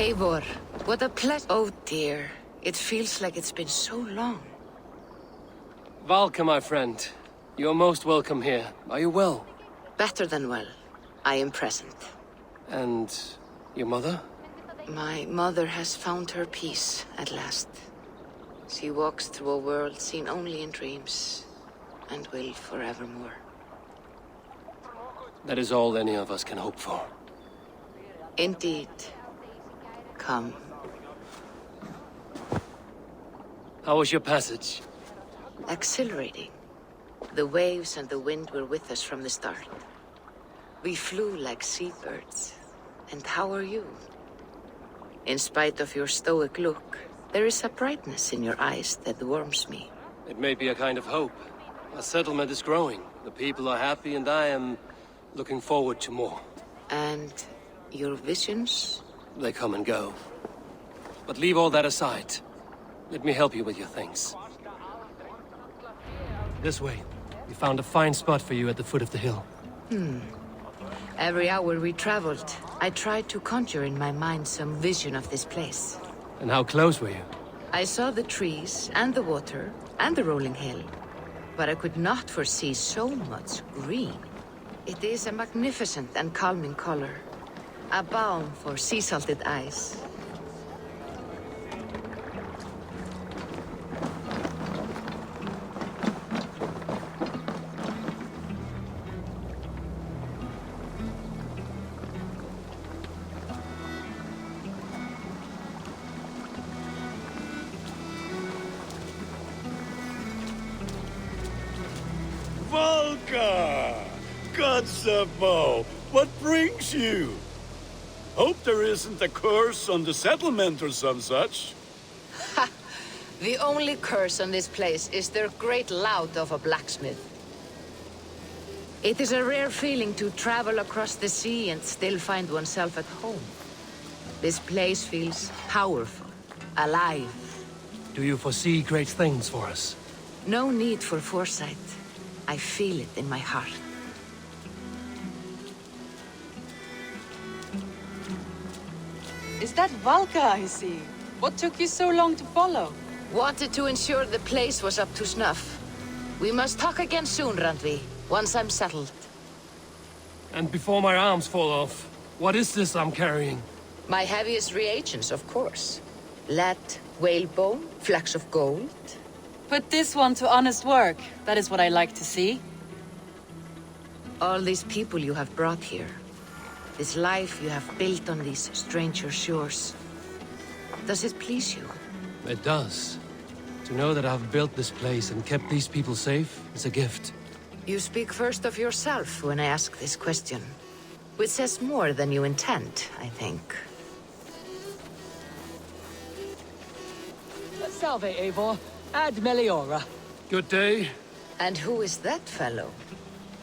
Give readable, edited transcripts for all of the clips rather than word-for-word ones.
Eivor, what a pleasure. Oh dear, it feels like it's been so long. Valka, my friend. You're most welcome here. Are you well? Better than well. I am present. And your mother? My mother has found her peace at last. She walks through a world seen only in dreams, and will forevermore. That is all any of us can hope for. Indeed. Come. How was your passage? Exhilarating. The waves and the wind were with us from the start. We flew like seabirds. And how are you? In spite of your stoic look, there is a brightness in your eyes that warms me. It may be a kind of hope. Our settlement is growing. The people are happy and I am looking forward to more. And your visions? They come and go. But leave all that aside. Let me help you with your things. This way. We found a fine spot for you at the foot of the hill. Every hour we traveled, I tried to conjure in my mind some vision of this place. And how close were you? I saw the trees, and the water, and the rolling hill. But I could not foresee so much green. It is a magnificent and calming color. A balm for sea-salted eyes. Valka! Kotzebo! What brings you? Hope there isn't a curse on the settlement or some such. Ha! The only curse on this place is their great lout of a blacksmith. It is a rare feeling to travel across the sea and still find oneself at home. This place feels powerful, alive. Do you foresee great things for us? No need for foresight. I feel it in my heart. Is that Valka I see? What took you so long to follow? Wanted to ensure the place was up to snuff. We must talk again soon, Randvi, once I'm settled. And before my arms fall off, what is this I'm carrying? My heaviest reagents, of course. Lead, whalebone, flecks of gold. Put this one to honest work. That is what I like to see. All these people you have brought here. This life you have built on these stranger shores. Does it please you? It does. To know that I've built this place and kept these people safe is a gift. You speak first of yourself when I ask this question. Which says more than you intend, I think. Salve, Eivor. Ad Meliora. Good day. And who is that fellow?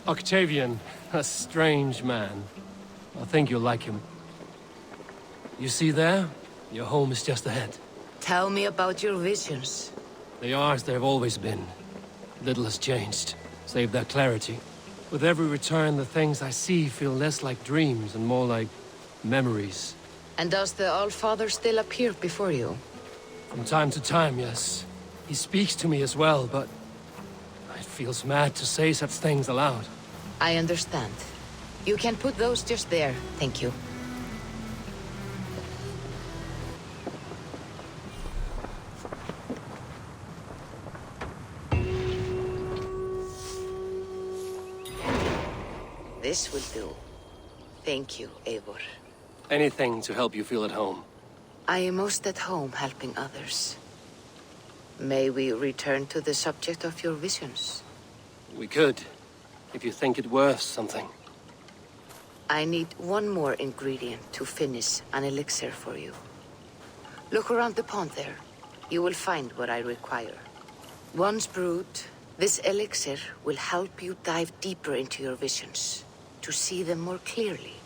Octavian, a strange man. I think you'll like him. You see there? Your home is just ahead. Tell me about your visions. They are as they've always been. Little has changed, save their clarity. With every return, the things I see feel less like dreams and more like memories. And does the All-Father still appear before you? From time to time, yes. He speaks to me as well, but it feels mad to say such things aloud. I understand. You can put those just there, thank you. This will do. Thank you, Eivor. Anything to help you feel at home. I am most at home helping others. May we return to the subject of your visions? We could, if you think it worth something. I need one more ingredient to finish an elixir for you. Look around the pond there. You will find what I require. Once brewed, this elixir will help you dive deeper into your visions, to see them more clearly.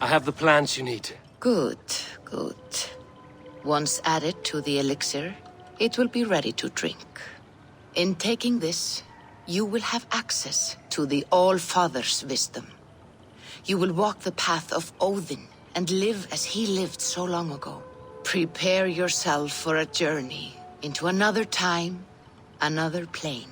I have the plants you need. Good, good. Once added to the elixir, it will be ready to drink. In taking this, you will have access to the All-Father's wisdom. You will walk the path of Odin and live as he lived so long ago. Prepare yourself for a journey into another time, another plane.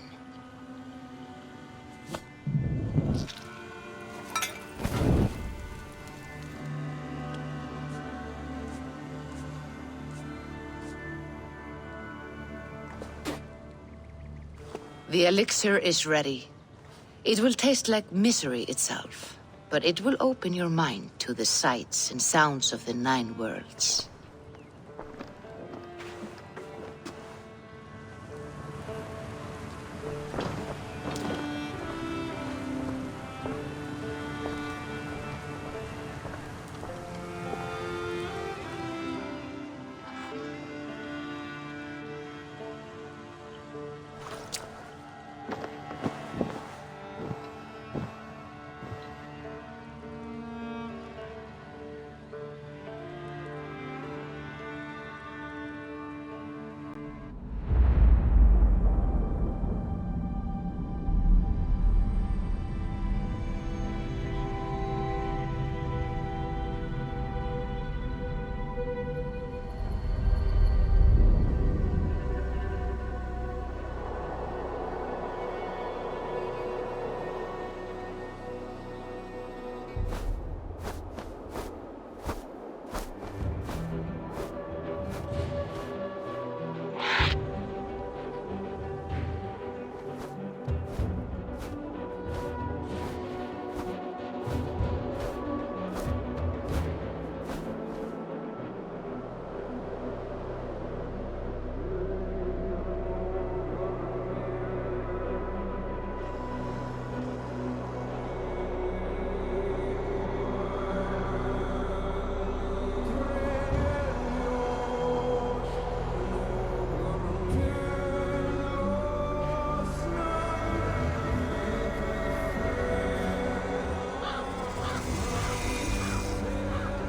The elixir is ready. It will taste like misery itself, but it will open your mind to the sights and sounds of the 9 worlds.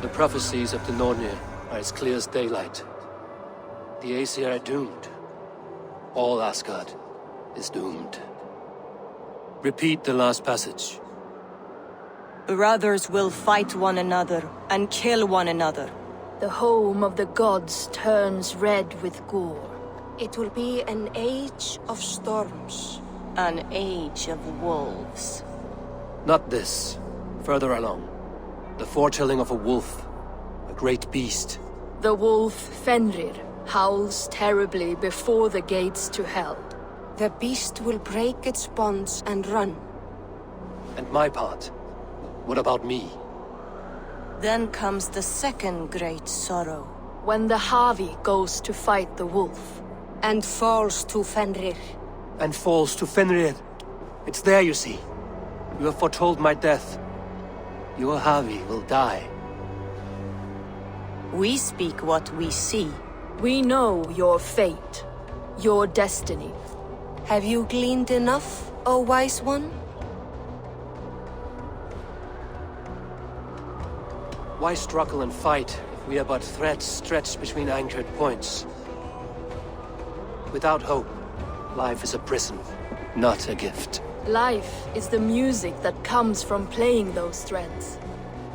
The prophecies of the Nornir are as clear as daylight. The Aesir are doomed. All Asgard is doomed. Repeat the last passage. Brothers will fight one another and kill one another. The home of the gods turns red with gore. It will be an age of storms. An age of wolves. Not this. Further along. The foretelling of a wolf. A great beast. The wolf Fenrir howls terribly before the gates to hell. The beast will break its bonds and run. And my part? What about me? Then comes the second great sorrow. When the Havi goes to fight the wolf. And falls to Fenrir. And falls to Fenrir. It's there, you see. You have foretold my death. Your Havi will die. We speak what we see. We know your fate, your destiny. Have you gleaned enough, O wise one? Why struggle and fight if we are but threads stretched between anchored points? Without hope, life is a prison, not a gift. Life is the music that comes from playing those threads.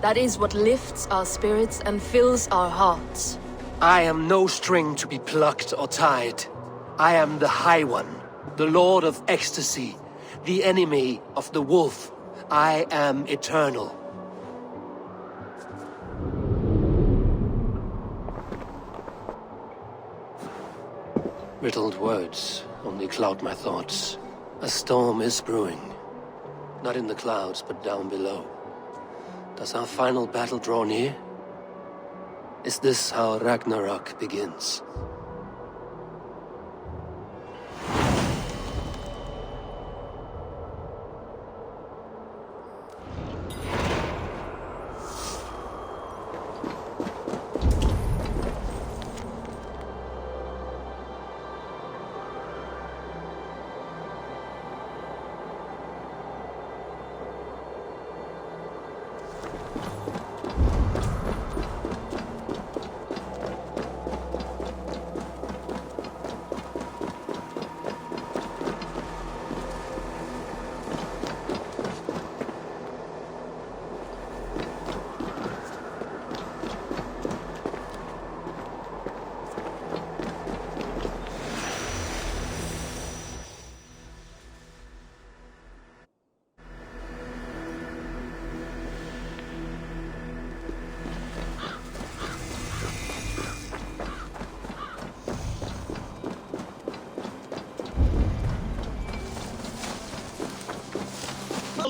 That is what lifts our spirits and fills our hearts. I am no string to be plucked or tied. I am the High One, The Lord of Ecstasy, the enemy of the wolf. I am eternal. Riddled words only cloud my thoughts. A storm is brewing. Not in the clouds, but down below. Does our final battle draw near? Is this how Ragnarok begins?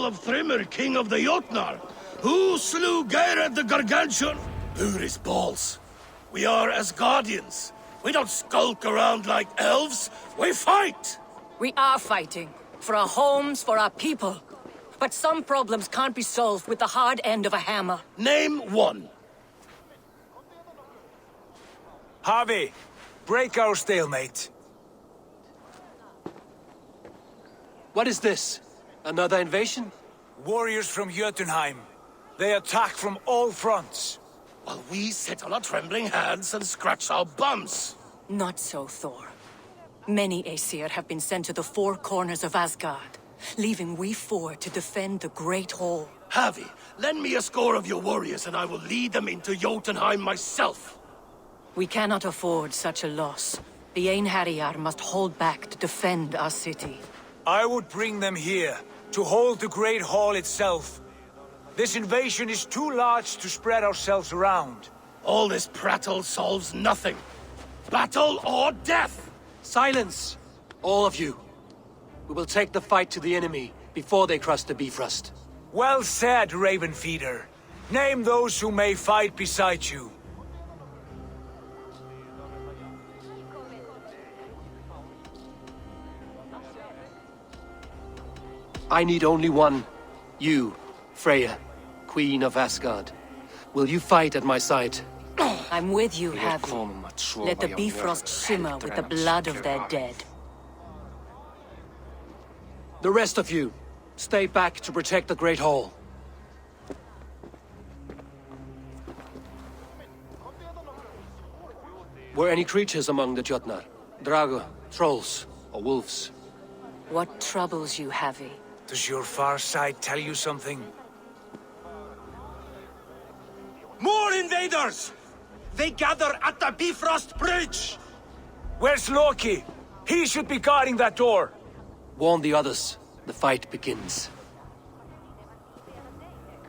Of Thrimmer, king of the Jotnar. Who slew Geirad the Gargantuan? Uri's balls. We are Asgardians. We don't skulk around like elves. We fight! We are fighting. For our homes, for our people. But some problems can't be solved with the hard end of a hammer. Name one. Harvey, break our stalemate. What is this? Another invasion? Warriors from Jotunheim. They attack from all fronts. While we sit on our trembling hands and scratch our bums. Not so, Thor. Many Aesir have been sent to the four corners of Asgard, leaving we four to defend the Great Hall. Harvey, lend me a score of your warriors and I will lead them into Jotunheim myself. We cannot afford such a loss. The AMHarbinger must hold back to defend our city. I would bring them here, to hold the Great Hall itself. This invasion is too large to spread ourselves around. All this prattle solves nothing. Battle or death! Silence! All of you. We will take the fight to the enemy before they cross the Bifrost. Well said, Ravenfeeder. Name those who may fight beside you. I need only one. You, Freya, Queen of Asgard. Will you fight at my side? I'm with you, Havi. Let the Bifrost shimmer with the blood of their dead. The rest of you, stay back to protect the Great Hall. Were any creatures among the Jotnar? Drago, trolls, or wolves? What troubles you, Havi? Does your far side tell you something? More invaders! They gather at the Bifrost Bridge! Where's Loki? He should be guarding that door. Warn the others. The fight begins.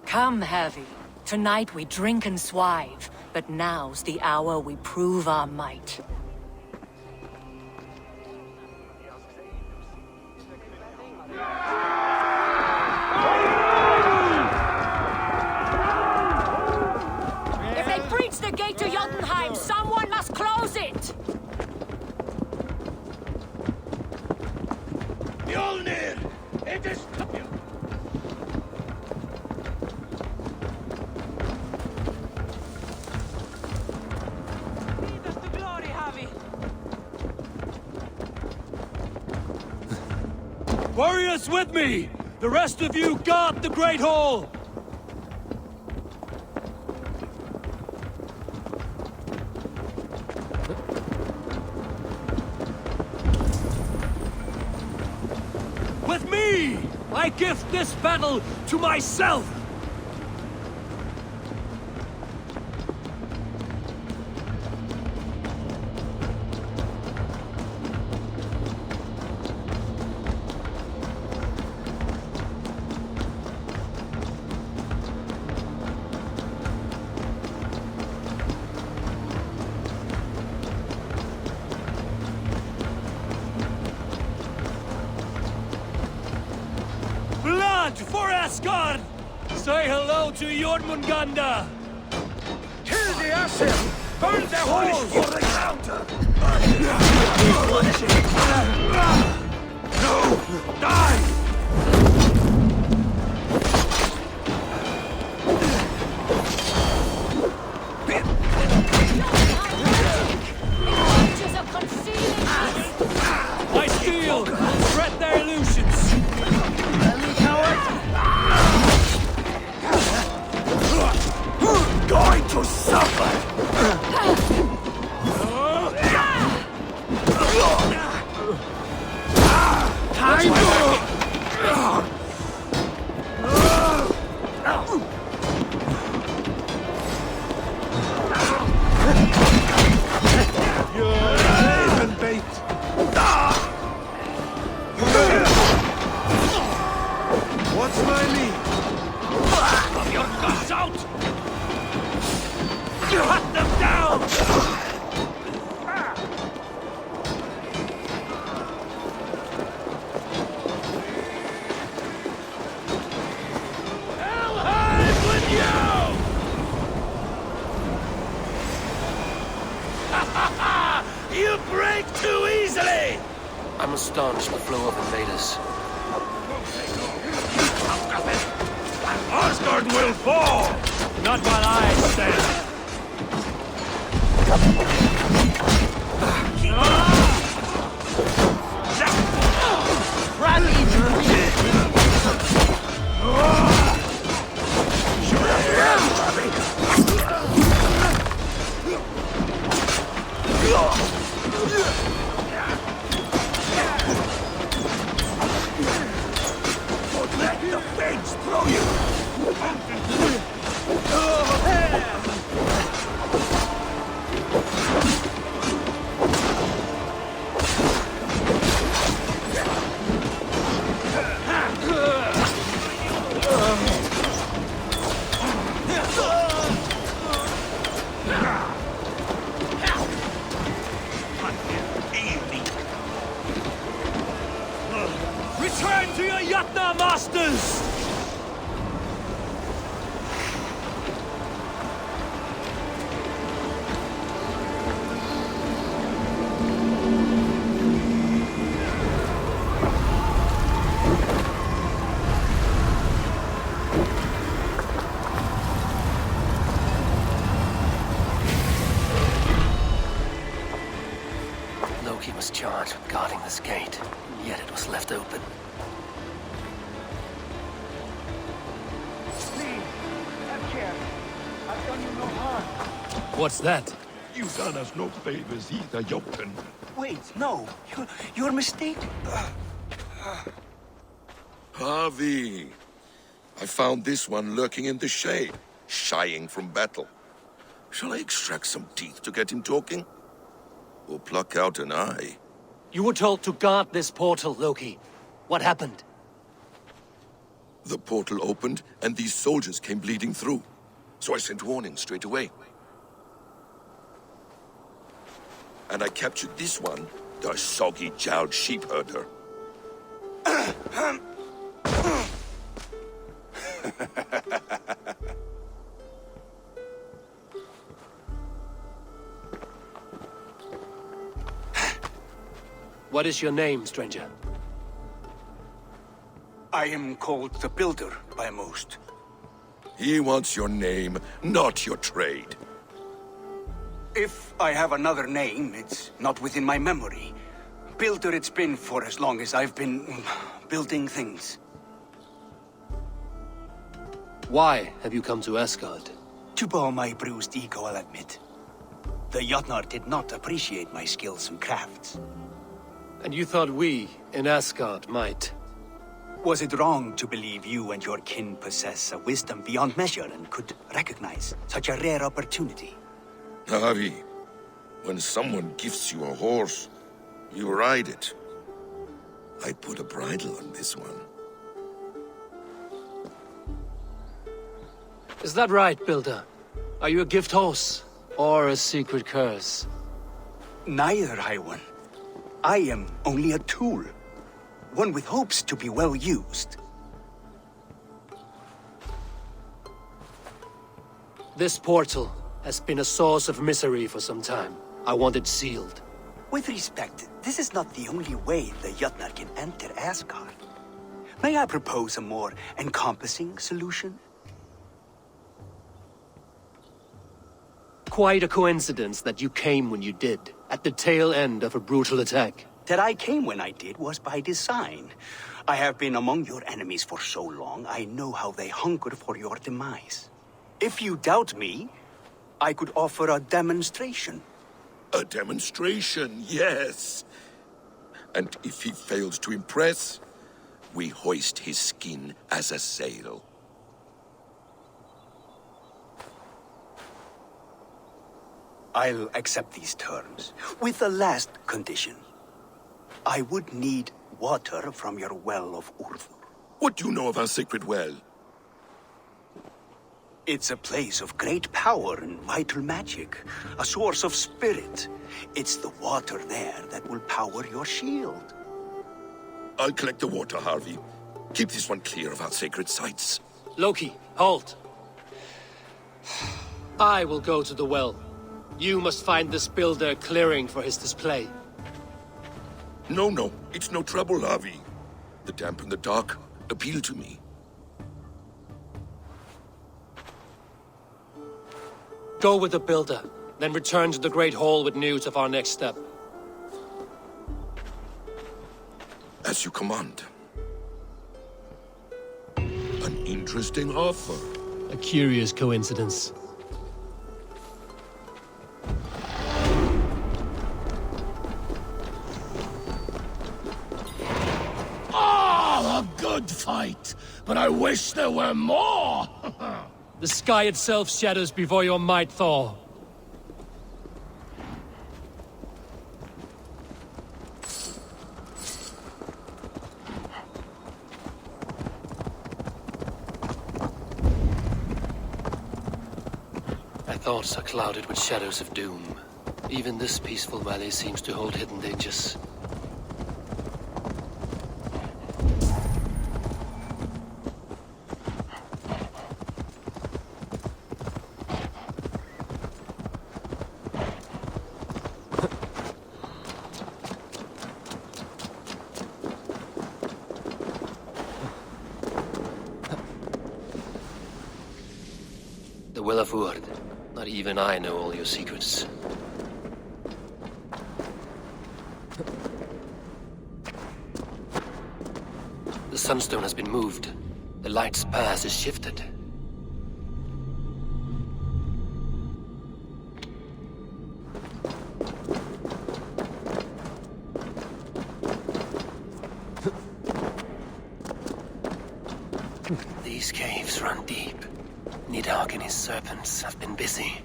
Come, Havi. Tonight we drink and swive, but now's the hour we prove our might. If they breach the gate to Jotunheim, someone must close it! Mjolnir! It is... Lead us to glory, Havi. Warriors with me! The rest of you guard the Great Hall! With me! I gift this battle to myself! blood for Asgard! Say hello to Jormungandr! Kill the Asher! Burn their halls for the counter! No! Die! My steel will shred their illusions! Going to suffer! What's my lead? Of your guts out! Cut them down! Helheim with you! You break too easily! I'm astonished the flow of invaders. Asgard will fall! Not while I stand! Don't let the fates throw you! Return to your Jotnar masters! Loki was charged with guarding this gate, yet it was left open. What's that? You've done us no favors either, Jotun. Wait, no. You're mistaken. Harvey. I found this one lurking in the shade, shying from battle. Shall I extract some teeth to get him talking? Or pluck out an eye? You were told to guard this portal, Loki. What happened? The portal opened, and these soldiers came bleeding through. So I sent warning straight away. And I captured this one, the soggy-jowled sheep herder. What is your name, stranger? I am called the Builder by most. He wants your name, not your trade. If I have another name, it's not within my memory. Builder it's been for as long as I've been building things. Why have you come to Asgard? To bow my bruised ego, I'll admit. The Jotnar did not appreciate my skills and crafts. And you thought we, in Asgard, might? Was it wrong to believe you and your kin possess a wisdom beyond measure and could recognize such a rare opportunity? Harvey, when someone gifts you a horse, you ride it. I put a bridle on this one. Is that right, Builder? Are you a gift horse, or a secret curse? Neither, High One. I am only a tool. One with hopes to be well used. This portal has been a source of misery for some time. I want it sealed. With respect, this is not the only way the Jotnar can enter Asgard. May I propose a more encompassing solution? Quite a coincidence that you came when you did, at the tail end of a brutal attack. That I came when I did was by design. I have been among your enemies for so long, I know how they hunger for your demise. If you doubt me, I could offer a demonstration. A demonstration, yes. And if he fails to impress, we hoist his skin as a sail. I'll accept these terms, with the last condition. I would need water from your well of Urthur. What do you know of our sacred well? It's a place of great power and vital magic, a source of spirit. It's the water there that will power your shield. I'll collect the water, Harvey. Keep this one clear of our sacred sites. Loki, halt. I will go to the well. You must find this builder clearing for his display. No, it's no trouble, Harvey. The damp and the dark appeal to me. Go with the builder, then return to the Great Hall with news of our next step. As you command. An interesting offer. A curious coincidence. Oh, a good fight! But I wish there were more! The sky itself shatters before your might, Thor. My thoughts are clouded with shadows of doom. Even this peaceful valley seems to hold hidden dangers. The Will of Urd. Not even I know all your secrets. The sunstone has been moved. The light's path is shifted. These caves run deep. Nidhogg and his serpents have been busy.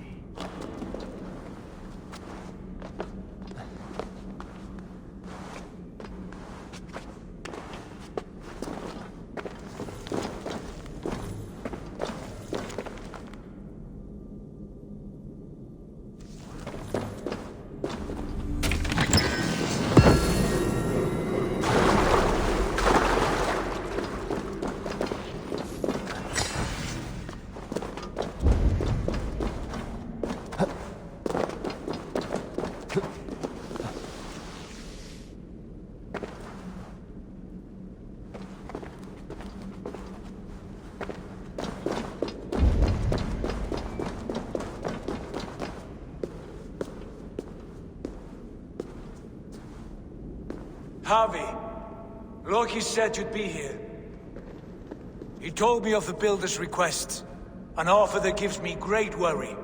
Harvey, Loki said you'd be here. He told me of the Builder's request, an offer that gives me great worry.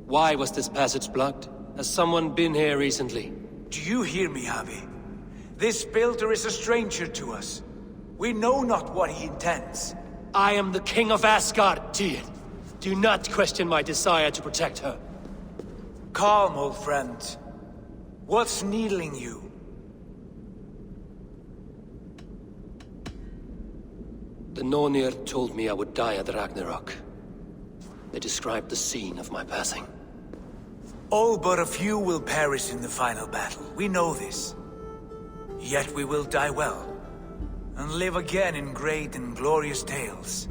Why was this passage blocked? Has someone been here recently? Do you hear me, Harvey? This Builder is a stranger to us. We know not what he intends. I am the King of Asgard, Tyr. Do not question my desire to protect her. Calm, old friend. What's needling you? The Nornir told me I would die at Ragnarok. They described the scene of my passing. All but a few will perish in the final battle. We know this. Yet we will die well, and live again in great and glorious tales.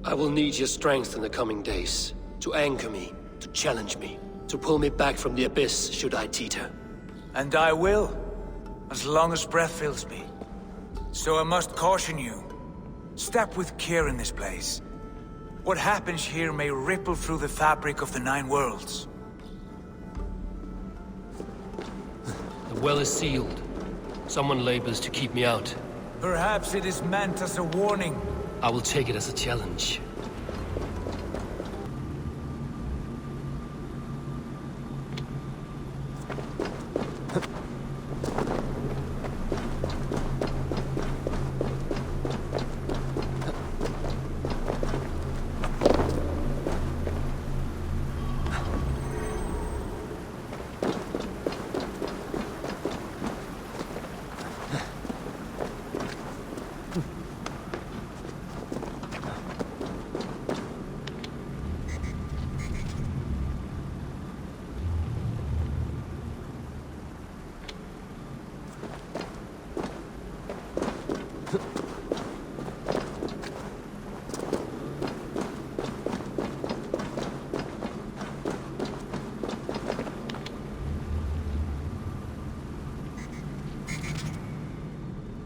I will need your strength in the coming days. To anchor me, to challenge me, to pull me back from the abyss should I teeter. And I will, as long as breath fills me. So I must caution you. Step with care in this place. What happens here may ripple through the fabric of the Nine Worlds. The well is sealed. Someone labors to keep me out. Perhaps it is meant as a warning. I will take it as a challenge.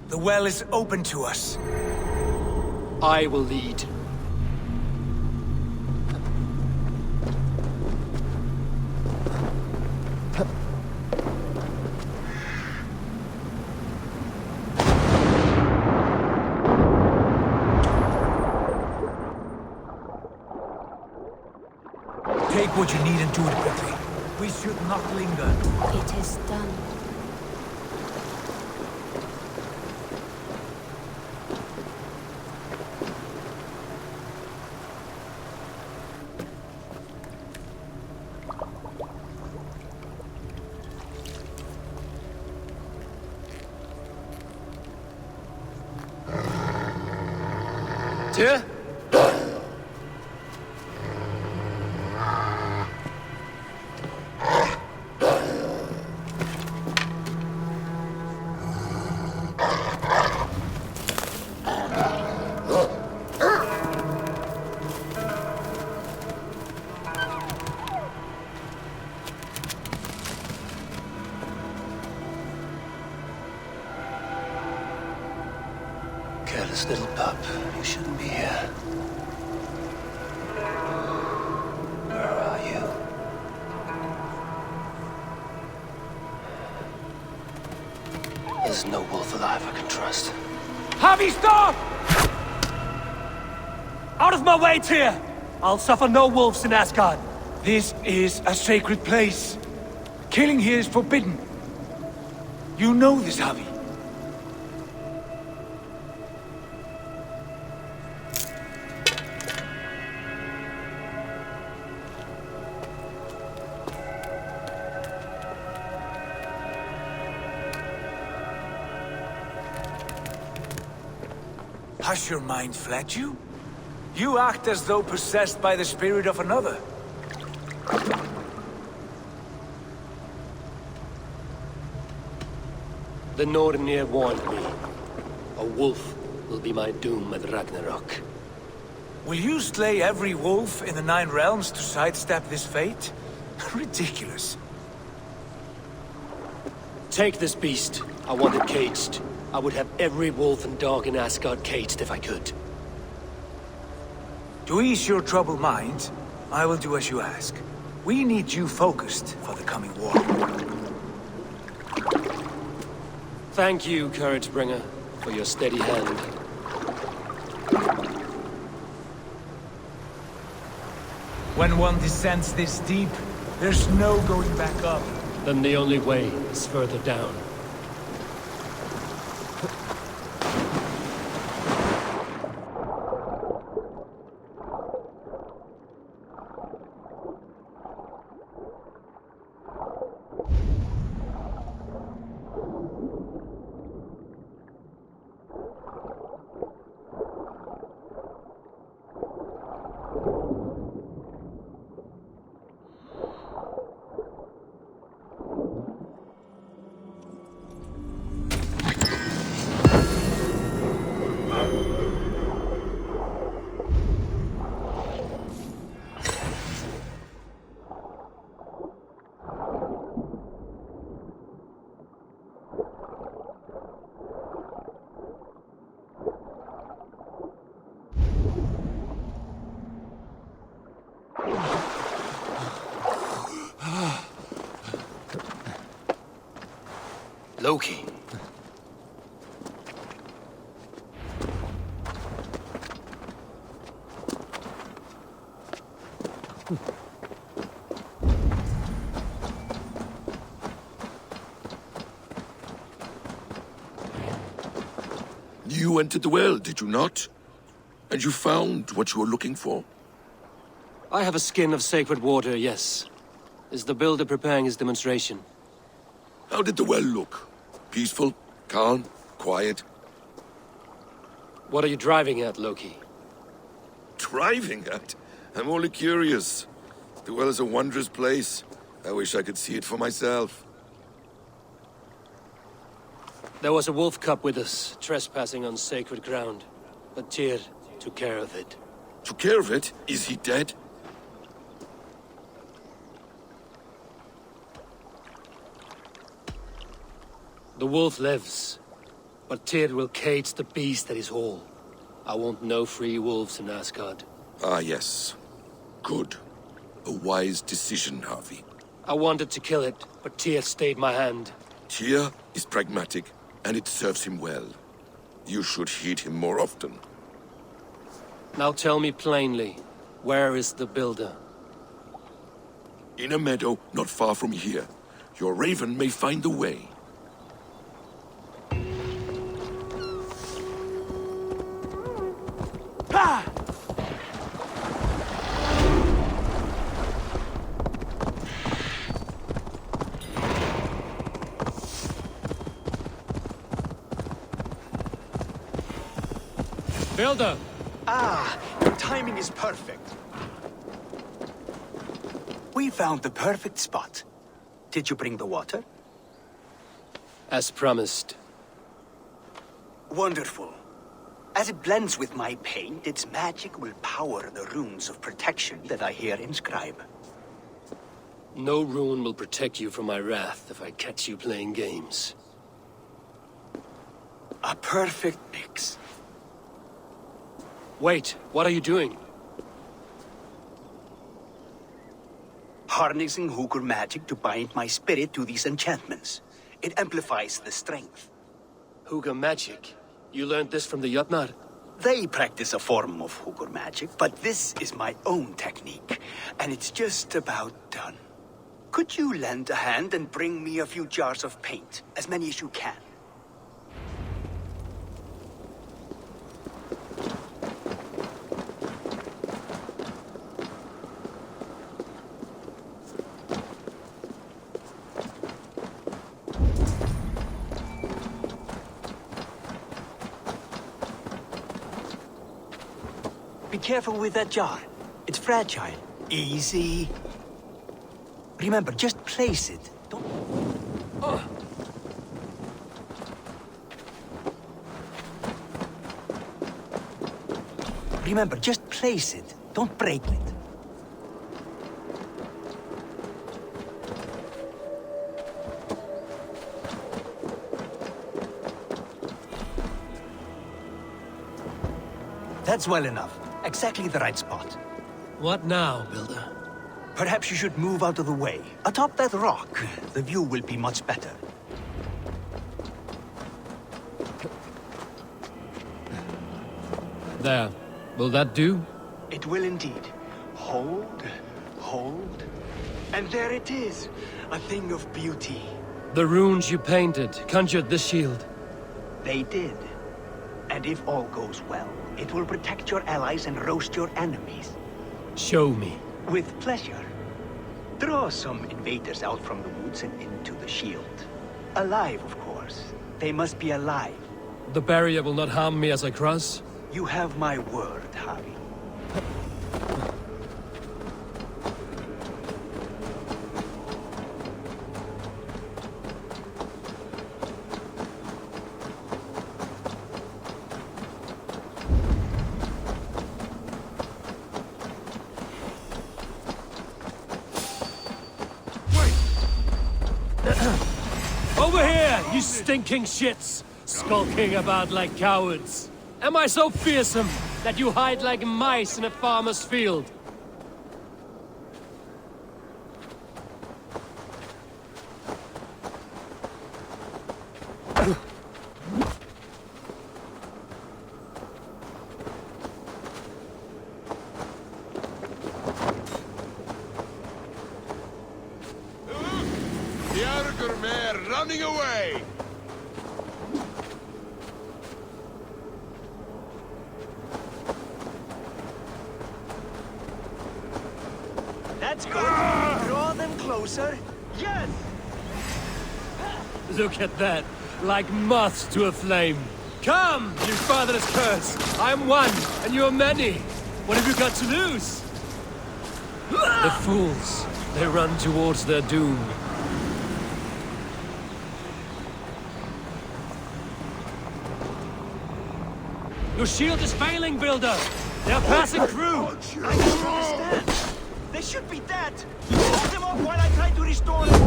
The well is open to us. I will lead. Take what you need and do it quickly. We should not linger. It is done. Tyr? Careless little pup. You shouldn't be here. Where are you? There's no wolf alive I can trust. Harvey, stop! Out of my way, Tyr! I'll suffer no wolves in Asgard. This is a sacred place. Killing here is forbidden. You know this, Harvey. Has your mind fled you? You act as though possessed by the spirit of another. The Nornir warned me. A wolf will be my doom at Ragnarok. Will you slay every wolf in the Nine Realms to sidestep this fate? Ridiculous. Take this beast. I want it caged. I would have every wolf and dog in Asgard caged if I could. To ease your troubled mind, I will do as you ask. We need you focused for the coming war. Thank you, Couragebringer, for your steady hand. When one descends this deep, there's no going back up. Then the only way is further down. Loki. You entered the well, did you not? And you found what you were looking for? I have a skin of sacred water, yes. Is the builder preparing his demonstration? How did the well look? Peaceful? Calm? Quiet? What are you driving at, Loki? Driving at? I'm only curious. The well is a wondrous place. I wish I could see it for myself. There was a wolf cub with us, trespassing on sacred ground. But Tyr took care of it. Took care of it? Is he dead? The wolf lives, but Tyr will cage the beast at his hall. I want no free wolves in Asgard. Ah, yes. Good. A wise decision, Harvey. I wanted to kill it, but Tyr stayed my hand. Tyr is pragmatic, and it serves him well. You should heed him more often. Now tell me plainly, where is the builder? In a meadow not far from here. Your raven may find the way. Ah! Builder! Ah, timing is perfect. We found the perfect spot. Did you bring the water? As promised. Wonderful. As it blends with my paint, its magic will power the runes of protection that I here inscribe. No rune will protect you from my wrath if I catch you playing games. A perfect mix. Wait, what are you doing? Harnessing Hugr magic to bind my spirit to these enchantments. It amplifies the strength. Hugr magic? You learned this from the Jotnar? They practice a form of Hugr magic, but this is my own technique, and it's just about done. Could you lend a hand and bring me a few jars of paint? As many as you can. Be careful with that jar. It's fragile. Easy. Remember, just place it. Don't... Remember, just place it. Don't break it. That's well enough. Exactly the right spot. What now, Builder? Perhaps you should move out of the way. Atop that rock, the view will be much better. There. Will that do? It will indeed. Hold, hold, and there it is. A thing of beauty. The runes you painted conjured this shield. They did. And if all goes well, it will protect your allies and roast your enemies. Show me. With pleasure. Draw some invaders out from the woods and into the shield. Alive, of course. They must be alive. The barrier will not harm me as I cross? You have my word, Harry. Over here, you You stinking shits! Skulking about like cowards. Am I so fearsome that you hide like mice in a farmer's field? The AMHarbinger running away! That's good. Draw them closer. Yes! Look at that. Like moths to a flame. Come, you fatherless curse! I'm one, and you're many. What have you got to lose? The fools. They run towards their doom. Your shield is failing, Builder! They're passing through! I don't understand. They should be dead. Hold them off while I try to restore them.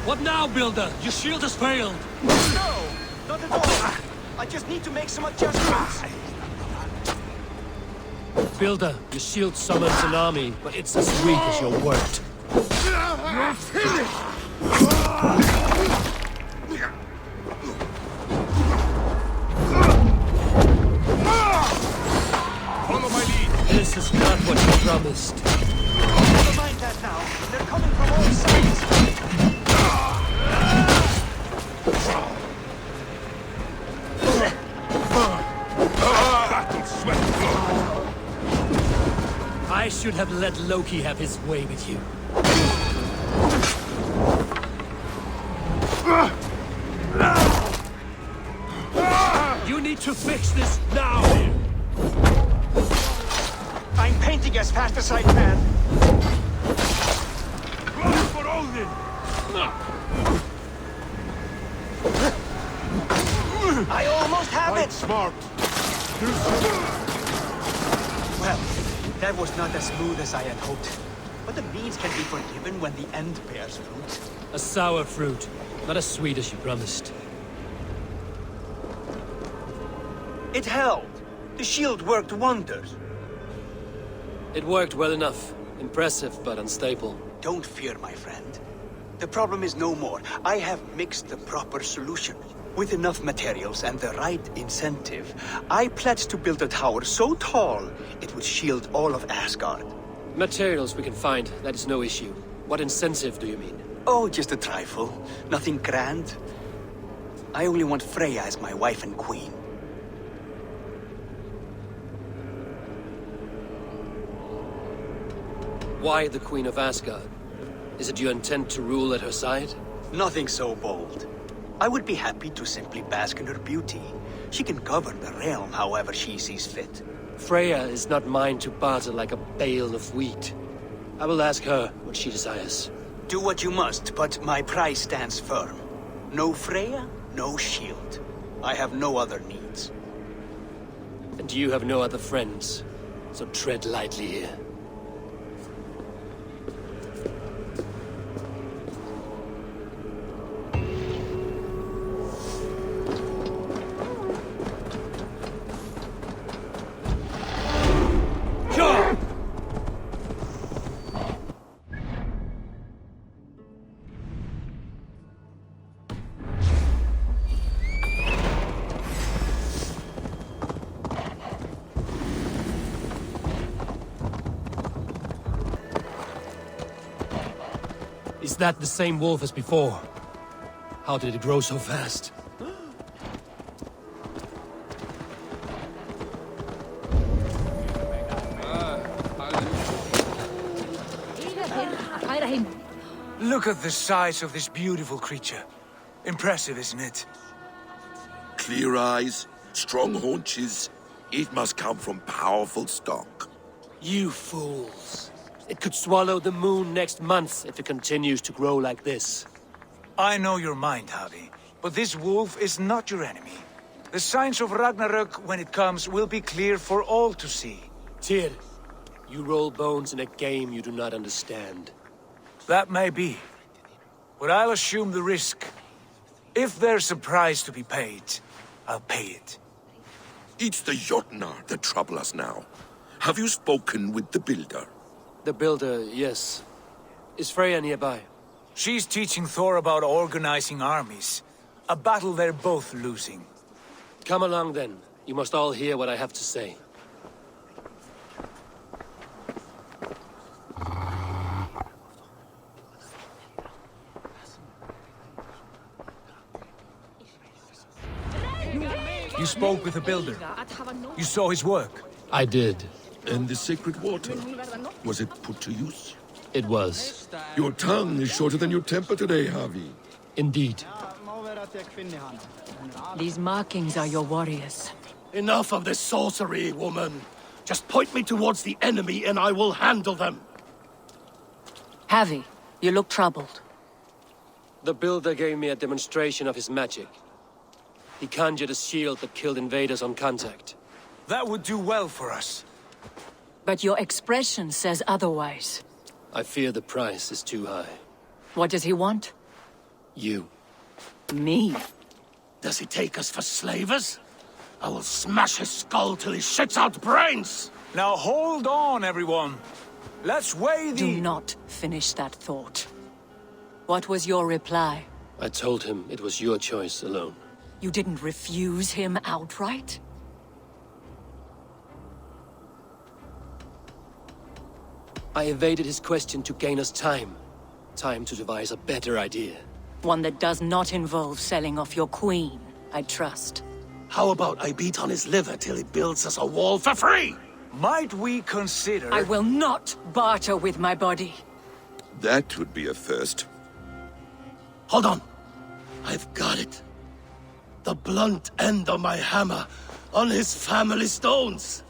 What now, Builder? Your shield has failed. No, not at all. I just need to make some adjustments. Builder, your shield summons an army, but it's as weak as your word. You're finished! Follow my lead! This is not what you promised. Never mind that now. They're coming from all sides. Battle sweat blood! I should have let Loki have his way with you. You need to fix this now! I'm painting as fast as I can. Run for Odin! I almost have it! Smart! Well, that was not as smooth as I had hoped. But the means can be forgiven when the end bears fruit. A sour fruit, not as sweet as you promised. It held. The shield worked wonders. It worked well enough. Impressive, but unstable. Don't fear, my friend. The problem is no more. I have mixed the proper solution. With enough materials and the right incentive, I pledged to build a tower so tall it would shield all of Asgard. Materials we can find, that is no issue. What incentive do you mean? Oh, just a trifle. Nothing grand. I only want Freya as my wife and queen. Why the Queen of Asgard? Is it your intent to rule at her side? Nothing so bold. I would be happy to simply bask in her beauty. She can govern the realm however she sees fit. Freya is not mine to barter like a bale of wheat. I will ask her what she desires. Do what you must, but my price stands firm. No Freya, no shield. I have no other needs. And you have no other friends, so tread lightly here. Is that the same wolf as before? How did it grow so fast? Look at the size of this beautiful creature. Impressive, isn't it? Clear eyes, strong haunches. It must come from powerful stock. You fools. It could swallow the moon next month if it continues to grow like this. I know your mind, Harvey, but this wolf is not your enemy. The signs of Ragnarök, when it comes, will be clear for all to see. Tyr, You roll bones in a game you do not understand. That may be. But I'll assume the risk. If there's a price to be paid, I'll pay it. It's the Jotnar that trouble us now. Have you spoken with the Builder? The Builder, yes. Is Freya nearby? She's teaching Thor about organizing armies. A battle they're both losing. Come along then. You must all hear what I have to say. You spoke with the Builder. You saw his work. I did. And the sacred water? Was it put to use? It was. Your tongue is shorter than your temper today, Harvey. Indeed. These markings are your warriors. Enough of this sorcery, woman. Just point me towards the enemy and I will handle them. Havi, you look troubled. The Builder gave me a demonstration of his magic. He conjured a shield that killed invaders on contact. That would do well for us. But your expression says otherwise. I fear the price is too high. What does he want? You. Me? Does he take us for slavers? I will smash his skull till he shits out brains! Now hold on, everyone. Let's weigh the... Do not finish that thought. What was your reply? I told him it was your choice alone. You didn't refuse him outright? I evaded his question to gain us time. Time to devise a better idea. One that does not involve selling off your queen, I trust. How about I beat on his liver till he builds us a wall for free? Might we consider... I will not barter with my body. That would be a first. Hold on. I've got it. The blunt end of my hammer on his family stones.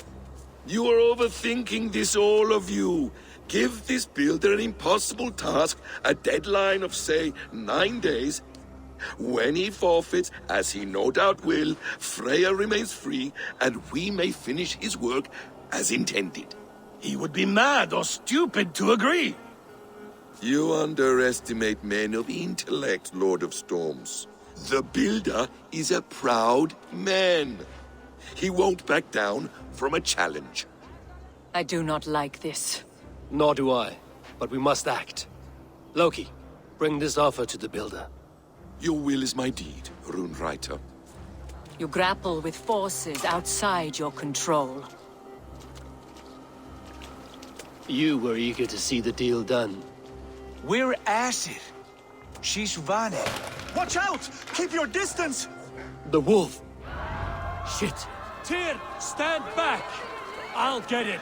You are overthinking this, all of you. Give this Builder an impossible task, a deadline of, say, 9 days. When he forfeits, as he no doubt will, Freya remains free, and we may finish his work as intended. He would be mad or stupid to agree. You underestimate men of intellect, Lord of Storms. The Builder is a proud man. He won't back down from a challenge. I do not like this. Nor do I, but we must act. Loki, bring this offer to the Builder. Your will is my deed, Rune Writer. You grapple with forces outside your control. You were eager to see the deal done. We're Acid. She's Vane. Watch out! Keep your distance! The wolf! Shit! Tyr, stand back! I'll get it!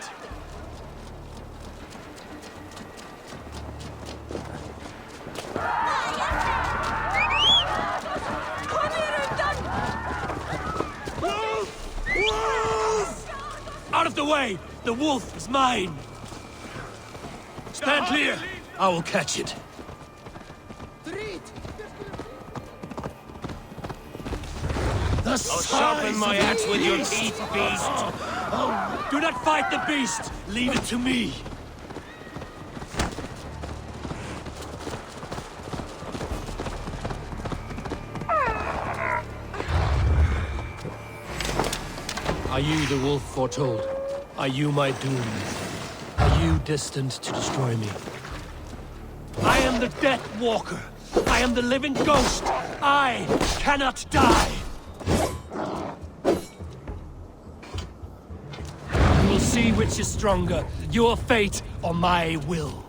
Wolf! Wolf! Out of the way! The wolf is mine! Stand clear! I will catch it. I'll Sharpen my axe with your teeth, beast! Do not fight the beast! Leave it to me! Are you the wolf foretold? Are you my doom? Are you destined to destroy me? I am the Death Walker! I am the living ghost! I cannot die! We will see which is stronger, your fate or my will.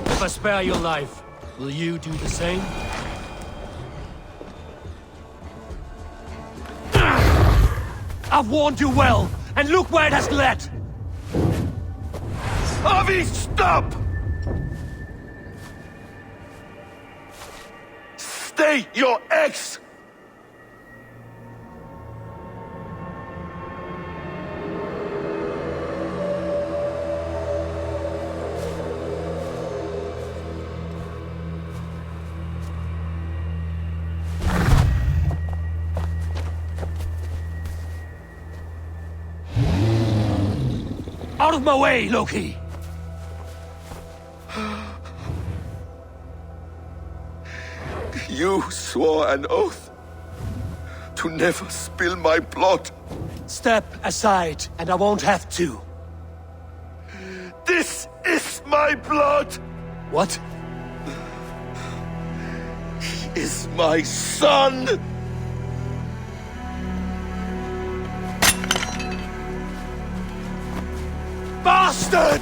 If I spare your life, will you do the same? I've warned you well, and look where it has led! Avi, stop! Stay your ex! Out of my way, Loki! You swore an oath to never spill my blood. Step aside, and I won't have to. This is my blood! What? He is my son! Bastard!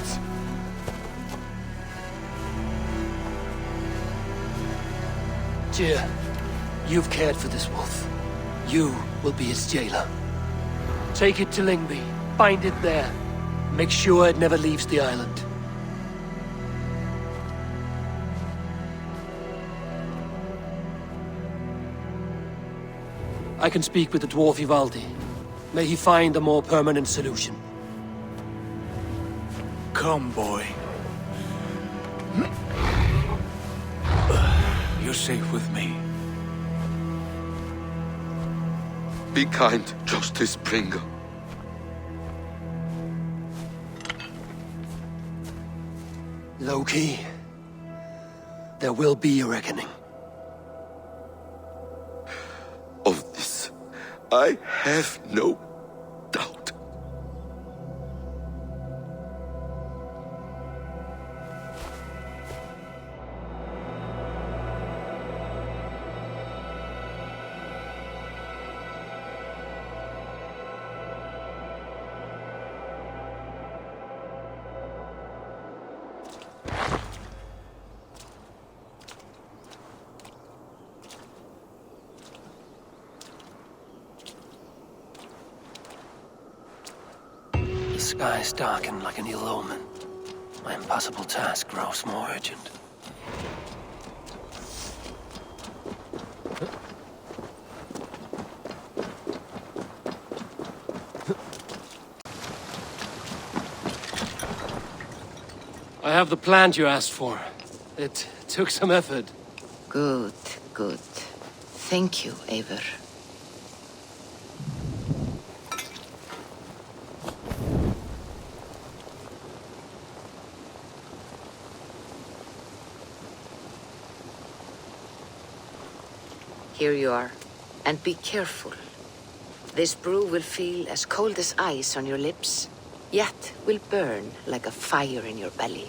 Tyr, you've cared for this wolf. You will be its jailer. Take it to Lyngby, bind it there. Make sure it never leaves the island. I can speak with the dwarf Ivaldi. May he find a more permanent solution. Come, boy. You're safe with me. Be kind, Justice Bringer. Loki, there will be a reckoning. Of this, I have no doubt. The skies darken like an ill omen. My impossible task grows more urgent. I have the plant you asked for. It took some effort. Good, good. Thank you, Eivor. Here you are. And be careful. This brew will feel as cold as ice on your lips, yet will burn like a fire in your belly.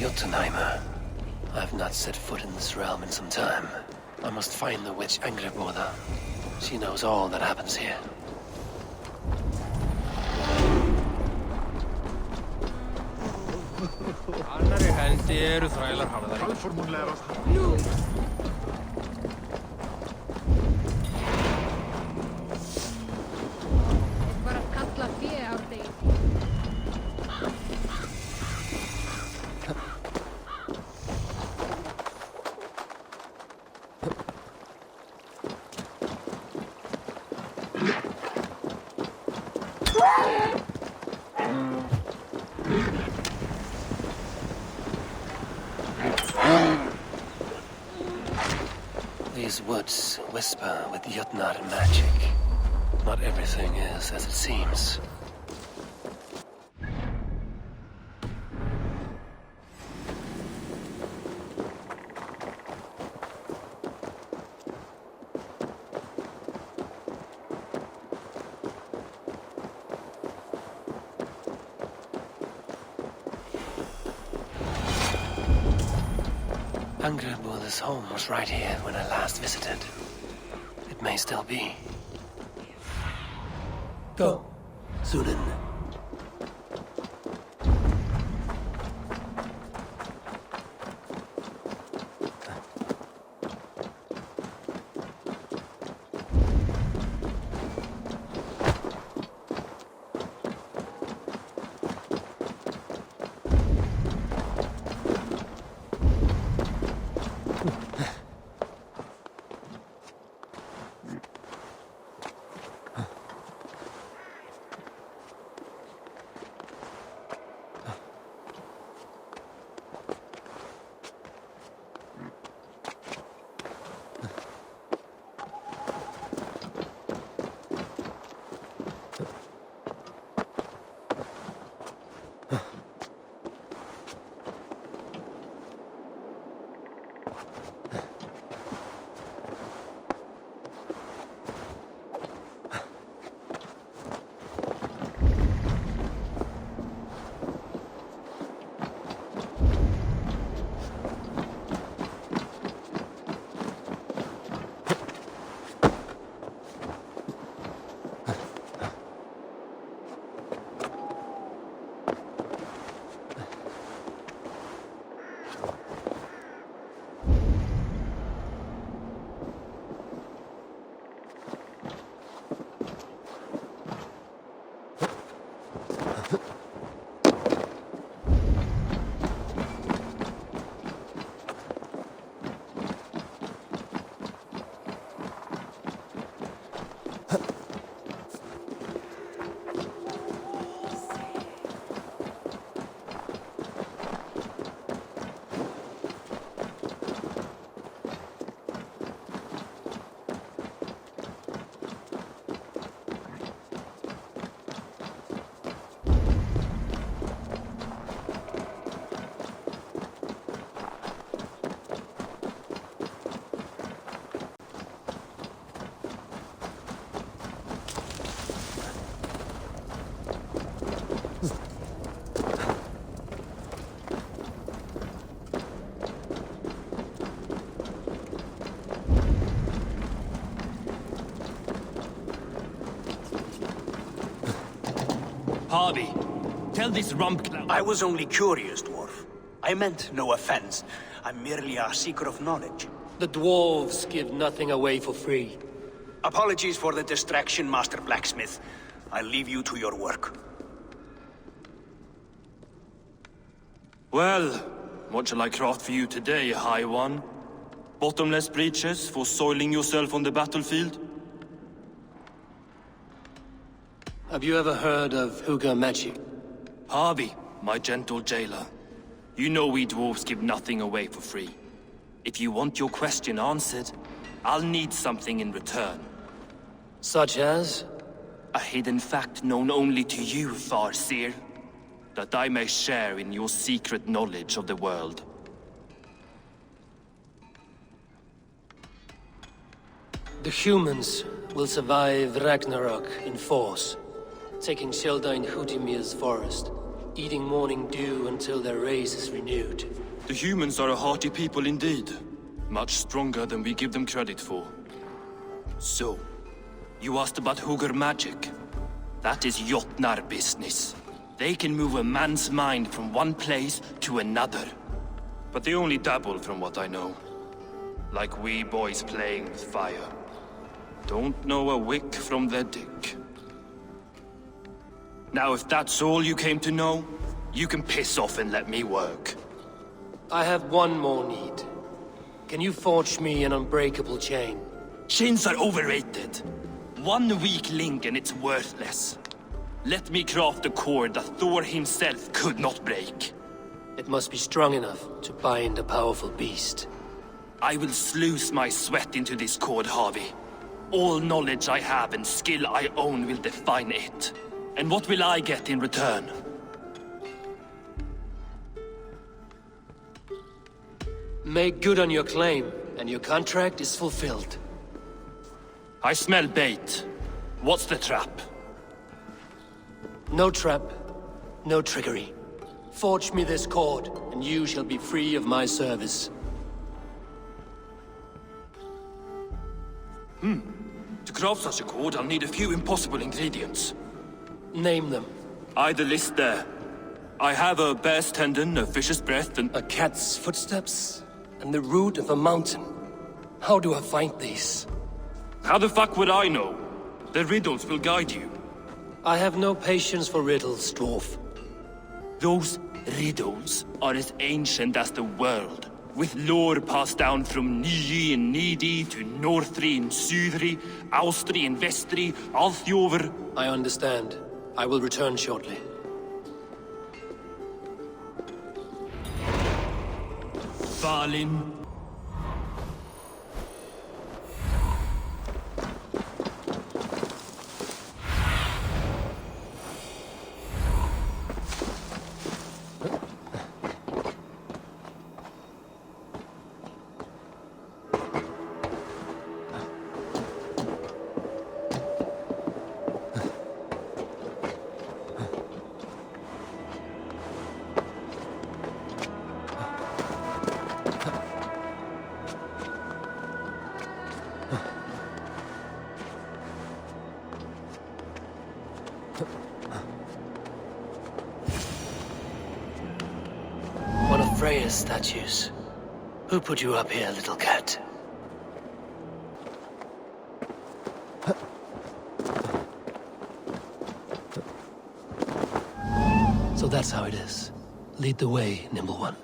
Jotunheimer. I've not set foot in this realm in some time. I must find the witch Angreboda. She knows all that happens here. Annarri hendi eru þrælar harðari. Alformunlega. Nú! Bara að kalla fé á þig. These woods whisper with Jotnar magic. Not everything is as it seems. Angreboda's home was right here when I last visited. It may still be. Go, Sunan. Harvey, tell this rump clown. I was only curious, dwarf. I meant no offense. I'm merely a seeker of knowledge. The dwarves give nothing away for free. Apologies for the distraction, Master Blacksmith. I'll leave you to your work. Well, what shall I craft for you today, High One? Bottomless breeches for soiling yourself on the battlefield? Have you ever heard of Huga magic? Harvey, my gentle jailer. You know we dwarves give nothing away for free. If you want your question answered, I'll need something in return. Such as? A hidden fact known only to you, Farseer. That I may share in your secret knowledge of the world. The humans will survive Ragnarok in force, taking shelter in Hutimir's forest. eating morning dew until their race is renewed. The humans are a hearty people indeed. Much stronger than we give them credit for. So, you asked about Hugr magic. That is Jotnar business. They can move a man's mind from one place to another. But they only dabble from what I know. Like wee boys playing with fire. Don't know a wick from their dick. Now if that's all you came to know, you can piss off and let me work. I have one more need. Can you forge me an unbreakable chain? Chains are overrated. One weak link and it's worthless. Let me craft a cord that Thor himself could not break. It must be strong enough to bind a powerful beast. I will sluice my sweat into this cord, Harvey. All knowledge I have and skill I own will define it. And what will I get in return? Make good on your claim, and your contract is fulfilled. I smell bait. What's the trap? No trap, no trickery. Forge me this cord, and you shall be free of my service. To craft such a cord, I'll need a few impossible ingredients. Name them. The list there. I have a bear's tendon, a fish's breath, and... A cat's footsteps, and the root of a mountain. How do I find these? How the fuck would I know? The riddles will guide you. I have no patience for riddles, dwarf. Those riddles are as ancient as the world, with lore passed down from Niji and Nidi to Northri and Sudri, Austri and Vestri, Althjover. I understand. I will return shortly. Valin. One of Freya's statues. Who put you up here, little cat? So that's how it is. Lead the way, nimble one.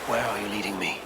Where are you leading me?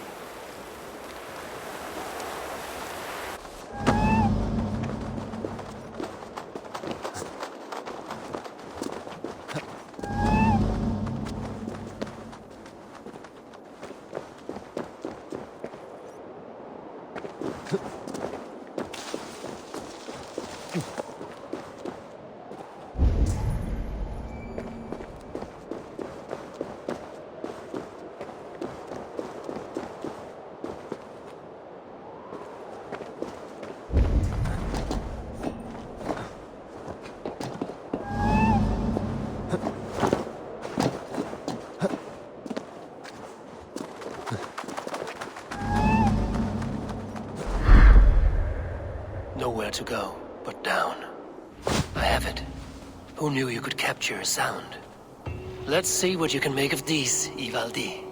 Nowhere to go but down. I have it. Who knew you could capture a sound? Let's see what you can make of these, Ivaldi.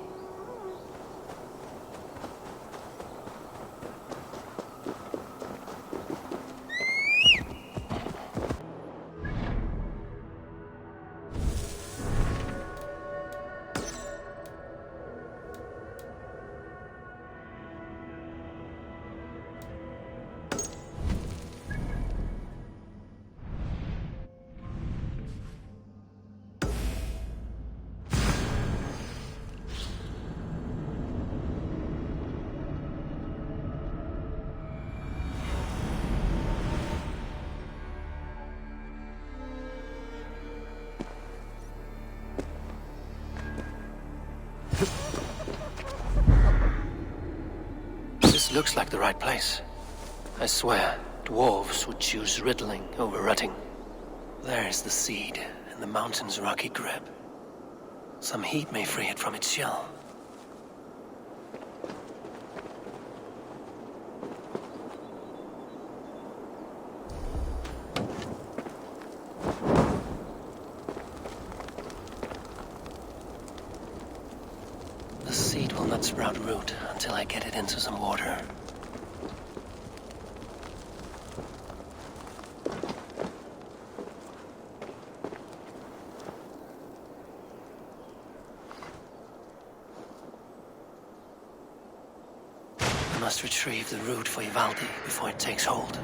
This looks like the right place. I swear, dwarves would choose riddling over rutting. There's the seed in the mountain's rocky grip. Some heat may free it from its shell. The seed will not sprout root until I get it into some water. I must retrieve the root for Ivaldi before it takes hold.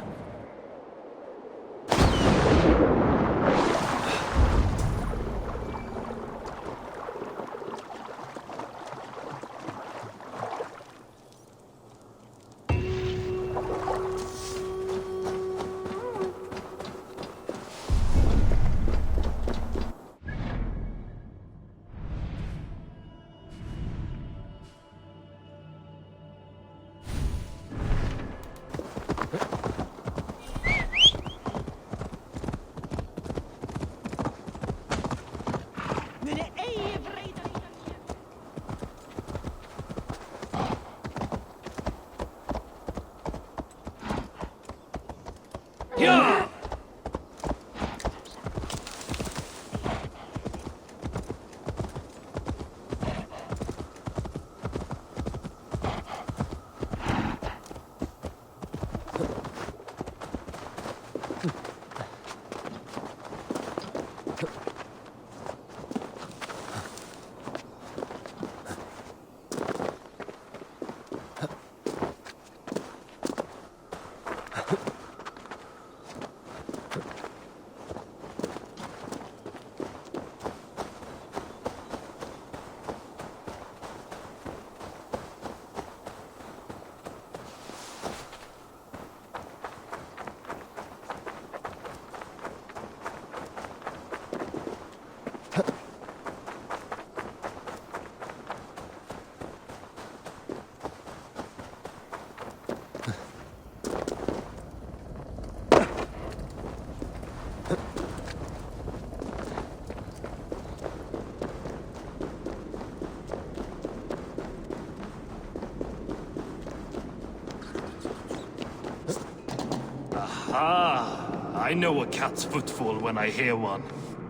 I know a cat's footfall when I hear one.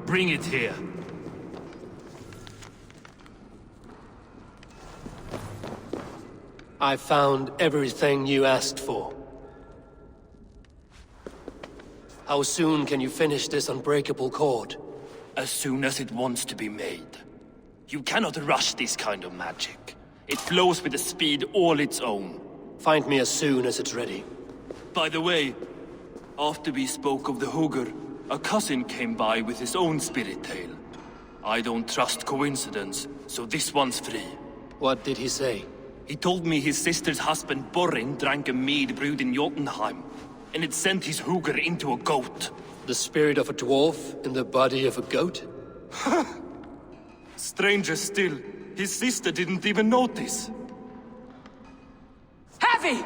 Bring it here. I found everything you asked for. How soon can you finish this unbreakable cord? As soon as it wants to be made. You cannot rush this kind of magic. It flows with a speed all its own. Find me as soon as it's ready. By the way, after we spoke of the Hugr, a cousin came by with his own spirit tale. I don't trust coincidence, so this one's free. What did he say? He told me his sister's husband Borin drank a mead brewed in Jotunheim, and it sent his Hugr into a goat. The spirit of a dwarf in the body of a goat? Stranger still, his sister didn't even notice. Heavy!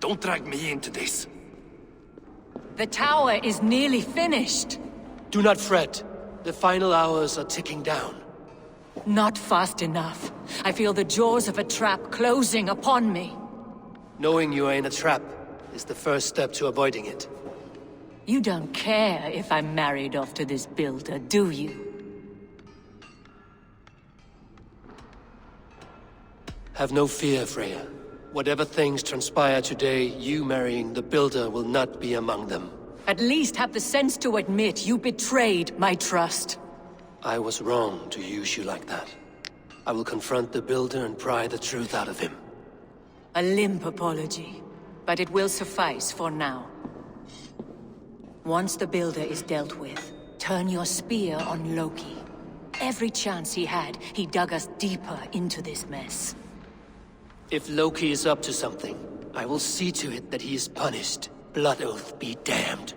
Don't drag me into this. The tower is nearly finished. Do not fret. The final hours are ticking down. Not fast enough. I feel the jaws of a trap closing upon me. Knowing you are in a trap is the first step to avoiding it. You don't care if I'm married off to this builder, do you? Have no fear, Freya. Whatever things transpire today, you marrying the builder will not be among them. At least have the sense to admit you betrayed my trust. I was wrong to use you like that. I will confront the builder and pry the truth out of him. A limp apology, but it will suffice for now. Once the builder is dealt with, turn your spear on Loki. Every chance he had, he dug us deeper into this mess. If Loki is up to something, I will see to it that he is punished. Blood Oath be damned.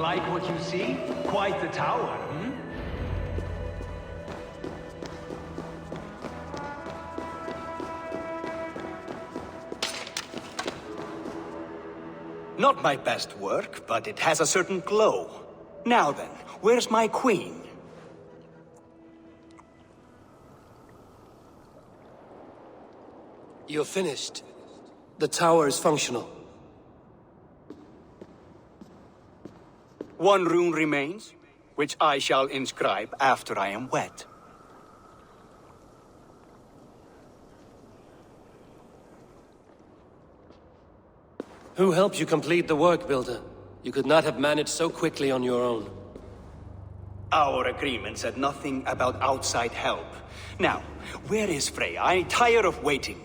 like what you see? Quite the tower, hmm? Not my best work, but it has a certain glow. Now then, where's my queen? You're finished. The tower is functional. One rune remains, which I shall inscribe after I am wed. Who helped you complete the work, Builder? You could not have managed so quickly on your own. Our agreement said nothing about outside help. Now, where is Freya? I'm tired of waiting.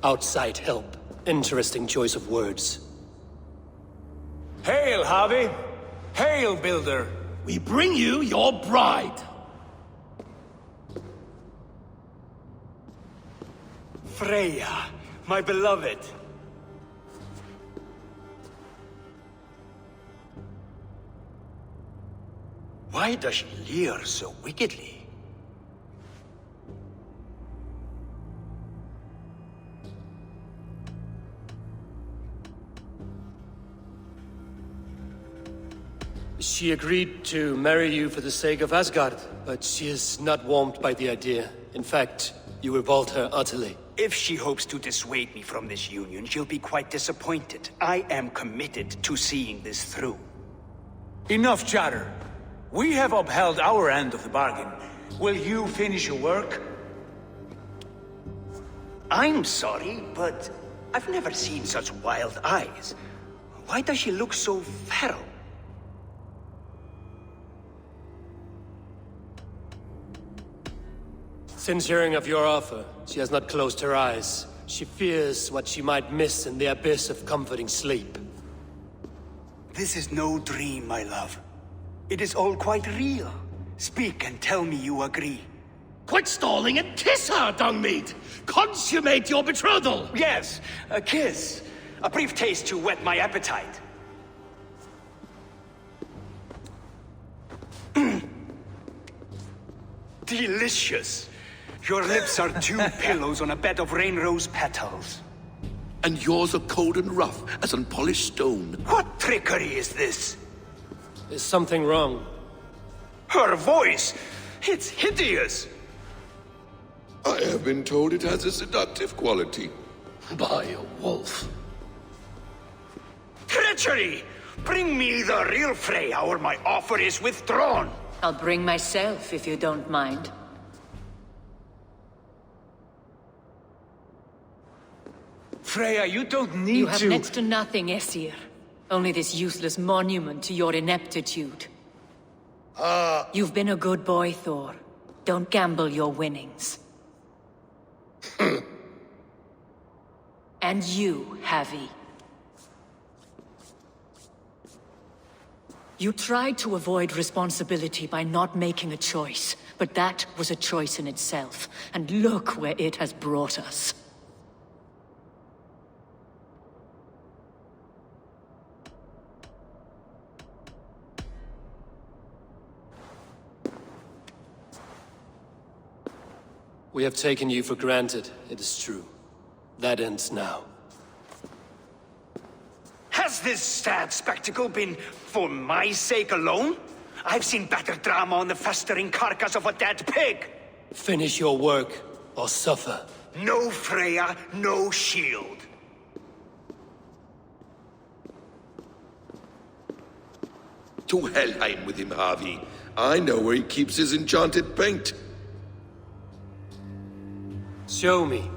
Outside help. Interesting choice of words. Hail, Harvey! Hail, Builder! We bring you your bride! Freya, my beloved. Why does she leer so wickedly? She agreed to marry you for the sake of Asgard, but she is not warmed by the idea. In fact, you revolt her utterly. If she hopes to dissuade me from this union, she'll be quite disappointed. I am committed to seeing this through. Enough chatter. We have upheld our end of the bargain. Will you finish your work? I'm sorry, but I've never seen such wild eyes. Why does she look so feral? Since hearing of your offer, she has not closed her eyes. She fears what she might miss in the abyss of comforting sleep. This is no dream, my love. It is all quite real. Speak and tell me you agree. Quit stalling and kiss her, Dungmeat! Consummate your betrothal! Yes, a kiss. A brief taste to whet my appetite. Delicious. Your lips are two pillows on a bed of rain rose petals. And yours are cold and rough as unpolished stone. What trickery is this? Is something wrong? Her voice! It's hideous! I have been told it has a seductive quality. By a wolf. Treachery! Bring me the real Freya or my offer is withdrawn! I'll bring myself if you don't mind. Freya, you don't need to... You have next to nothing, Aesir. Only this useless monument to your ineptitude. You've been a good boy, Thor. Don't gamble your winnings. And you, Havi. You tried to avoid responsibility by not making a choice, but that was a choice in itself, and look where it has brought us. We have taken you for granted, it is true. That ends now. Has this sad spectacle been for my sake alone? I've seen better drama on the festering carcass of a dead pig! Finish your work, or suffer. No Freya, no shield. To Helheim with him, Harvey. I know where he keeps his enchanted paint. Show me.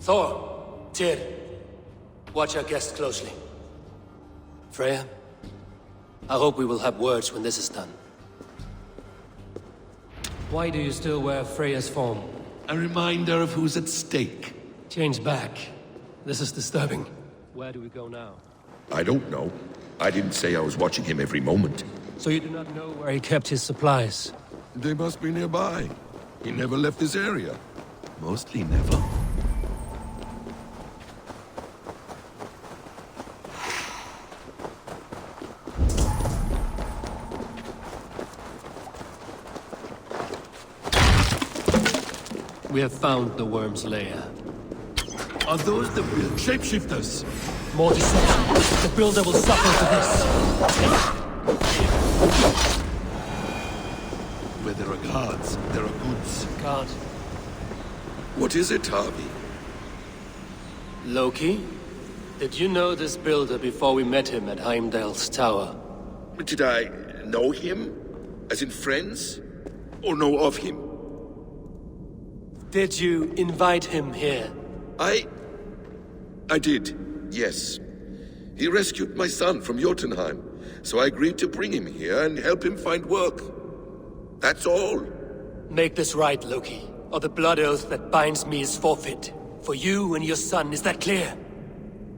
Thor, Tyr, watch our guest closely. Freya, I hope we will have words when this is done. Why do you still wear Freya's form? A reminder of who's at stake. Change back. This is disturbing. Where do we go now? I don't know. I didn't say I was watching him every moment. So you do not know where he kept his supplies? They must be nearby. He never left this area. Mostly never. We have found the worm's lair. Are those the real shapeshifters? More deception. The Builder will suffer for this. Where there are guards, there are goods. Guard. What is it, Harvey? Loki? Did you know this Builder before we met him at Heimdall's tower? Did I know him? As in friends? Or know of him? Did you invite him here? I did, yes. He rescued my son from Jotunheim, so I agreed to bring him here and help him find work. That's all. Make this right, Loki, or the blood oath that binds me is forfeit. For you and your son, is that clear?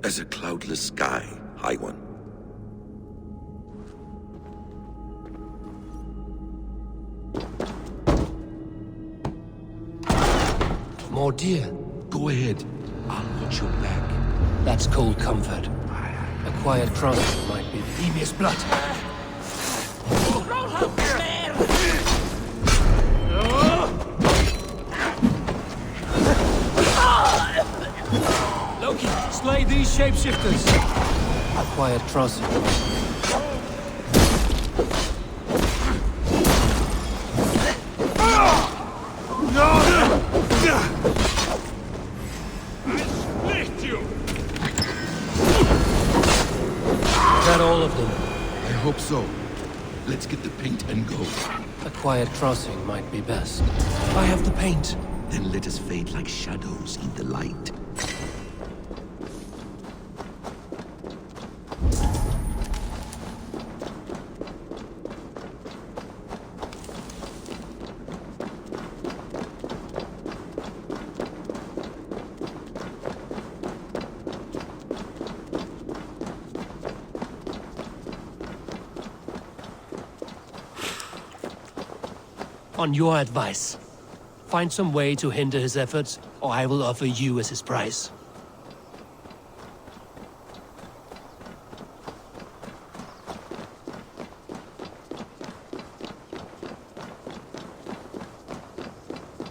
As a cloudless sky, High One. More deer. Go ahead. I'll watch your back. That's cold comfort. A quiet crossing might be Emir's blood. Loki, slay these shapeshifters! A quiet crossing. Is that all of them? I hope so. Let's get the paint and go. A quiet crossing might be best. I have the paint. Then let us fade like shadows in the light. On your advice, find some way to hinder his efforts, or I will offer you as his price.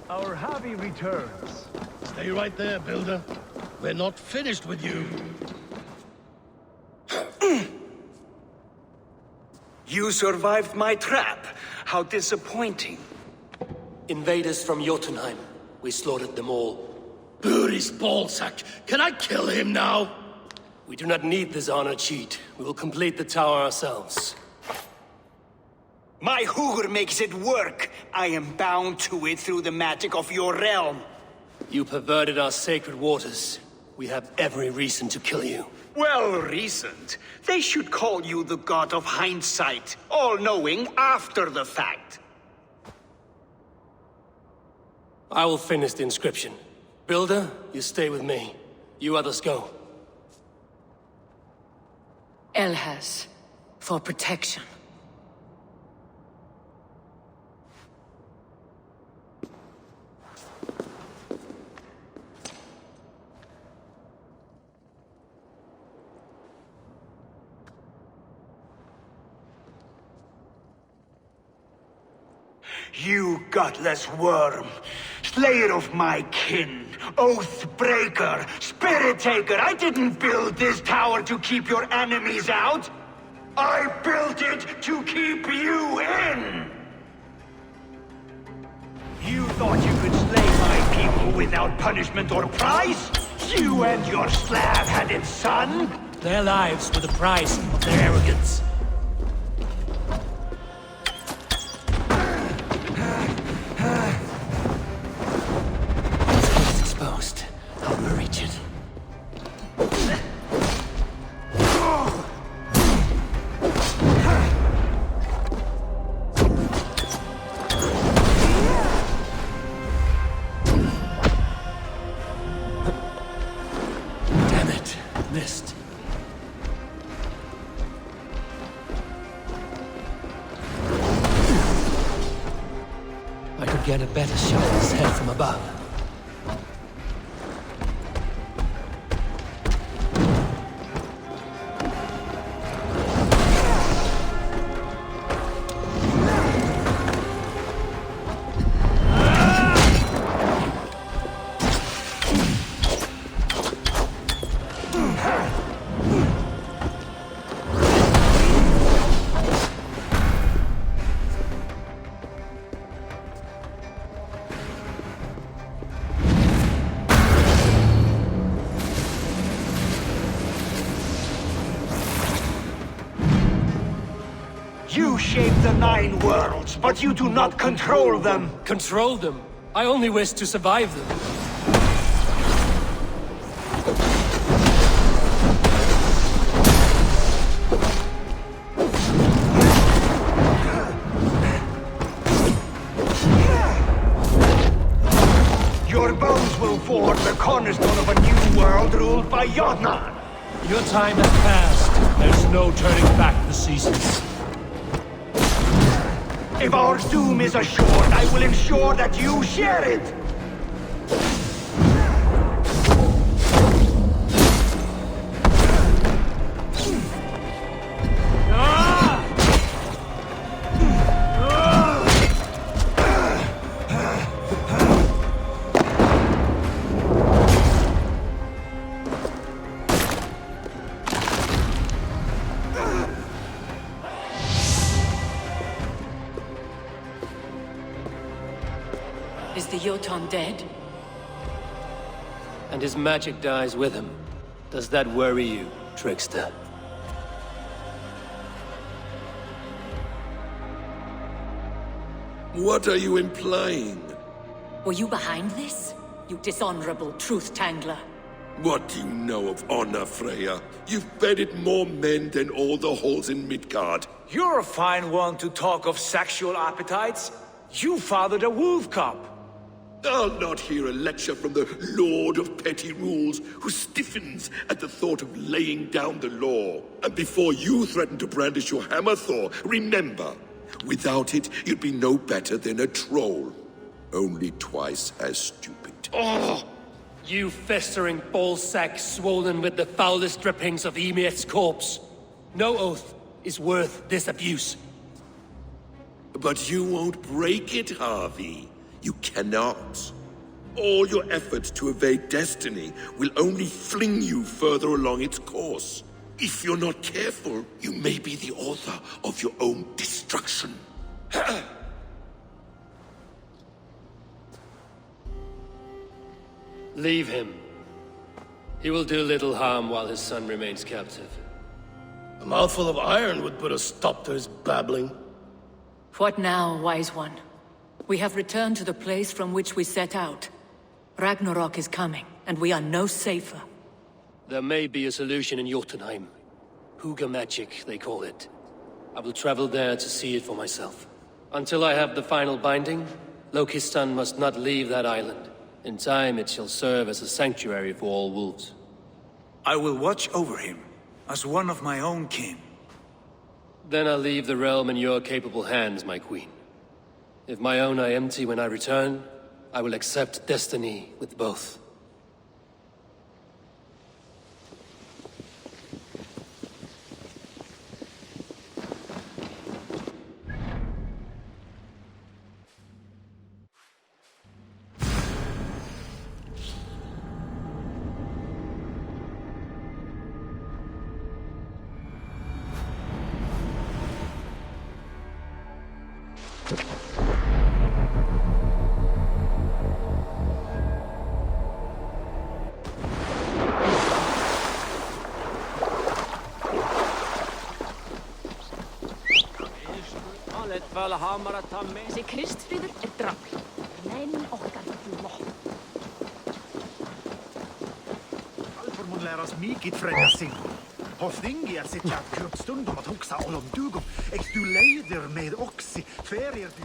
Our Harvey returns. Stay right there, Builder. We're not finished with you. You survived my trap. How disappointing. Invaders from Jotunheim. We slaughtered them all. Buri's ballsack. Can I kill him now? We do not need this honor cheat. We will complete the tower ourselves. My Hugr makes it work. I am bound to it through the magic of your realm. You perverted our sacred waters. We have every reason to kill you. Well reasoned. They should call you the god of hindsight, all-knowing after the fact. I will finish the inscription. Builder, you stay with me. You others go. Elhas, for protection. You godless worm, slayer of my kin, oath breaker, spirit taker, I didn't build this tower to keep your enemies out. I built it to keep you in. You thought you could slay my people without punishment or price? You and your slab-headed son? Their lives were the price of their arrogance. Exposed. I'll reach it. Damn it. Missed. I could get a better shot at his head from above. You shape the 9 worlds, but you do not control them. Control them? I only wish to survive them. Your bones will form the cornerstone of a new world ruled by Jotunheim. Your time has passed. There's no turning back the seasons. If our doom is assured, I will ensure that you share it! Is the Jotun dead? And his magic dies with him. Does that worry you, trickster? What are you implying? Were you behind this? You dishonorable truth-tangler. What do you know of honor, Freya? You've bedded more men than all the halls in Midgard. You're a fine one to talk of sexual appetites. You fathered a wolf cub. I'll not hear a lecture from the Lord of Petty Rules, who stiffens at the thought of laying down the law. And before you threaten to brandish your hammer, Thor, remember, without it, you'd be no better than a troll. Only twice as stupid. Oh! You festering ballsack swollen with the foulest drippings of Ymir's corpse. No oath is worth this abuse. But you won't break it, Harvey. You cannot. All your efforts to evade destiny will only fling you further along its course. If you're not careful, you may be the author of your own destruction. Leave him. He will do little harm while his son remains captive. A mouthful of iron would put a stop to his babbling. What now, wise one? We have returned to the place from which we set out. Ragnarok is coming, and we are no safer. There may be a solution in Jotunheim. Hugr magic, they call it. I will travel there to see it for myself. Until I have the final binding, Lokistan must not leave that island. In time, it shall serve as a sanctuary for all wolves. I will watch over him, as one of my own kin. Then I'll leave the realm in your capable hands, my queen. If my own are empty when I return, I will accept destiny with both. Þessi Kristfríður drafl. Menn okkar blott. Alfor mun lära oss mycket Freja sin. På stingiga sitter jag klubbstundom att huxa om dugom. Ex du leder med oxi. Ferier du.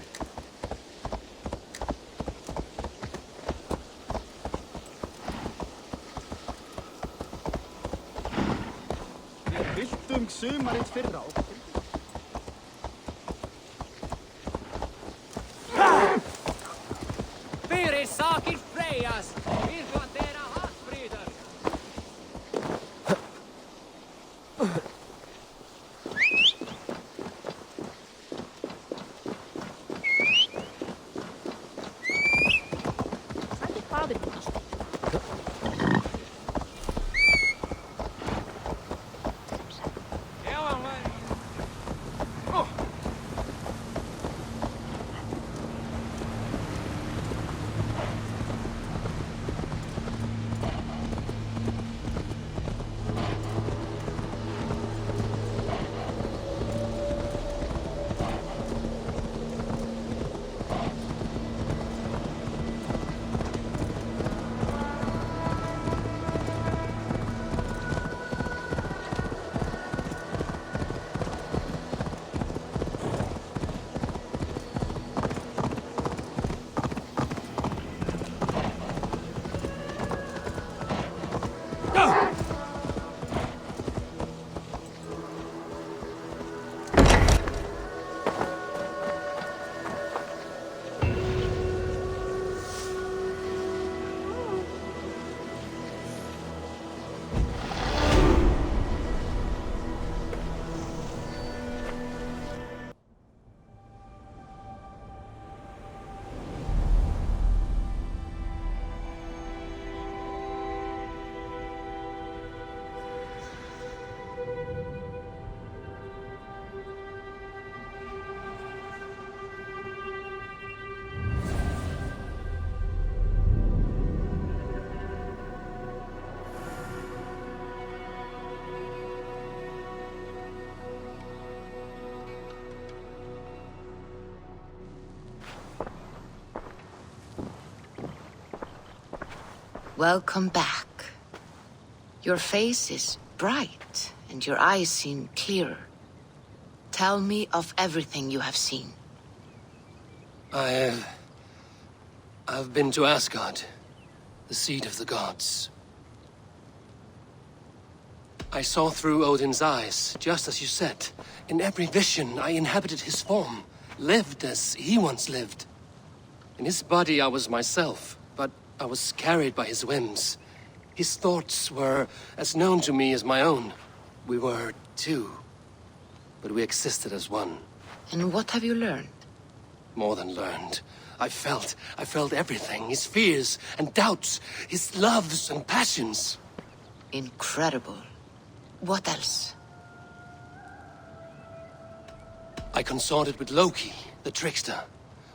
Við viltum sumarið fyrra og Saker Frejas! Virtuantera havsbryter! Sætti fadir minnas. Já, hann var... Welcome back. Your face is bright, and your eyes seem clearer. Tell me of everything you have seen. I've been to Asgard, the seat of the gods. I saw through Odin's eyes, just as you said. In every vision, I inhabited his form, lived as he once lived. In his body, I was myself, but I was carried by his whims. His thoughts were as known to me as my own. We were two, but we existed as one. And what have you learned? More than learned. I felt everything. His fears and doubts, his loves and passions. Incredible. What else? I consorted with Loki, the trickster.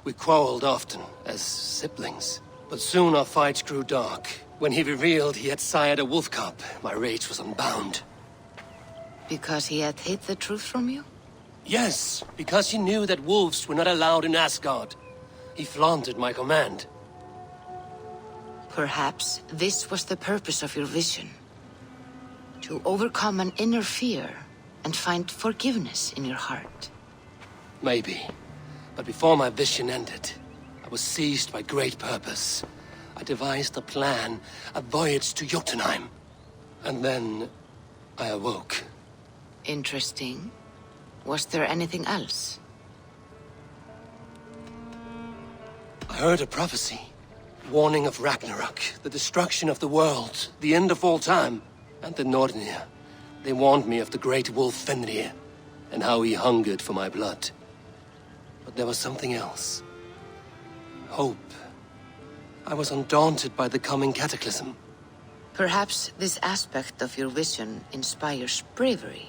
We quarreled often, as siblings. But soon our fights grew dark. When he revealed he had sired a wolf cub, my rage was unbound. Because he had hid the truth from you? Yes, because he knew that wolves were not allowed in Asgard. He flaunted my command. Perhaps this was the purpose of your vision. To overcome an inner fear and find forgiveness in your heart. Maybe. But before my vision ended, I was seized by great purpose. I devised a plan, a voyage to Jotunheim. And then I awoke. Interesting. Was there anything else? I heard a prophecy. Warning of Ragnarok, the destruction of the world, the end of all time. And the Nornir. They warned me of the great wolf Fenrir, and how he hungered for my blood. But there was something else. Hope. I was undaunted by the coming cataclysm. Perhaps this aspect of your vision inspires bravery.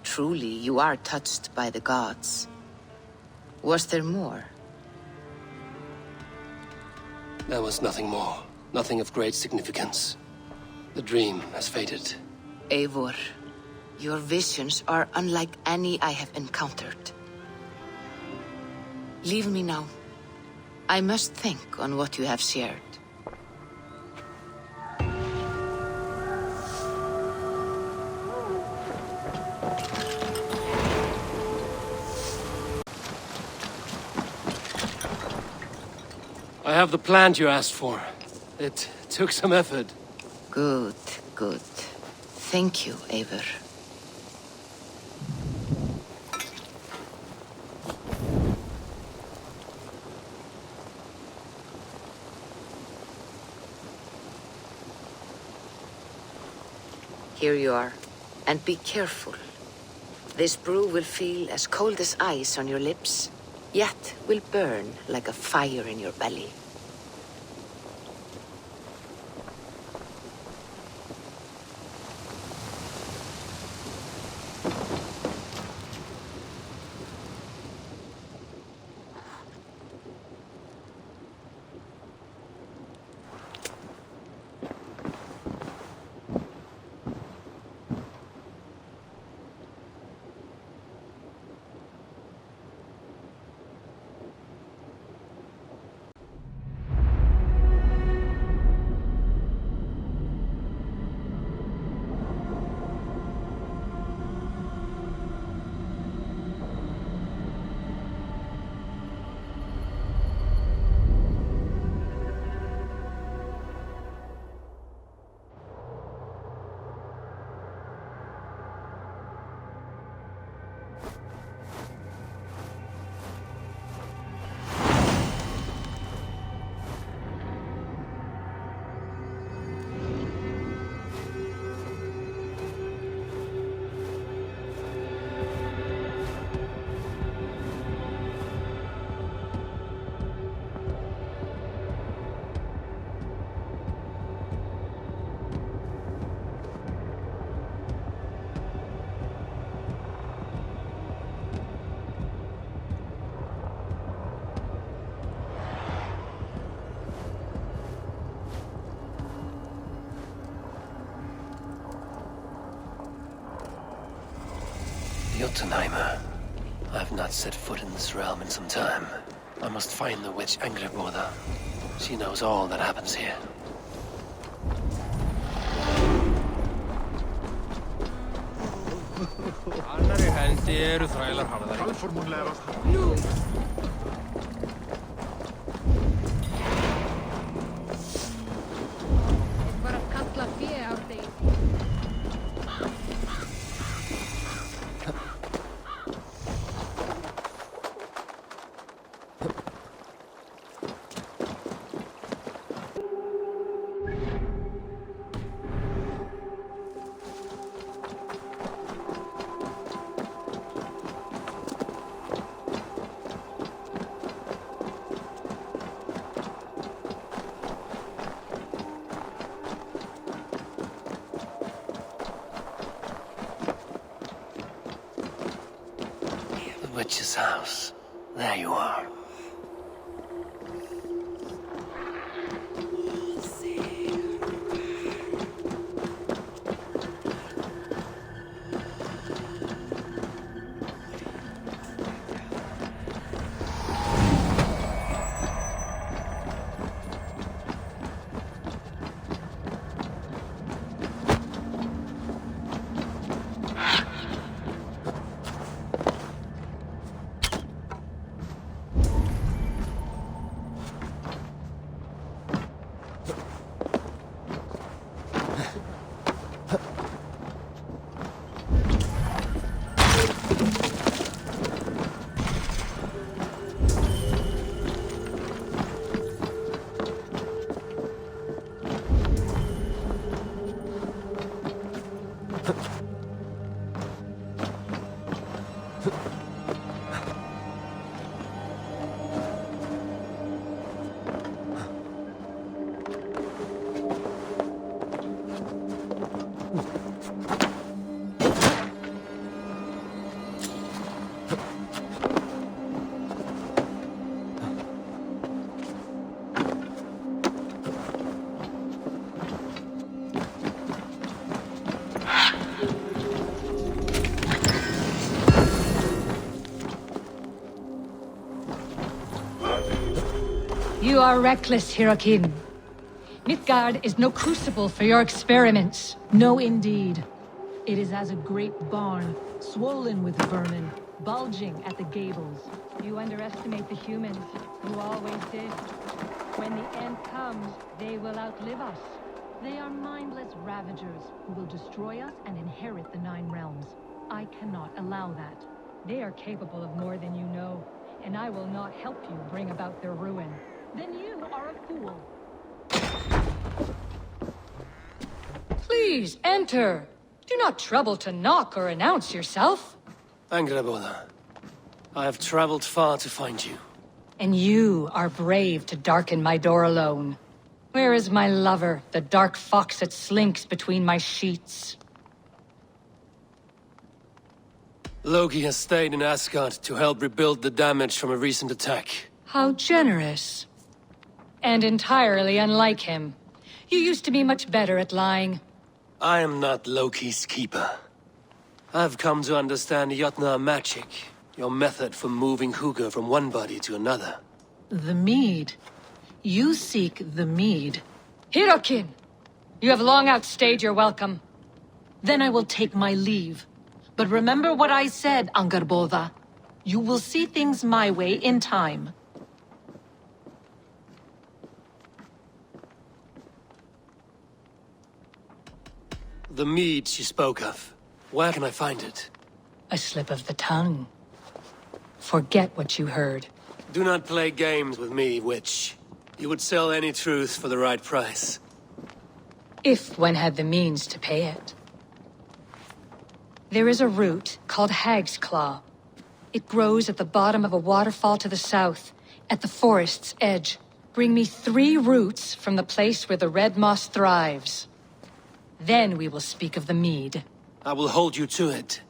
Truly, you are touched by the gods. Was there more? There was nothing more. Nothing of great significance. The dream has faded. Eivor, your visions are unlike any I have encountered. Leave me now. I must think on what you have shared. I have the plant you asked for. It took some effort. Good, good. Thank you, Eivor. Here you are. And be careful. This brew will feel as cold as ice on your lips, yet will burn like a fire in your belly. Jotunheimer. I have not set foot in this realm in some time. I must find the witch Angrboda. She knows all that happens here. Annari hendi eru þrælar harðari. Alfor mun lærast. Bara kalla fé á þig. Witch's house. There you are. You are reckless, Hirakin. Midgard is no crucible for your experiments. No, indeed. It is as a great barn, swollen with vermin, bulging at the gables. You underestimate the humans. You always did. When the end comes, they will outlive us. They are mindless ravagers who will destroy us and inherit the Nine Realms. I cannot allow that. They are capable of more than you know, and I will not help you bring about their ruin. Then you are a fool. Please, enter. Do not trouble to knock or announce yourself. Angrabola, I have traveled far to find you. And you are brave to darken my door alone. Where is my lover, the dark fox that slinks between my sheets? Loki has stayed in Asgard to help rebuild the damage from a recent attack. How generous. And entirely unlike him. You used to be much better at lying. I am not Loki's keeper. I've come to understand Jotnar magic, your method for moving Hugr from one body to another. The mead. You seek the mead. Hirakin! You have long outstayed your welcome. Then I will take my leave. But remember what I said, Angrboda. You will see things my way in time. The mead she spoke of. Where can I find it? A slip of the tongue. Forget what you heard. Do not play games with me, witch. You would sell any truth for the right price. If one had the means to pay it. There is a root called Hag's Claw. It grows at the bottom of a waterfall to the south, at the forest's edge. Bring me 3 roots from the place where the red moss thrives. Then we will speak of the mead. I will hold you to it.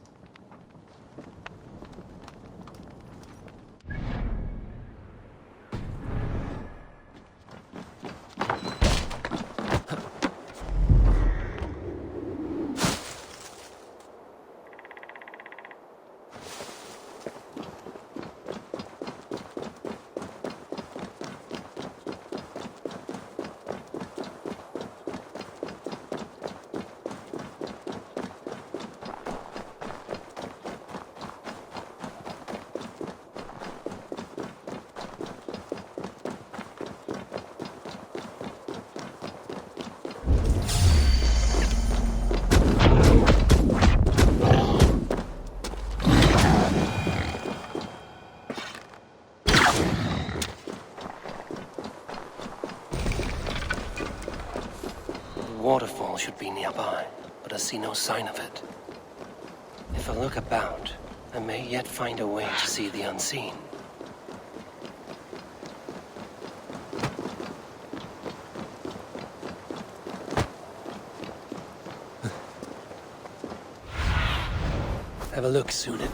waterfall should be nearby, but I see no sign of it. If I look about, I may yet find a way to see the unseen. Have a look, Sunan.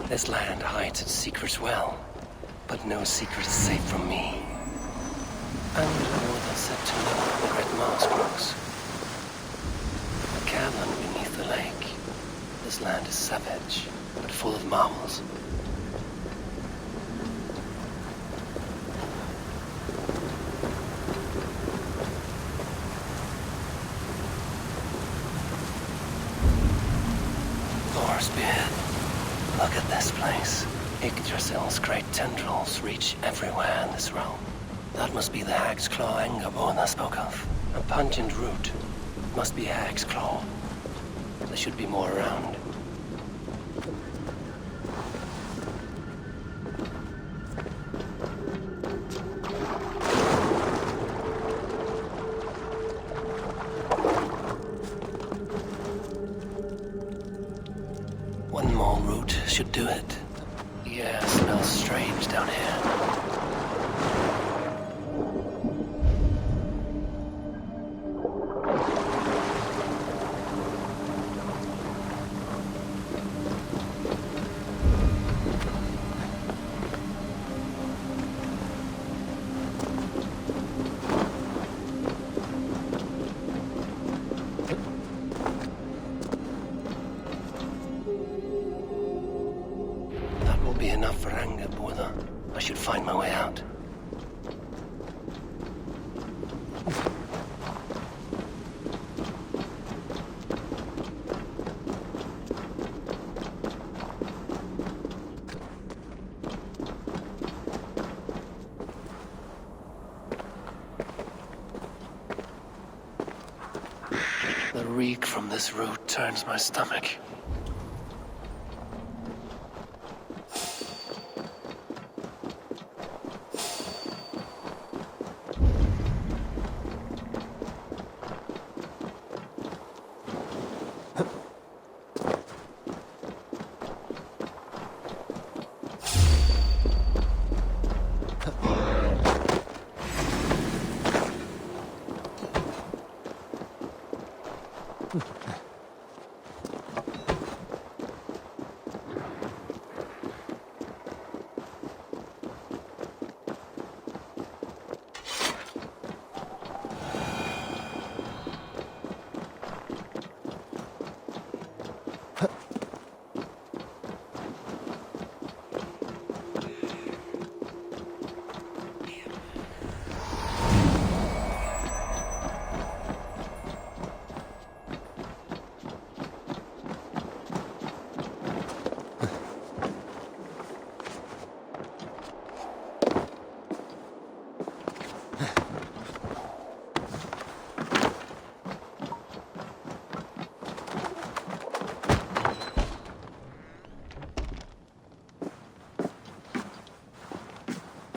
This land hides its secrets well, but no secret is safe from me. And Lord said to know the red Mars grows. A cavern beneath the lake. This land is savage, but full of marvels. Thor's beard. Look at this place. Yggdrasil's great tendrils reach everywhere in this realm. That must be the Hag's Claw Angerbor I spoke of. A pungent root. Must be Hag's Claw. There should be more around. One more route should do it. The air smells strange down here. Be enough for Angerbor. I should find my way out. The reek from this route turns my stomach.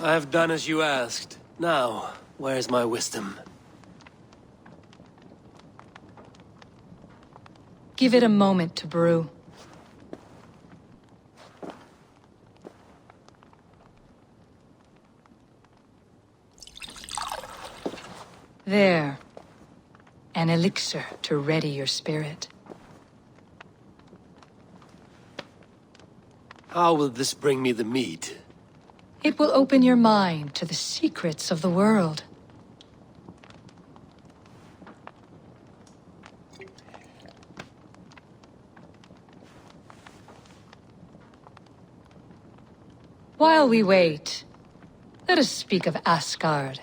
I have done as you asked. Now, where's my wisdom? Give it a moment to brew. There. An elixir to ready your spirit. How will this bring me the meat? It will open your mind to the secrets of the world. While we wait, let us speak of Asgard.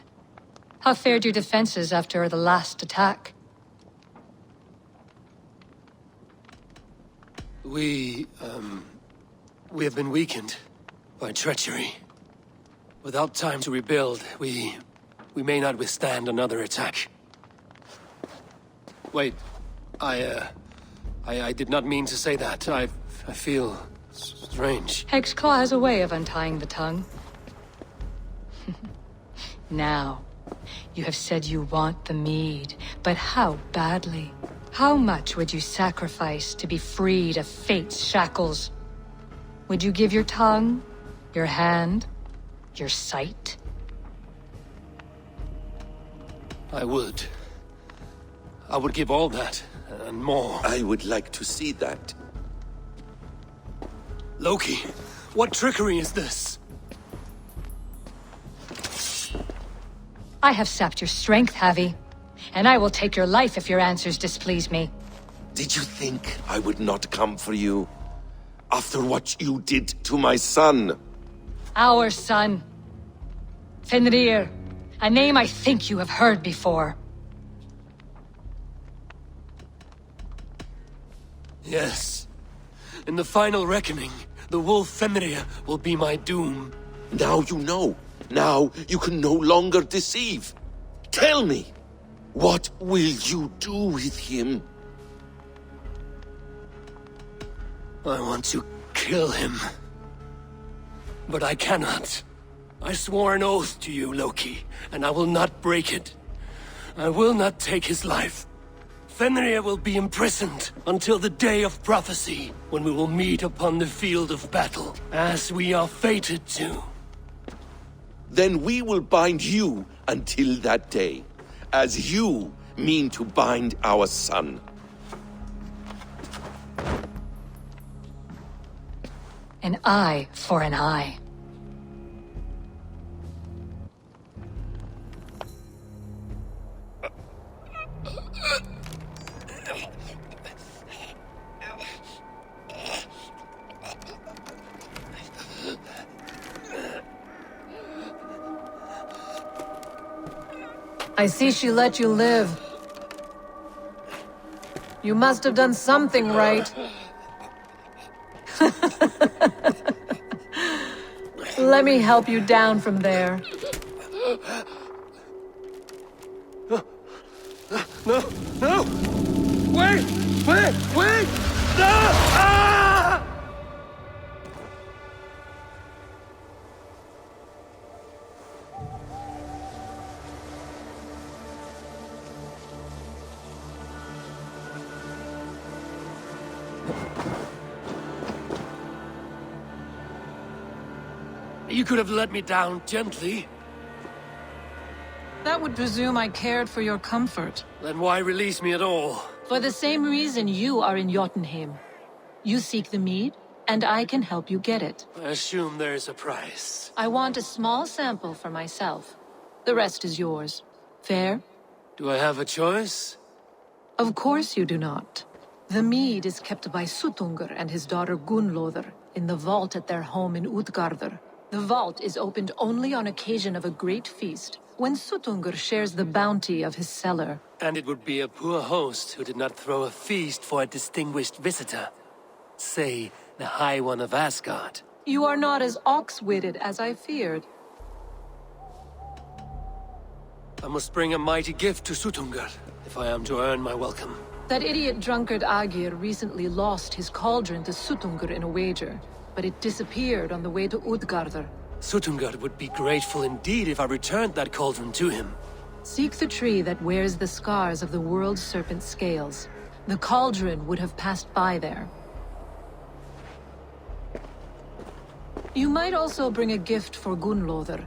How fared your defenses after the last attack? We have been weakened by treachery. Without time to rebuild, we may not withstand another attack. Wait, I did not mean to say that. I feel strange. Hexclaw has a way of untying the tongue. Now, you have said you want the mead, but how badly? How much would you sacrifice to be freed of fate's shackles? Would you give your tongue, your hand, your sight? I would. I would give all that, and more. I would like to see that. Loki, what trickery is this? I have sapped your strength, Havi. And I will take your life if your answers displease me. Did you think I would not come for you? After what you did to my son? Our son. Fenrir. A name I think you have heard before. Yes. In the final reckoning, the wolf Fenrir will be my doom. Now you know. Now you can no longer deceive. Tell me, what will you do with him? I want to kill him. But I cannot. I swore an oath to you, Loki, and I will not break it. I will not take his life. Fenrir will be imprisoned until the day of prophecy, when we will meet upon the field of battle, as we are fated to. Then we will bind you until that day, as you mean to bind our son. An eye for an eye. I see she let you live. You must have done something right. Let me help you down from there. No! No! Wait! Wait! Wait! No! Ah! You could have let me down gently. That would presume I cared for your comfort. Then why release me at all? For the same reason you are in Jotunheim. You seek the mead, and I can help you get it. I assume there is a price. I want a small sample for myself. The rest is yours. Fair? Do I have a choice? Of course you do not. The mead is kept by Suttungr and his daughter Gunnlóðr in the vault at their home in Utgardr. The vault is opened only on occasion of a great feast, when Suttungr shares the bounty of his cellar. And it would be a poor host who did not throw a feast for a distinguished visitor. Say, the High One of Asgard. You are not as ox-witted as I feared. I must bring a mighty gift to Suttungr, if I am to earn my welcome. That idiot drunkard Ægir recently lost his cauldron to Suttungr in a wager, but it disappeared on the way to Utgardr. Suttungr would be grateful indeed if I returned that cauldron to him. Seek the tree that wears the scars of the world's serpent scales. The cauldron would have passed by there. You might also bring a gift for Gunnlóðr.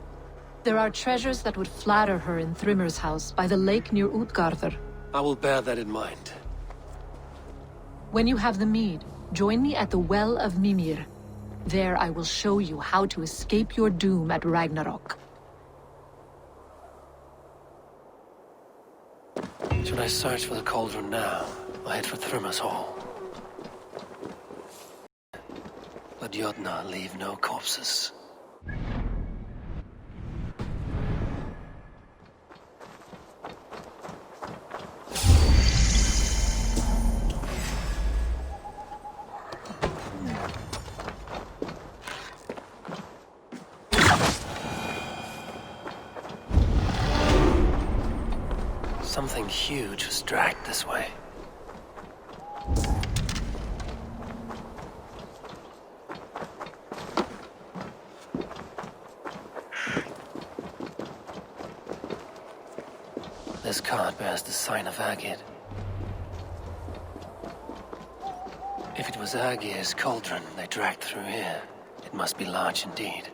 There are treasures that would flatter her in Thrimmer's house by the lake near Utgardr. I will bear that in mind. When you have the mead, join me at the Well of Mimir. There I will show you how to escape your doom at Ragnarok. Should I search for the cauldron now, or head for Thrimmer's hall? Let Jotnar leave no corpses. Some Something huge was dragged this way. This card bears the sign of Agid. If it was Agir's cauldron they dragged through here, it must be large indeed.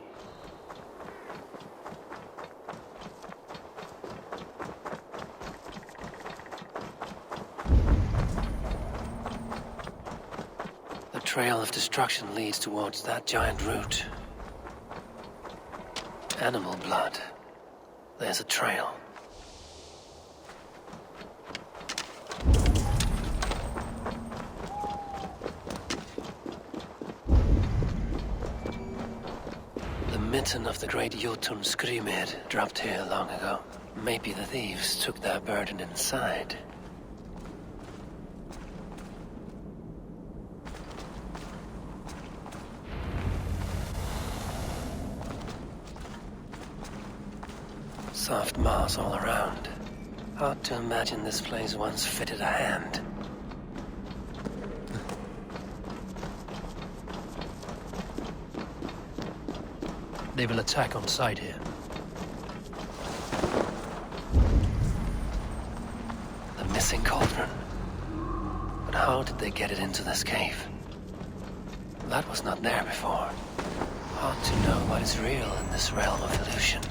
The trail of destruction leads towards that giant root. Animal blood. There's a trail. The mitten of the great Jotun Skrimir dropped here long ago. Maybe the thieves took their burden inside. Soft moss all around. Hard to imagine this place once fitted a hand. They will attack on sight here. The missing cauldron. But how did they get it into this cave? That was not there before. Hard to know what is real in this realm of illusion.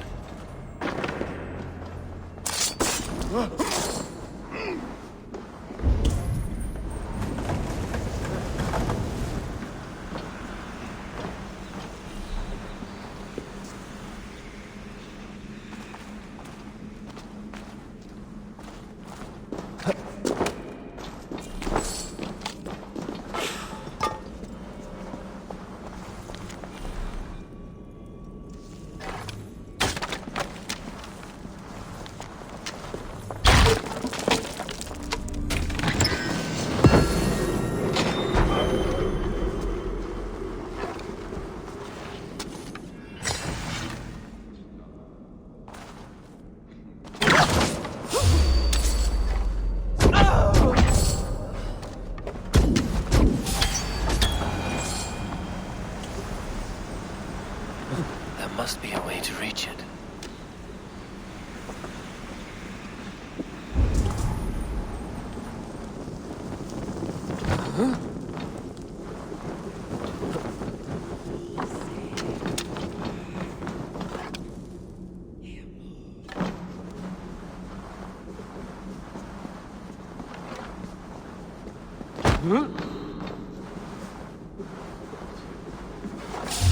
Must be a way to reach it.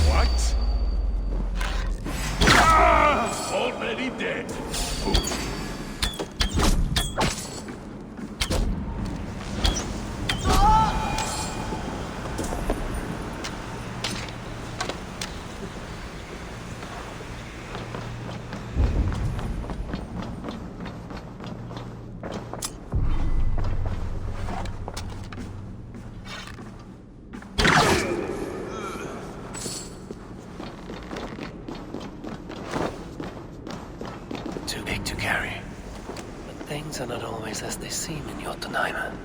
What? Already dead. Things are not always as they seem in Jotunheim.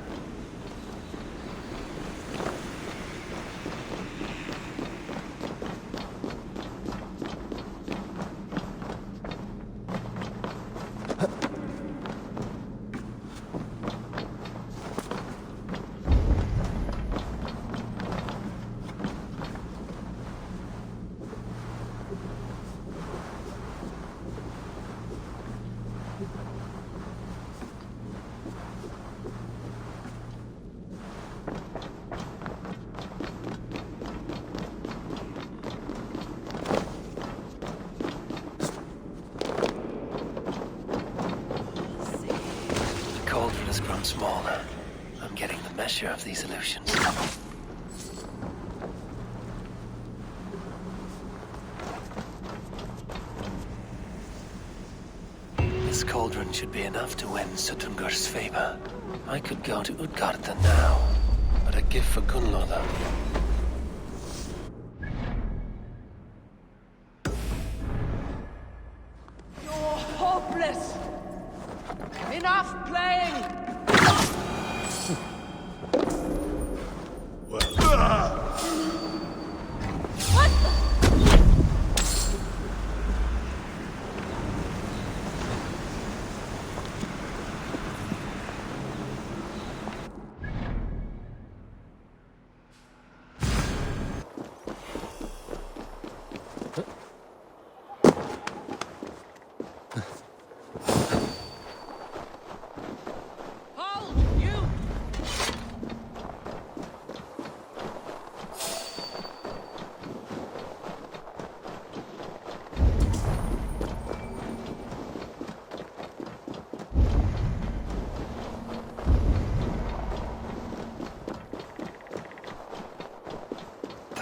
Smaller. I'm getting the measure of these illusions. This cauldron should be enough to win Suttungur's favor. I could go to Utgarda now, but a gift for Gunnlóðr. You're hopeless! Enough playing!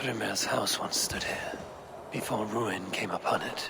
Thrymir's house once stood here, before ruin came upon it.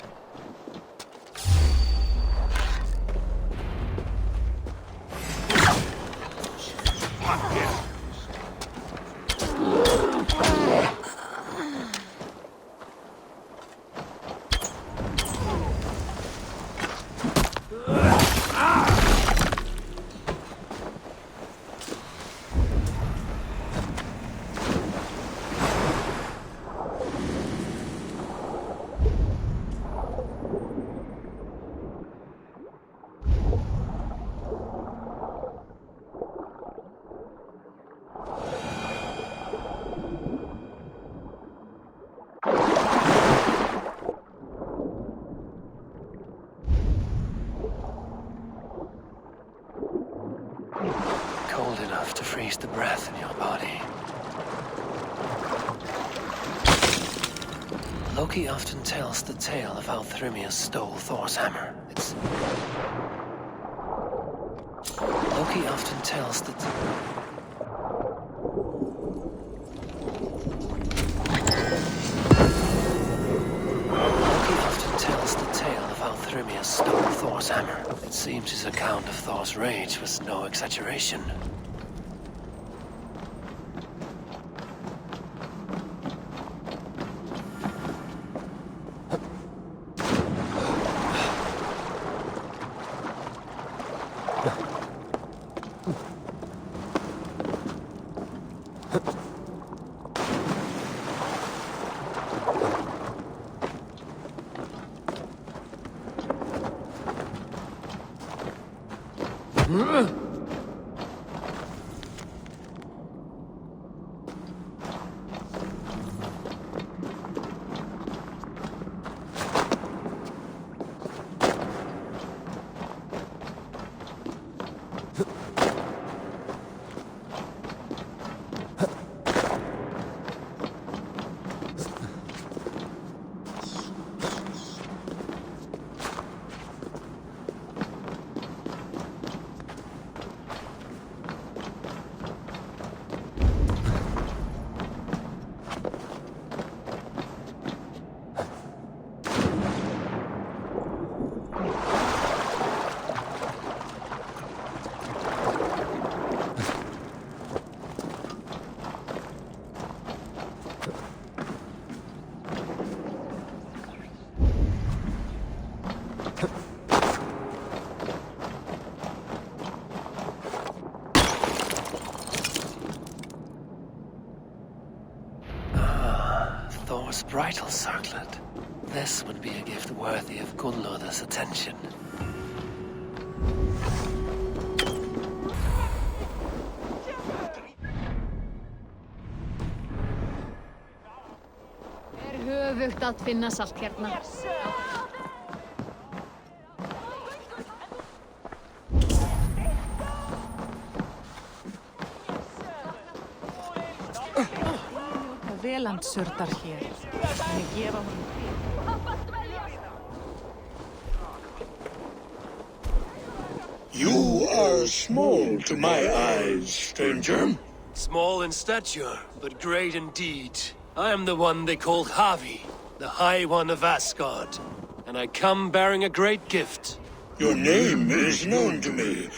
Cold enough to freeze the breath in your body. Loki often tells the tale of how Thrymir stole Thor's hammer. Loki often tells the tale of how Thrymir stole Thor's hammer. It seems his account of Thor's rage was no exaggeration. Thor's bridal circlet. This would be a gift worthy of Gunnlod's attention. Höfugt að finna salt hérna. Velandsurdar hér. Ég gefa honum. You are small to my eyes, stranger. Small in stature, but great in deed. I am the one they call Havi, the High One of Asgard. And I come bearing a great gift. Your name is known to me,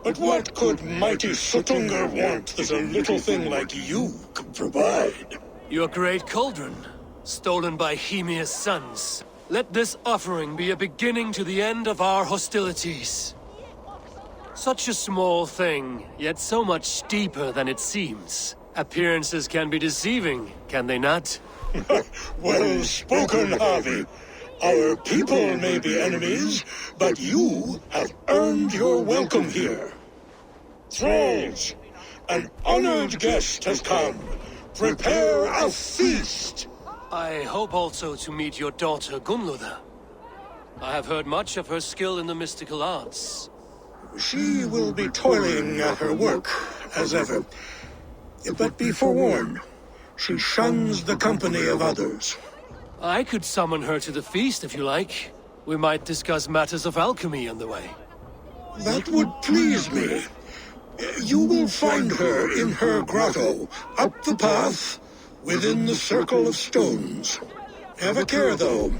but what could mighty Suttungr want that a little thing like you could provide? Your great cauldron, stolen by Hymir's sons. Let this offering be a beginning to the end of our hostilities. Such a small thing, yet so much deeper than it seems. Appearances can be deceiving, can they not? Well spoken, Harvey. Our people may be enemies, but you have earned your welcome here. Thralls, an honored guest has come. Prepare a feast! I hope also to meet your daughter Gunnlóða. I have heard much of her skill in the mystical arts. She will be toiling at her work, as ever. But be forewarned, she shuns the company of others. I could summon her to the feast if you like. We might discuss matters of alchemy on the way. That would please me. You will find her in her grotto, up the path, within the circle of stones. Have a care, though.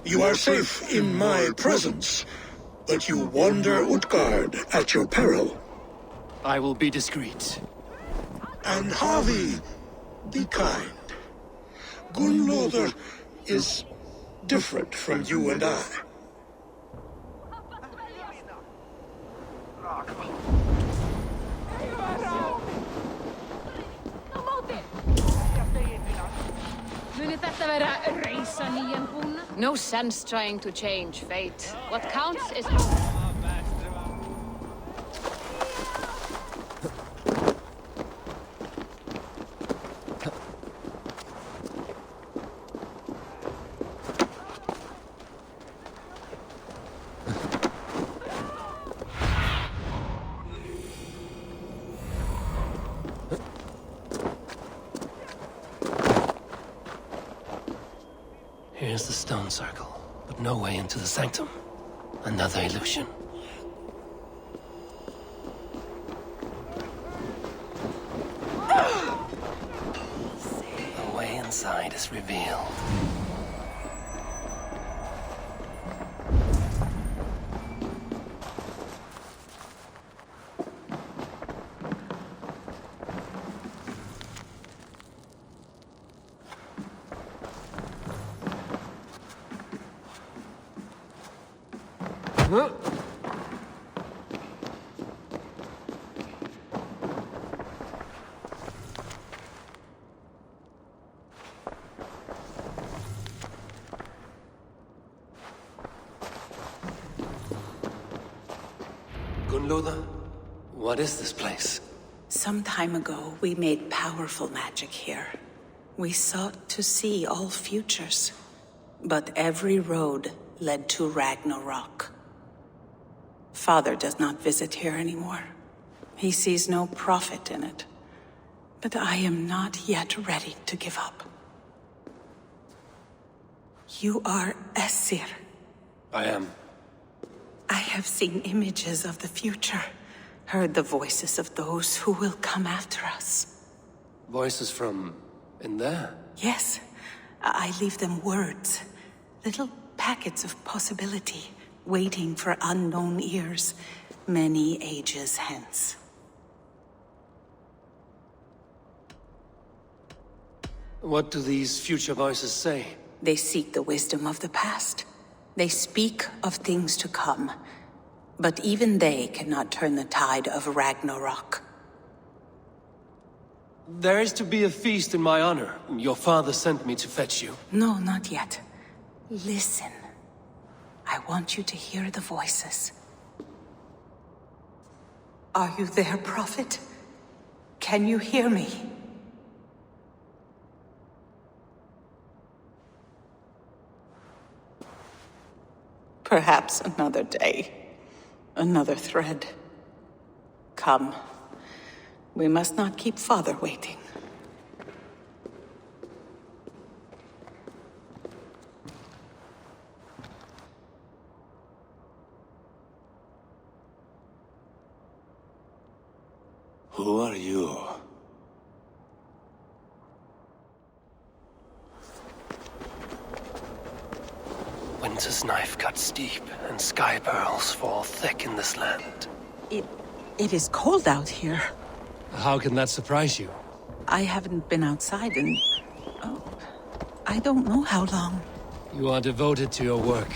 You are safe in my presence, but you wander Utgard at your peril. I will be discreet. And Harvey, be kind. Gunnlóða is different from you and I. No sense trying to change fate. What counts is... Here's the stone circle, but no way into the sanctum. Another illusion. The way inside is revealed. Gunnlóða, what is this place? Some time ago, we made powerful magic here. We sought to see all futures, but every road led to Ragnarok. Father does not visit here anymore. He sees no profit in it. But I am not yet ready to give up. You are Aesir. I am. I have seen images of the future, heard the voices of those who will come after us. Voices from in there? Yes, I leave them words, little packets of possibility, waiting for unknown ears, many ages hence. What do these future voices say? They seek the wisdom of the past. They speak of things to come, but even they cannot turn the tide of Ragnarok. There is to be a feast in my honor. Your father sent me to fetch you. No, not yet. Listen. I want you to hear the voices. Are you there, Prophet? Can you hear me? Perhaps another day. Another thread. Come. We must not keep Father waiting. Who are you? Winter's knife cuts deep, and sky pearls fall thick in this land. It is cold out here. How can that surprise you? I haven't been outside in... I don't know how long. You are devoted to your work.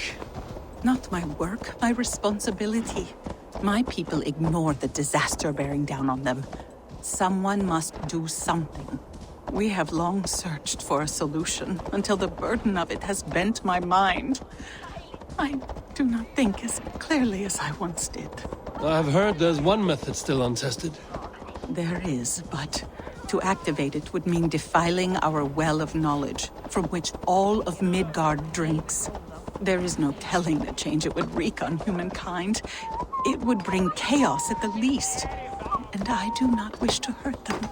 Not my work, my responsibility. My people ignore the disaster bearing down on them. Someone must do something. We have long searched for a solution until the burden of it has bent my mind. I do not think as clearly as I once did. I've heard there's one method still untested. There is, but to activate it would mean defiling our well of knowledge, from which all of Midgard drinks. There is no telling the change it would wreak on humankind. It would bring chaos at the least, and I do not wish to hurt them.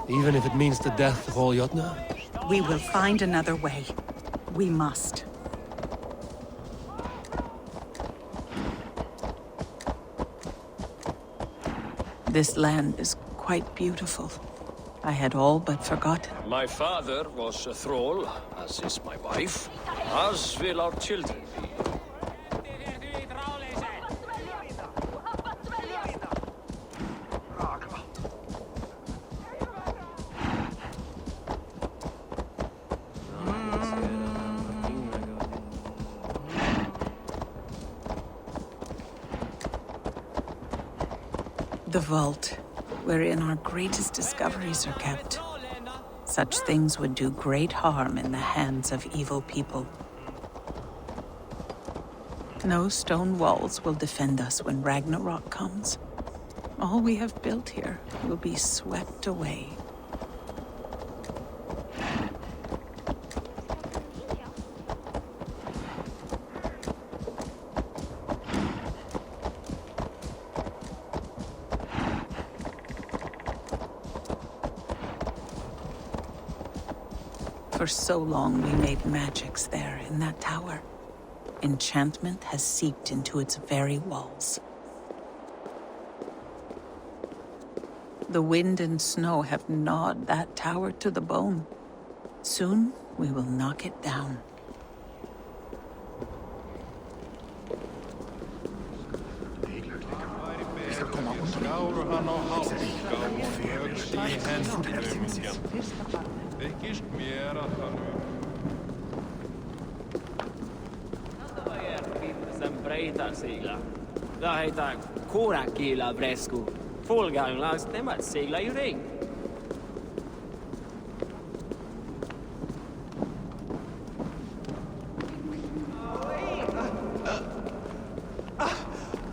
Even if it means the death of all Jotnar? We will find another way. We must. This land is quite beautiful. I had all but forgotten. My father was a thrall, as is my wife, as will our children be. The vault, wherein our greatest discoveries are kept. Such things would do great harm in the hands of evil people. No stone walls will defend us when Ragnarok comes. All we have built here will be swept away. For so long we made magics there in that tower. Enchantment has seeped into its very walls. The wind and snow have gnawed that tower to the bone. Soon we will knock it down. Det heter Korakila Bresco. Folkgång langs dem att segla i ring.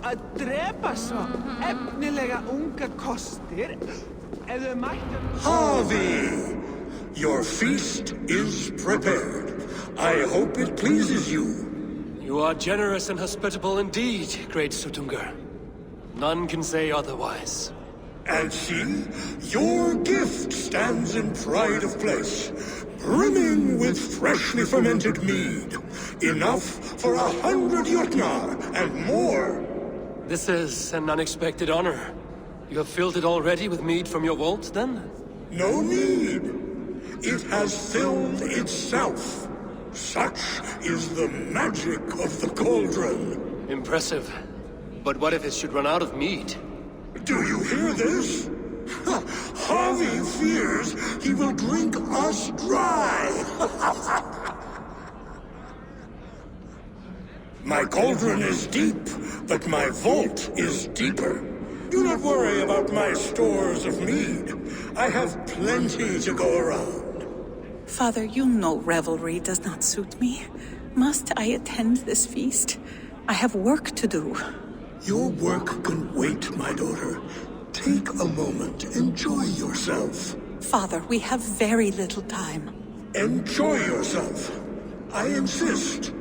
Att dräpa så äppniga unga koster. Eller makten... Harvey! Your feast is prepared. I hope it pleases you. You are generous and hospitable indeed, great Suttungr. None can say otherwise. And see, your gift stands in pride of place, brimming with freshly fermented mead. Enough for 100 Jotnar and more. This is an unexpected honor. You have filled it already with mead from your vault, then? No need. It has filled itself. Such is the magic of the cauldron. Impressive. But what if it should run out of mead? Do you hear this? Harvey fears he will drink us dry. My cauldron is deep, but my vault is deeper. Do not worry about my stores of mead. I have plenty to go around. Father, you know revelry does not suit me. Must I attend this feast? I have work to do. Your work can wait, my daughter. Take a moment, enjoy yourself. Father, we have very little time. Enjoy yourself. I insist.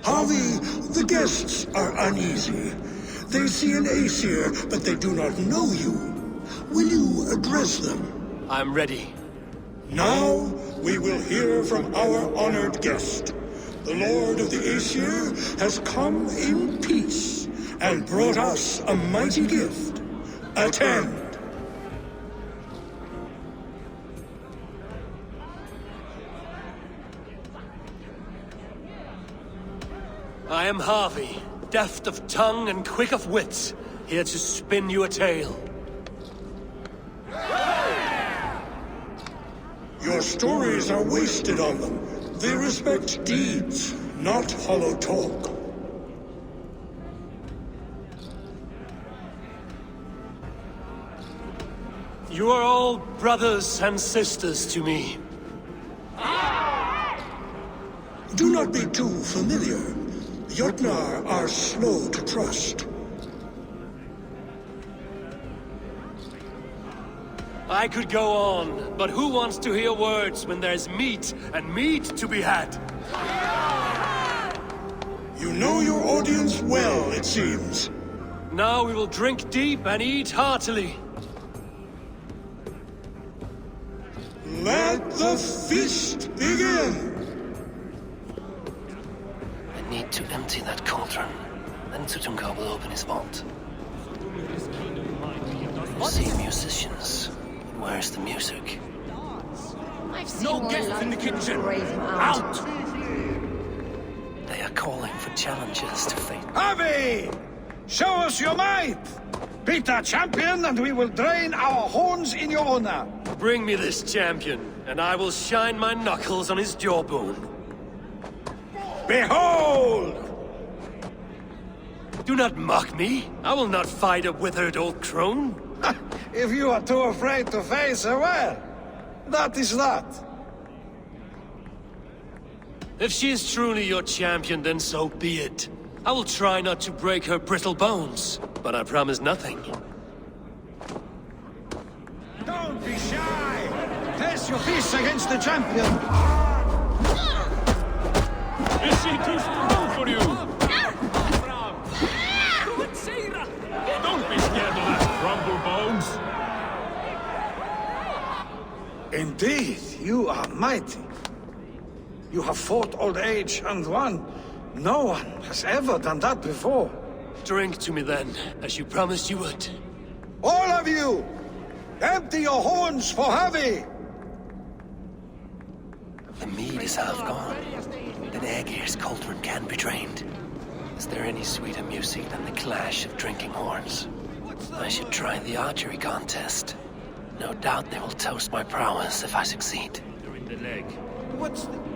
Harvey, the guests are uneasy. They see an Aesir, but they do not know you. Will you address them? I'm ready. Now, we will hear from our honored guest. The Lord of the Aesir has come in peace and brought us a mighty gift. Attend. I am Harvey, deft of tongue and quick of wit, here to spin you a tale. Your stories are wasted on them. They respect deeds, not hollow talk. You are all brothers and sisters to me. Do not be too familiar. Jotnar are slow to trust. I could go on, but who wants to hear words when there's meat and meat to be had? You know your audience well, it seems. Now we will drink deep and eat heartily. Let the feast begin! I need to empty that cauldron. Then Jotunheim will open his vault. I see musicians. Where's the music? No guests in the kitchen! Out! They are calling for challenges to fate. Harvey! Show us your might! Beat our champion and we will drain our horns in your honor. Bring me this champion, and I will shine my knuckles on his jawbone. Behold! Do not mock me. I will not fight a withered old crone. If you are too afraid to face her, well, that is that. If she is truly your champion, then so be it. I will try not to break her brittle bones, but I promise nothing. Don't be shy! Test your fists against the champion! Is she too strong for you? Don't be scared of that, crumble bones! Indeed, you are mighty. You have fought old age and won. No one has ever done that before. Drink to me then, as you promised you would. All of you! Empty your horns for Harvey! The mead is half gone. Then Aegir's cauldron can be drained. Is there any sweeter music than the clash of drinking horns? I should try the archery contest. No doubt they will toast my prowess if I succeed. During the leg.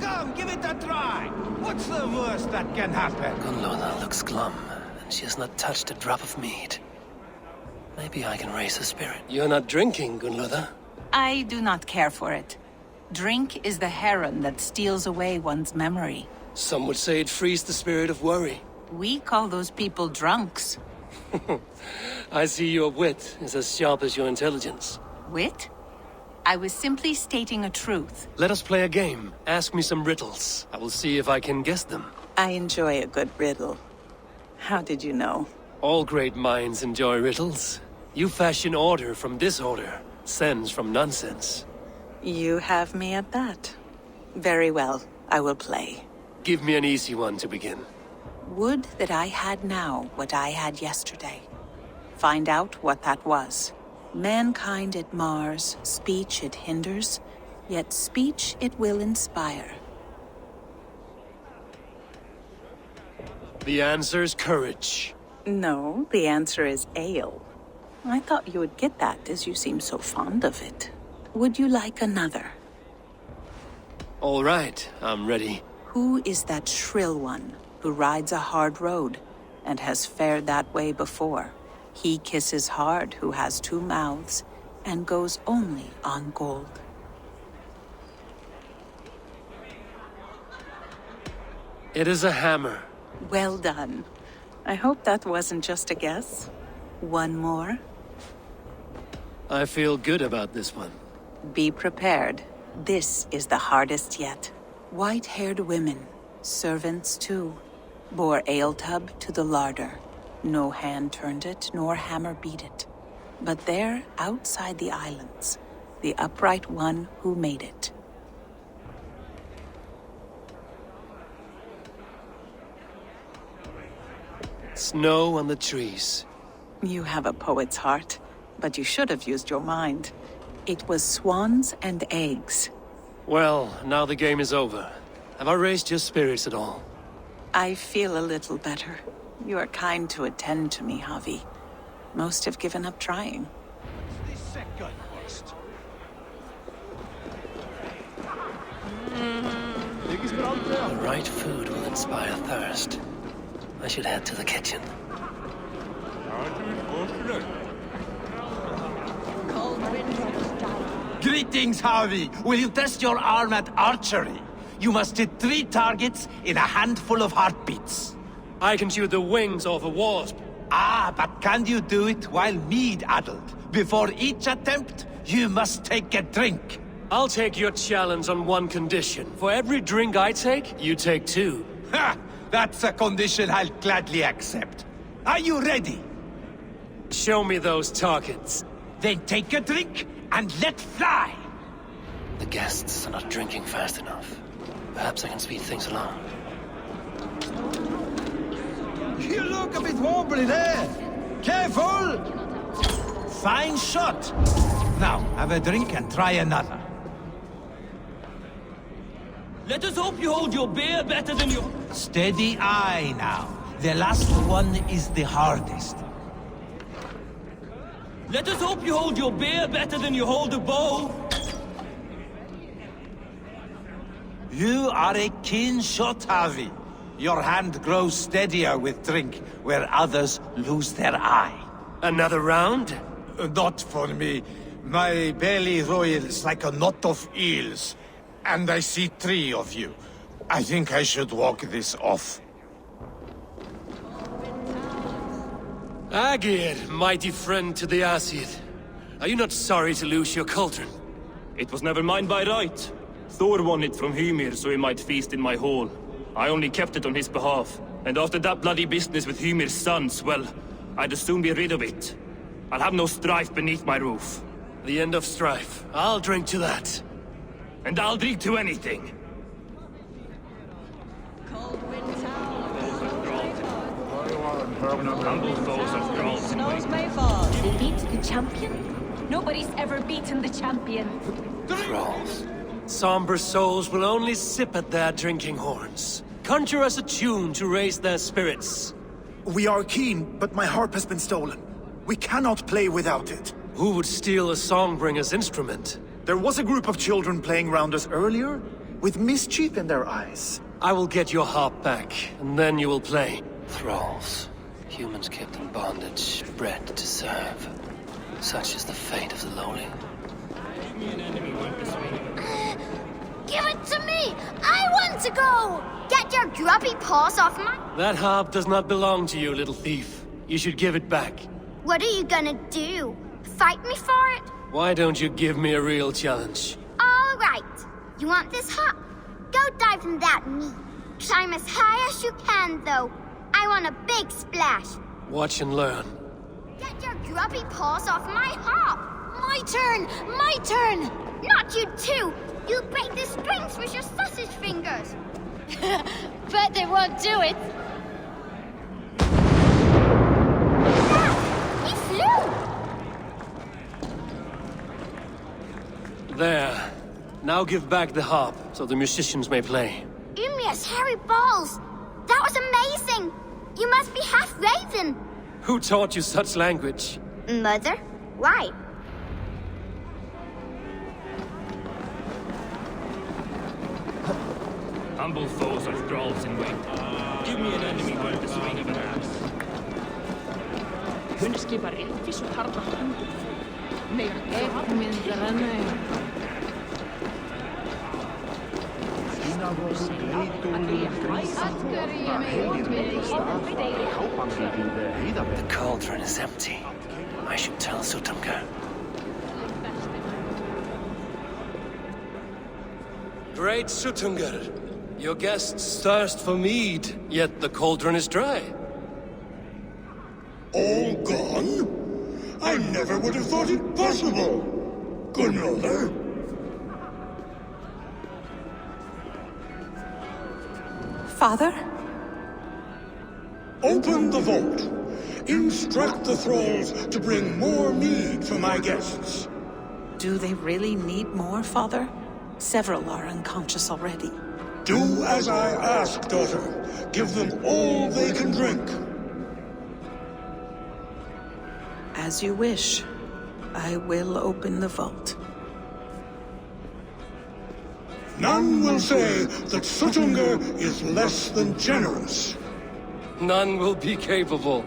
Come, give it a try! What's the worst that can happen? Gunloda looks glum, and she has not touched a drop of mead. Maybe I can raise her spirit. You're not drinking, Gunloda? I do not care for it. Drink is the heron that steals away one's memory. Some would say it frees the spirit of worry. We call those people drunks. I see your wit is as sharp as your intelligence. Wit? I was simply stating a truth. Let us play a game. Ask me some riddles. I will see if I can guess them. I enjoy a good riddle. How did you know? All great minds enjoy riddles. You fashion order from disorder, sense from nonsense. You have me at that. Very well, I will play. Give me an easy one to begin. Would that I had now what I had yesterday. Find out what that was. Mankind it mars, speech it hinders, yet speech it will inspire. The answer's courage. No, the answer is ale. I thought you would get that, as you seem so fond of it. Would you like another? All right, I'm ready. Who is that shrill one who rides a hard road and has fared that way before? He kisses hard who has two mouths and goes only on gold. It is a hammer. Well done. I hope that wasn't just a guess. One more? I feel good about this one. Be prepared. This is the hardest yet. White-haired women, servants too, bore ale tub to the larder. No hand turned it, nor hammer beat it. But there, outside the islands, the upright one who made it. Snow on the trees. You have a poet's heart, but you should have used your mind. It was swans and eggs. Well, now the game is over. Have I raised your spirits at all? I feel a little better. You are kind to attend to me, Javi. Most have given up trying. This second first. The right food will inspire thirst. I should head to the kitchen. Greetings, Harvey. Will you test your arm at archery? You must hit 3 targets in a handful of heartbeats. I can shoot the wings off a wasp. Ah, but can you do it while mead-addled? Before each attempt, you must take a drink. I'll take your challenge on one condition. For every drink I take, you take 2. Ha! That's a condition I'll gladly accept. Are you ready? Show me those targets. Then take a drink and let fly! The guests are not drinking fast enough. Perhaps I can speed things along. You look a bit wobbly there! Careful! Fine shot! Now, have a drink and try another. Let us hope you hold your beer better than your... Steady eye now. The last one is the hardest. Let us hope you hold your beer better than you hold a bow. You are a keen shot, Harvey. Your hand grows steadier with drink, where others lose their eye. Another round? Not for me. My belly roils like a knot of eels. And I see 3 of you. I think I should walk this off. Aegir, mighty friend to the Aesir. Are you not sorry to lose your cauldron? It was never mine by right. Thor won it from Hymir so he might feast in my hall. I only kept it on his behalf. And after that bloody business with Hymir's sons, well, I'd as soon be rid of it. I'll have no strife beneath my roof. The end of strife. I'll drink to that. And I'll drink to anything. Did they beat the champion? Nobody's ever beaten the champion. Thralls. Somber souls will only sip at their drinking horns. Conjure us a tune to raise their spirits. We are keen, but my harp has been stolen. We cannot play without it. Who would steal a songbringer's instrument? There was a group of children playing round us earlier, with mischief in their eyes. I will get your harp back, and then you will play. Thralls. Humans kept in bondage, bred to serve. Such is the fate of the lowly. Give it to me! I want to go! Get your grubby paws off my... That harp does not belong to you, little thief. You should give it back. What are you gonna do? Fight me for it? Why don't you give me a real challenge? All right. You want this harp? Go dive in that meat. Climb as high as you can, though. I want a big splash. Watch and learn. Get your grubby paws off my harp! My turn! My turn! Not you too! You'll break the strings with your sausage fingers! Bet they won't do it! Ah, he flew! There. Now give back the harp, so the musicians may play. Ymir's hairy balls! That was amazing! You must be half raven! Who taught you such language? Mother? Why? Humble foes are thralls in wait. Give me an enemy worth the swing of an axe. Hundskipar Eivors og harða hundur. The cauldron is empty. I should tell Sutunga. Great Sutunga, your guests thirst for mead, yet the cauldron is dry. All gone? I never would have thought it possible. Gunloder? Father? Open the vault. Instruct the thralls to bring more mead for my guests. Do they really need more, Father? Several are unconscious already. Do as I ask, daughter. Give them all they can drink. As you wish. I will open the vault. None will say that Sutungur is less than generous. None will be capable.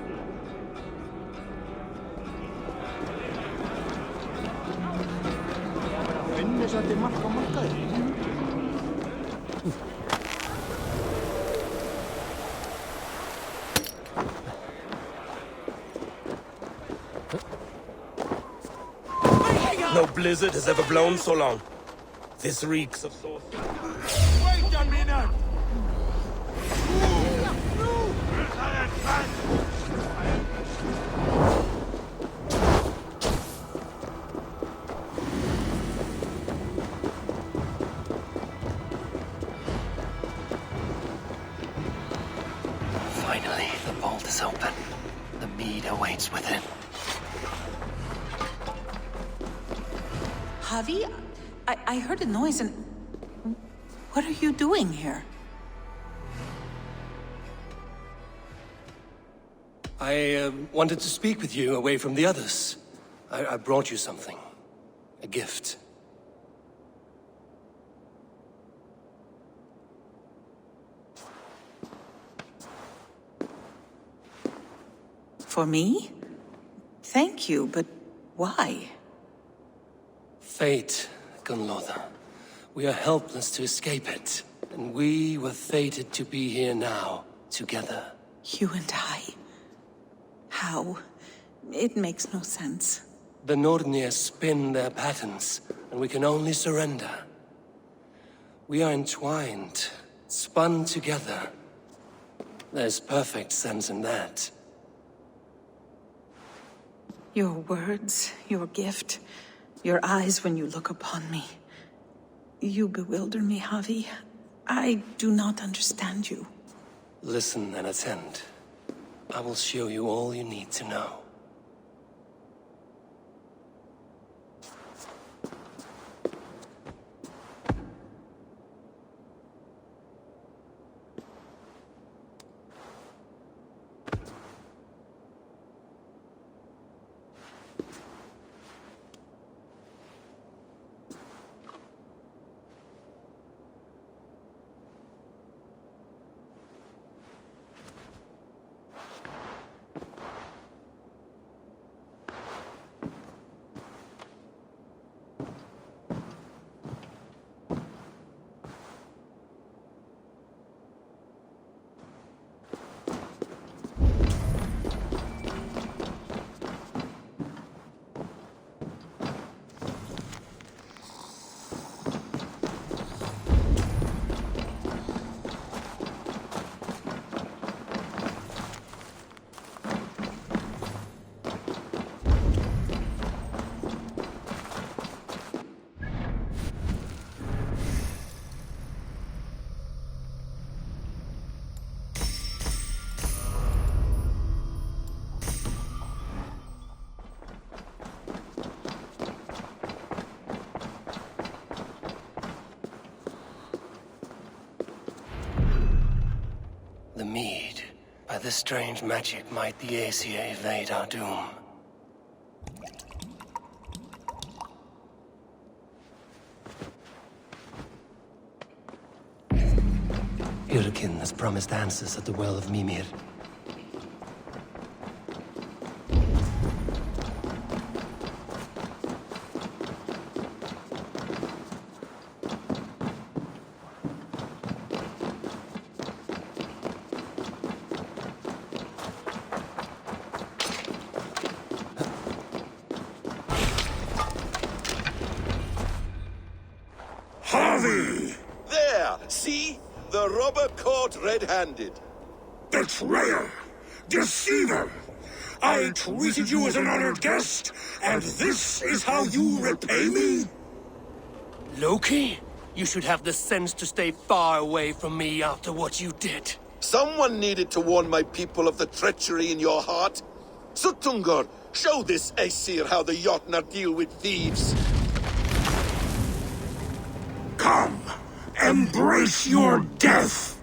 No blizzard has ever blown so long. This reeks of sorcery. Wait a minute! Finally, the vault is open. The mead awaits within. Javi, I heard a noise and... What are you doing here? I wanted to speak with you away from the others. I brought you something. A gift. For me? Thank you, but why? Fate, Gunlother. We are helpless to escape it. And we were fated to be here now, together. You and I? How? It makes no sense. The Nornir spin their patterns, and we can only surrender. We are entwined, spun together. There's perfect sense in that. Your words, your gift, your eyes when you look upon me. You bewilder me, Javi. I do not understand you. Listen and attend. I will show you all you need to know. The mead. By this strange magic might the Aesir evade our doom. Yrkin has promised answers at the Well of Mimir. Harvey! There! See? The robber caught red-handed. Betrayer! Deceiver! I treated you as an honored guest, and this is how you repay me? Loki? You should have the sense to stay far away from me after what you did. Someone needed to warn my people of the treachery in your heart. Sutungur, show this Aesir how the Jotnar deal with thieves. Come, embrace your death!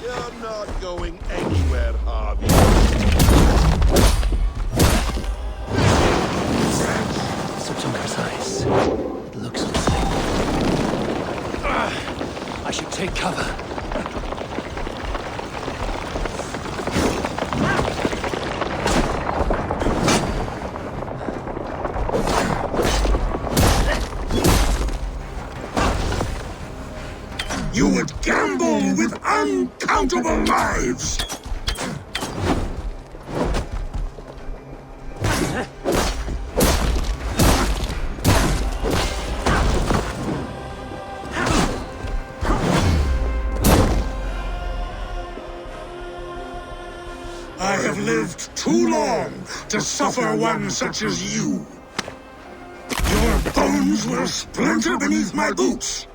You're not going anywhere, Harvey. Sutungur's eyes. It looks the same. should take cover. You would gamble with uncountable lives! I have lived too long to suffer one such as you. Your bones will splinter beneath my boots.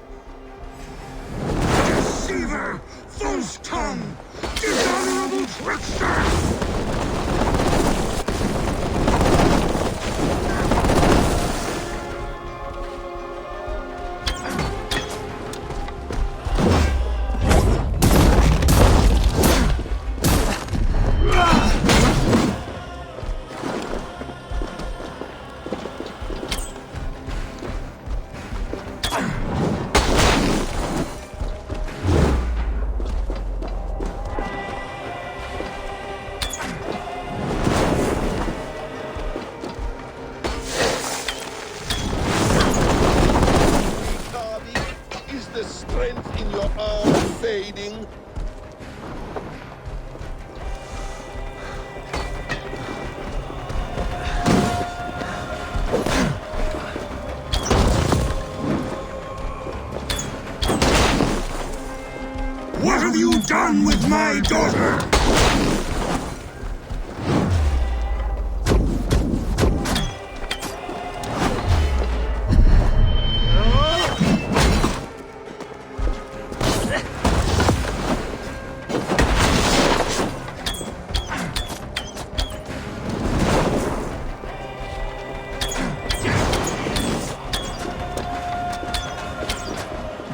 Deceiver, false tongue, dishonorable trickster! What have you done with my daughter?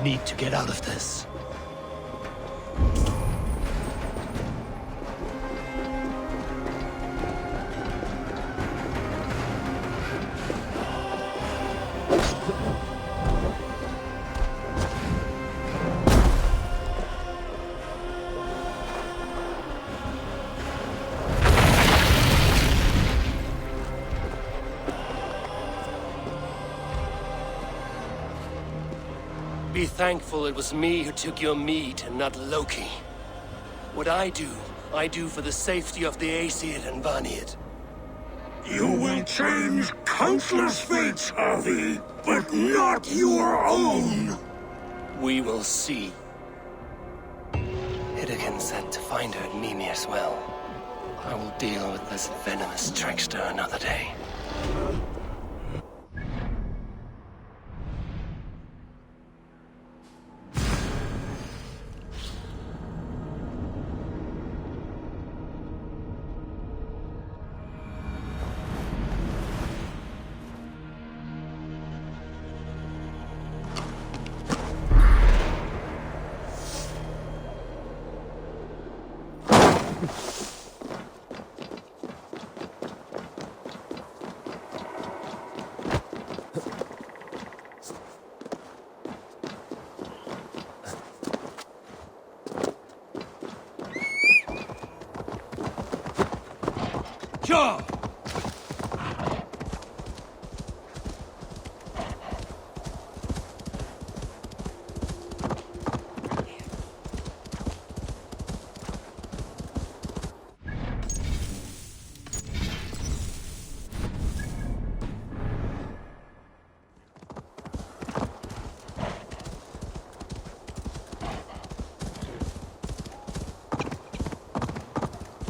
Need to get out of this. Be thankful it was me who took your meat and not Loki. What I do for the safety of the Aesir and Vanir. You will change countless fates, Harvey, but not your own! We will see. Hidekin said to find her at Mimir's well. I will deal with this venomous trickster another day. Sure.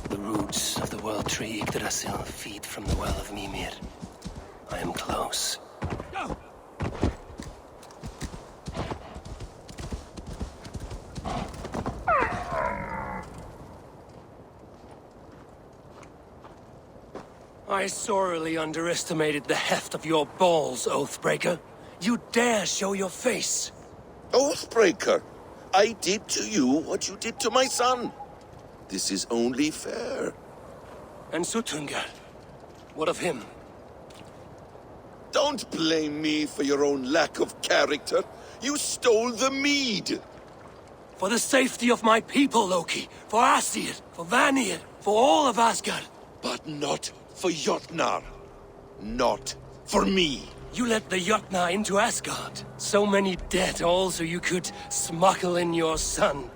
The roots of the world tree Yggdrasil feed from the well of Mimir. I am close. Go! I sorely underestimated the heft of your balls, Oathbreaker. You dare show your face! Oathbreaker, I did to you what you did to my son. This is only fair. And Sutungar? What of him? Don't blame me for your own lack of character. You stole the mead. For the safety of my people, Loki. For Aesir, for Vanir, for all of Asgard. But not for Jotnar. Not for me. You let the Jotnar into Asgard. So many dead, all so you could smuggle in your son.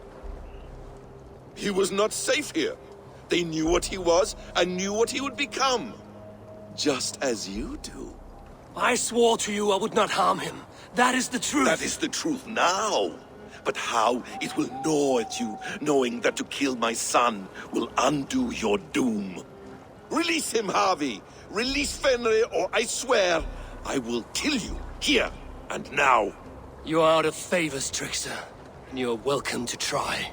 He was not safe here. They knew what he was and knew what he would become. Just as you do. I swore to you I would not harm him. That is the truth. That is the truth now. But how it will gnaw at you, knowing that to kill my son will undo your doom. Release him, Harvey. Release Fenrir, or I swear I will kill you, here and now. You are out of favors, trickster, and you are welcome to try.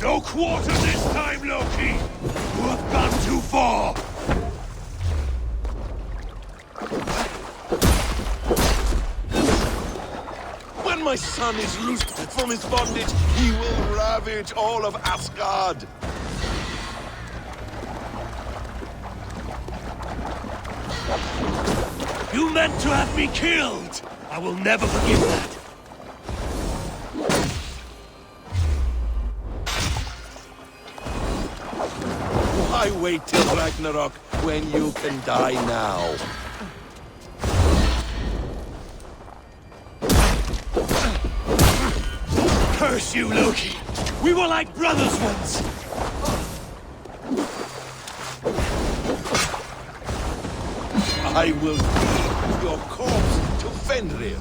No quarter this time, Loki! You have gone too far! When my son is loosed from his bondage, he will ravage all of Asgard. You meant to have me killed! I will never forgive that! Why wait till Ragnarok when you can die now? Curse you, Loki! We were like brothers once! I will give your corpse to Fenrir.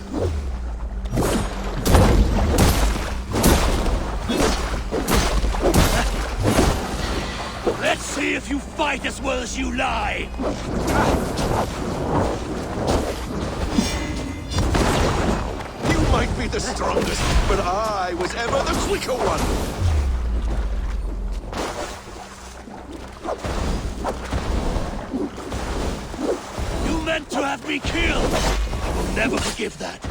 Let's see if you fight as well as you lie! You might be the strongest, but I was ever the quicker one! You meant to have me killed! I will never forgive that!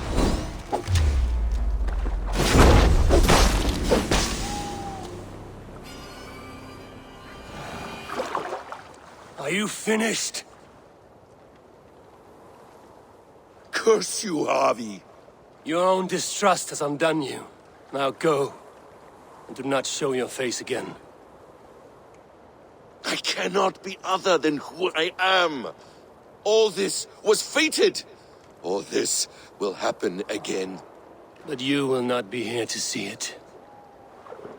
Are you finished? Curse you, Harvey! Your own distrust has undone you. Now go, and do not show your face again. I cannot be other than who I am. All this was fated. All this will happen again. But you will not be here to see it.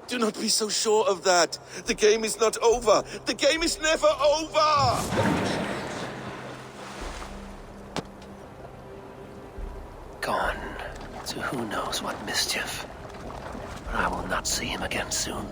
Do not be so sure of that. The game is not over. The game is never over! Gone to who knows what mischief. But I will not see him again soon.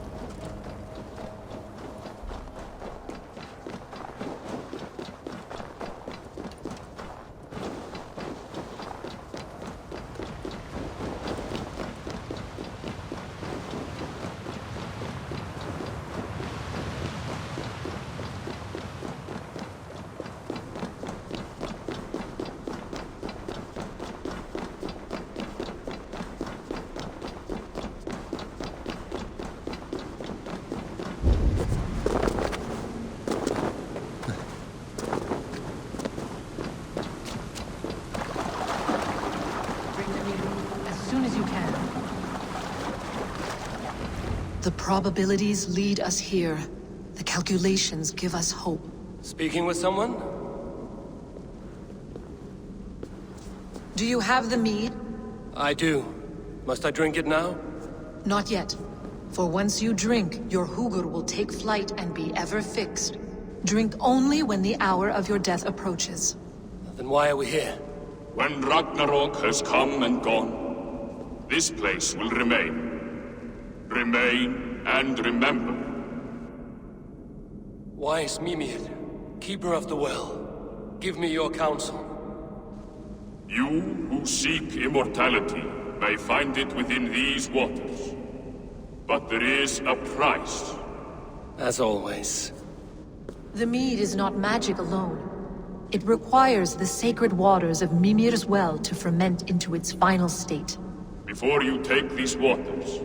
The probabilities lead us here. The calculations give us hope. Speaking with someone? Do you have the mead? I do. Must I drink it now? Not yet. For once you drink, your Hugur will take flight and be ever fixed. Drink only when the hour of your death approaches. Then why are we here? When Ragnarok has come and gone, this place will remain. Remain and remember. Wise Mimir, keeper of the well, give me your counsel. You who seek immortality may find it within these waters. But there is a price. As always. The mead is not magic alone. It requires the sacred waters of Mimir's well to ferment into its final state. Before you take these waters,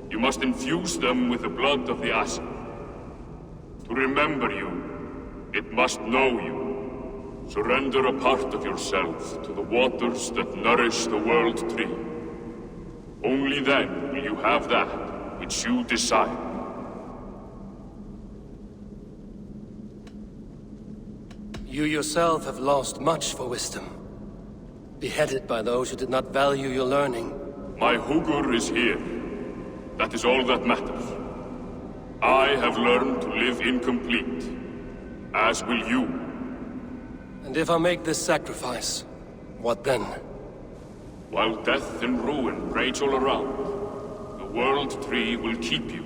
you must infuse them with the blood of the Asgard. To remember you, it must know you. Surrender a part of yourself to the waters that nourish the World Tree. Only then will you have that which you desire. You yourself have lost much for wisdom. Beheaded by those who did not value your learning. My Hugur is here. That is all that matters. I have learned to live incomplete, as will you. And if I make this sacrifice, what then? While death and ruin rage all around, the World Tree will keep you.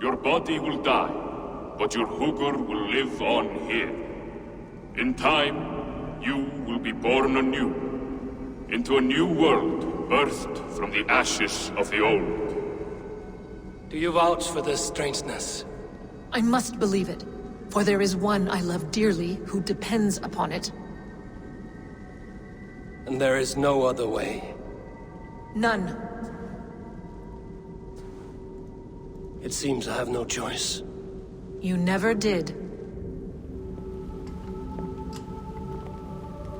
Your body will die, but your Hugur will live on here. In time, you will be born anew, into a new world birthed from the ashes of the old. Do you vouch for this strangeness? I must believe it, for there is one I love dearly who depends upon it. And there is no other way? None. It seems I have no choice. You never did.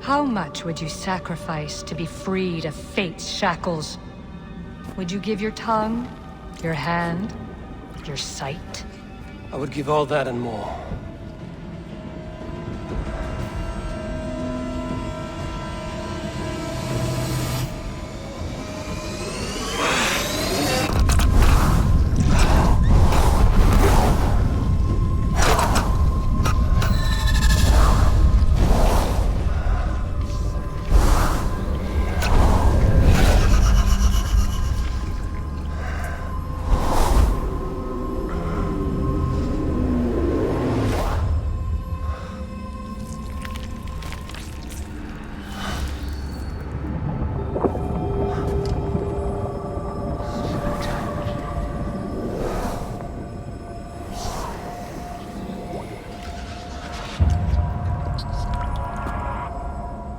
How much would you sacrifice to be freed of fate's shackles? Would you give your tongue, your hand, your sight? I would give all that and more.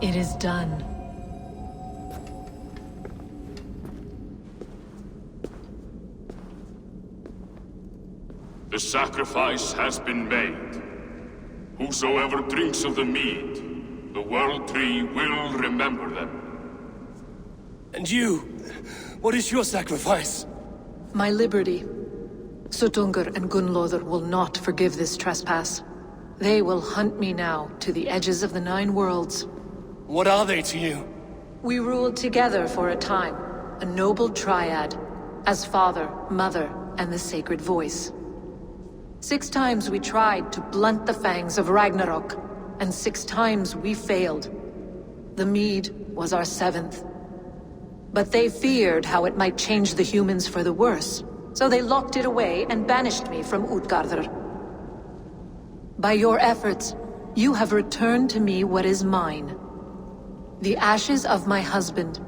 It is done. The sacrifice has been made. Whosoever drinks of the mead, the World Tree will remember them. And you? What is your sacrifice? My liberty. Suttungr and Gunnlóðr will not forgive this trespass. They will hunt me now to the edges of the 9 worlds. What are they to you? We ruled together for a time, a noble triad, as father, mother, and the sacred voice. 6 times we tried to blunt the fangs of Ragnarok, and 6 times we failed. The mead was our 7th. But they feared how it might change the humans for the worse, so they locked it away and banished me from Utgardr. By your efforts, you have returned to me what is mine. The ashes of my husband.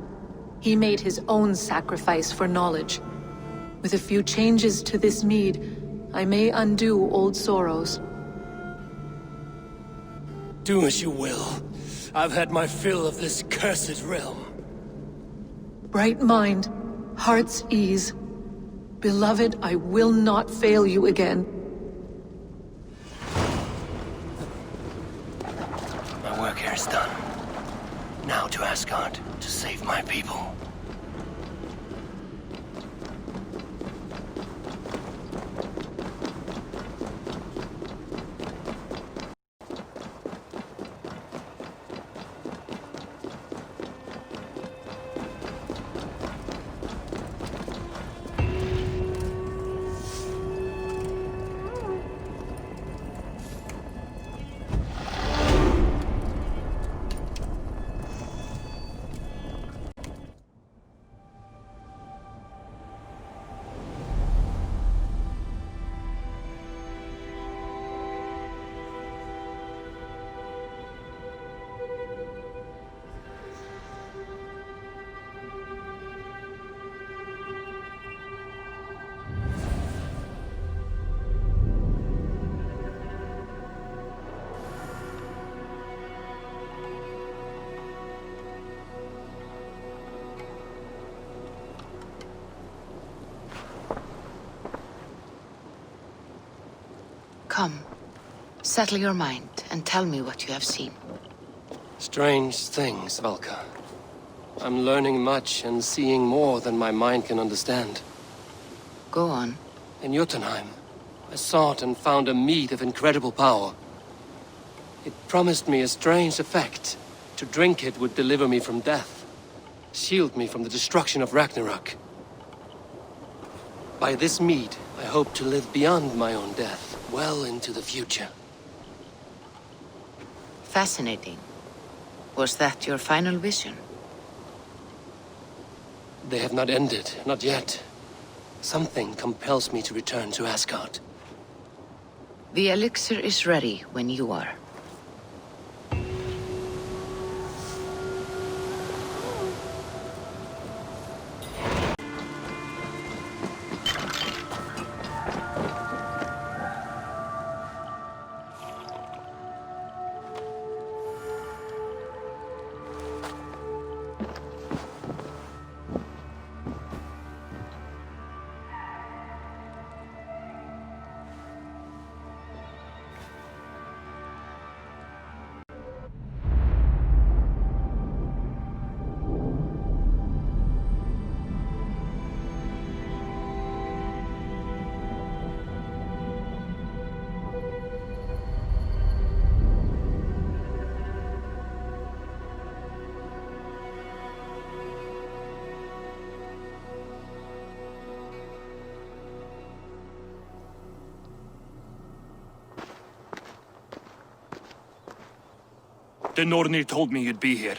He made his own sacrifice for knowledge. With a few changes to this mead, I may undo old sorrows. Do as you will. I've had my fill of this cursed realm. Bright mind, heart's ease. Beloved, I will not fail you again. My work here is done. Now to Asgard, to save my people. Come, settle your mind and tell me what you have seen. Strange things, Valka. I'm learning much and seeing more than my mind can understand. Go on. In Jotunheim, I sought and found a mead of incredible power. It promised me a strange effect. To drink it would deliver me from death, shield me from the destruction of Ragnarok. By this mead, I hope to live beyond my own death, well into the future. Fascinating. Was that your final vision? They have not ended, not yet. Something compels me to return to Asgard. The elixir is ready when you are. The Nornir told me you'd be here.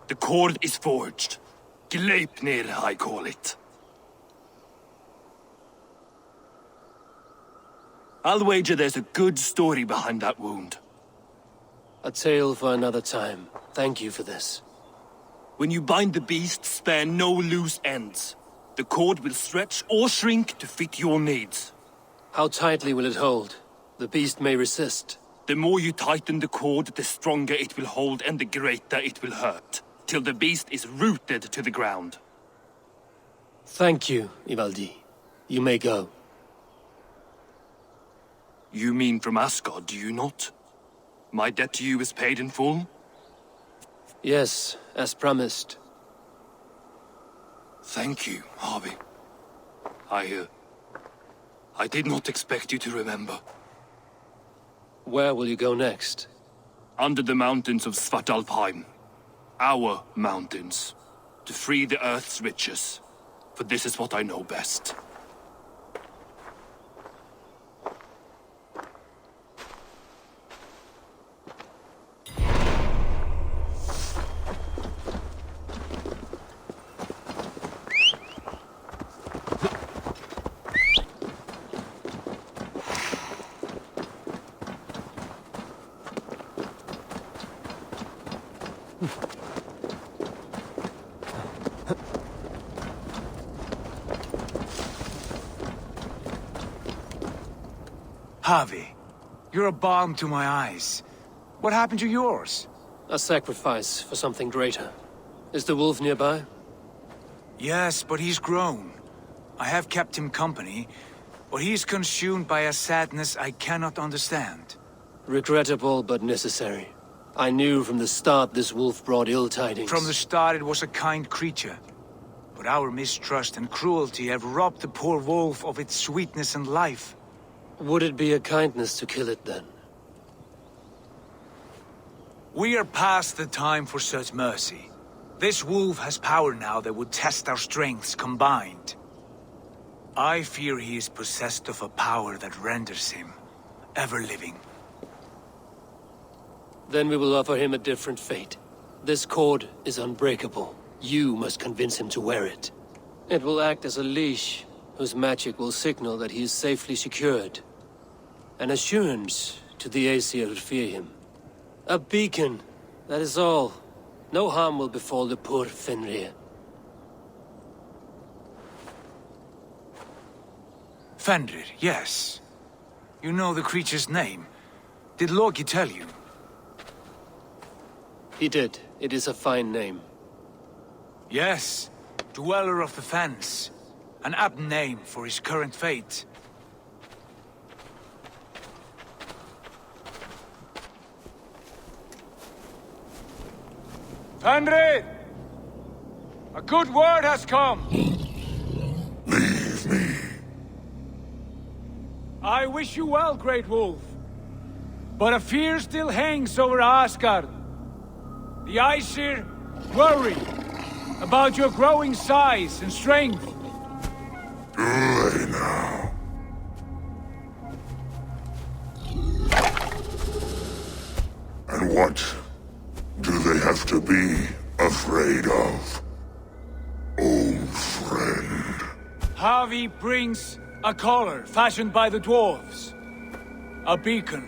The cord is forged. Gleipnir, I call it. I'll wager there's a good story behind that wound. A tale for another time. Thank you for this. When you bind the beast, spare no loose ends. The cord will stretch or shrink to fit your needs. How tightly will it hold? The beast may resist. The more you tighten the cord, the stronger it will hold and the greater it will hurt, till the beast is rooted to the ground. Thank you, Ivaldi. You may go. You mean from Asgard, do you not? My debt to you is paid in full? Yes, as promised. Thank you, Harvey. I did not expect you to remember. Where will you go next? Under the mountains of Svartalfheim. Our mountains. To free the Earth's riches. For this is what I know best. Harvey, you're a balm to my eyes. What happened to yours? A sacrifice for something greater. Is the wolf nearby? Yes, but he's grown. I have kept him company, but he's consumed by a sadness I cannot understand. Regrettable, but necessary. I knew from the start this wolf brought ill tidings. From the start it was a kind creature. But our mistrust and cruelty have robbed the poor wolf of its sweetness and life. Would it be a kindness to kill it, then? We are past the time for such mercy. This wolf has power now that would test our strengths combined. I fear he is possessed of a power that renders him ever-living. Then we will offer him a different fate. This cord is unbreakable. You must convince him to wear it. It will act as a leash, whose magic will signal that he is safely secured. An assurance to the Aesir who fear him. A beacon, that is all. No harm will befall the poor Fenrir. Fenrir, yes. You know the creature's name. Did Loki tell you? He did. It is a fine name. Yes. Dweller of the Fens. An apt name for his current fate. Henry! A good word has come. Leave me. I wish you well, Great Wolf. But a fear still hangs over Asgard. The Aesir worry about your growing size and strength. Do they now? And what do they have to be afraid of? Old friend. Harvey brings a collar fashioned by the dwarves. A beacon.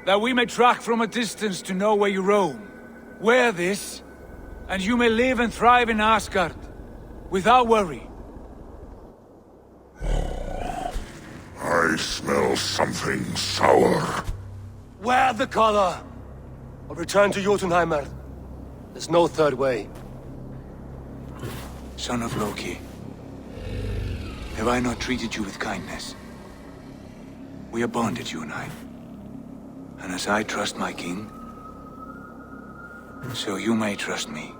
That we may track from a distance to know where you roam. Wear this, and you may live and thrive in Asgard. Without worry. I smell something sour. Wear the collar! Or return to Jotunheim. There's no third way. Son of Loki. Have I not treated you with kindness? We are bonded, you and I. And as I trust my king, so you may trust me.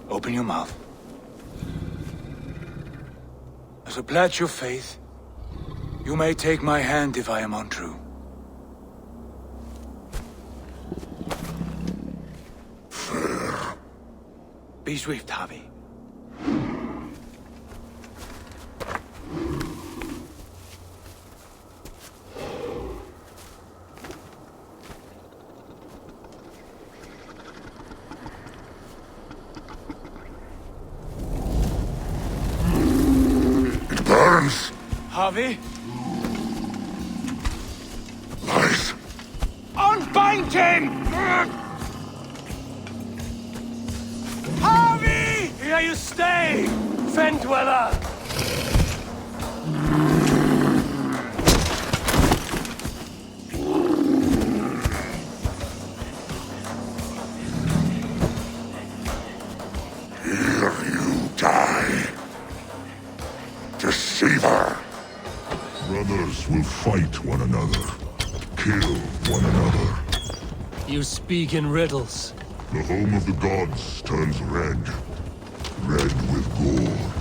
Open your mouth. As a pledge of faith, you may take my hand if I am untrue. Fair. Be swift, Harvey. Harvey? Lies. Unbind him! Harvey! Here you stay, Fen Dweller! Here you die. Deceiver! Brothers will fight one another, kill one another. You speak in riddles. The home of the gods turns red. Red with gore.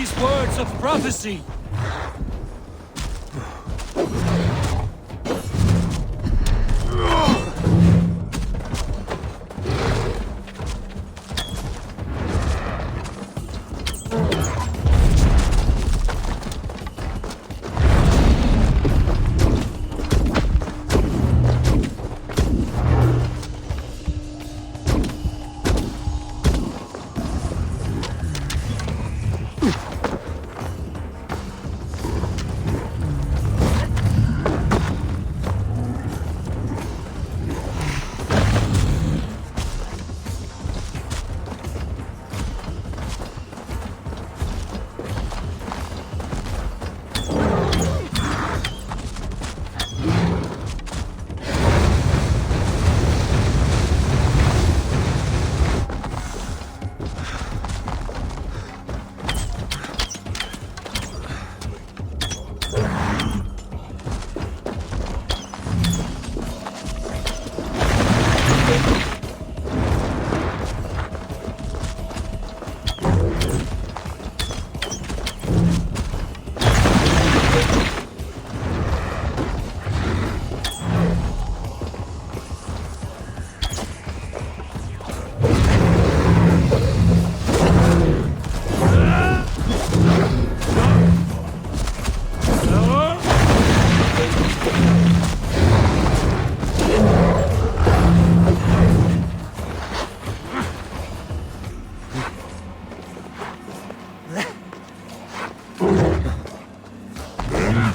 these words of prophecy?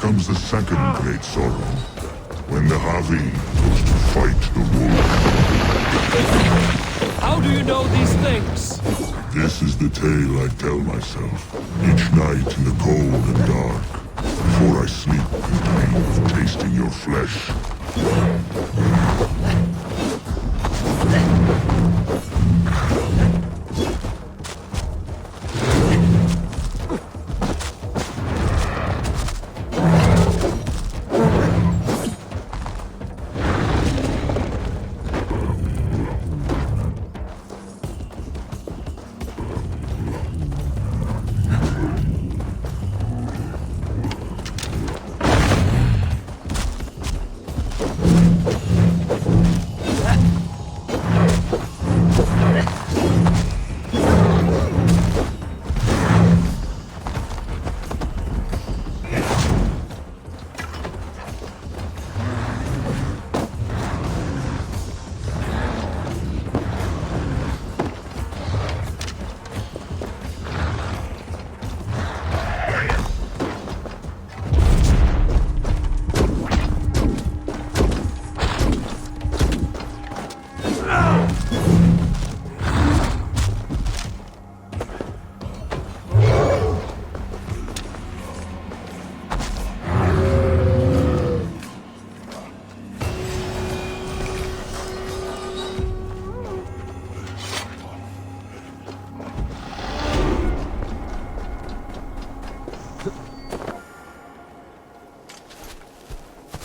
Comes the second great sorrow, when the Havi goes to fight the wolf. How do you know these things? This is the tale I tell myself, each night in the cold and dark, before I sleep and dream of tasting your flesh.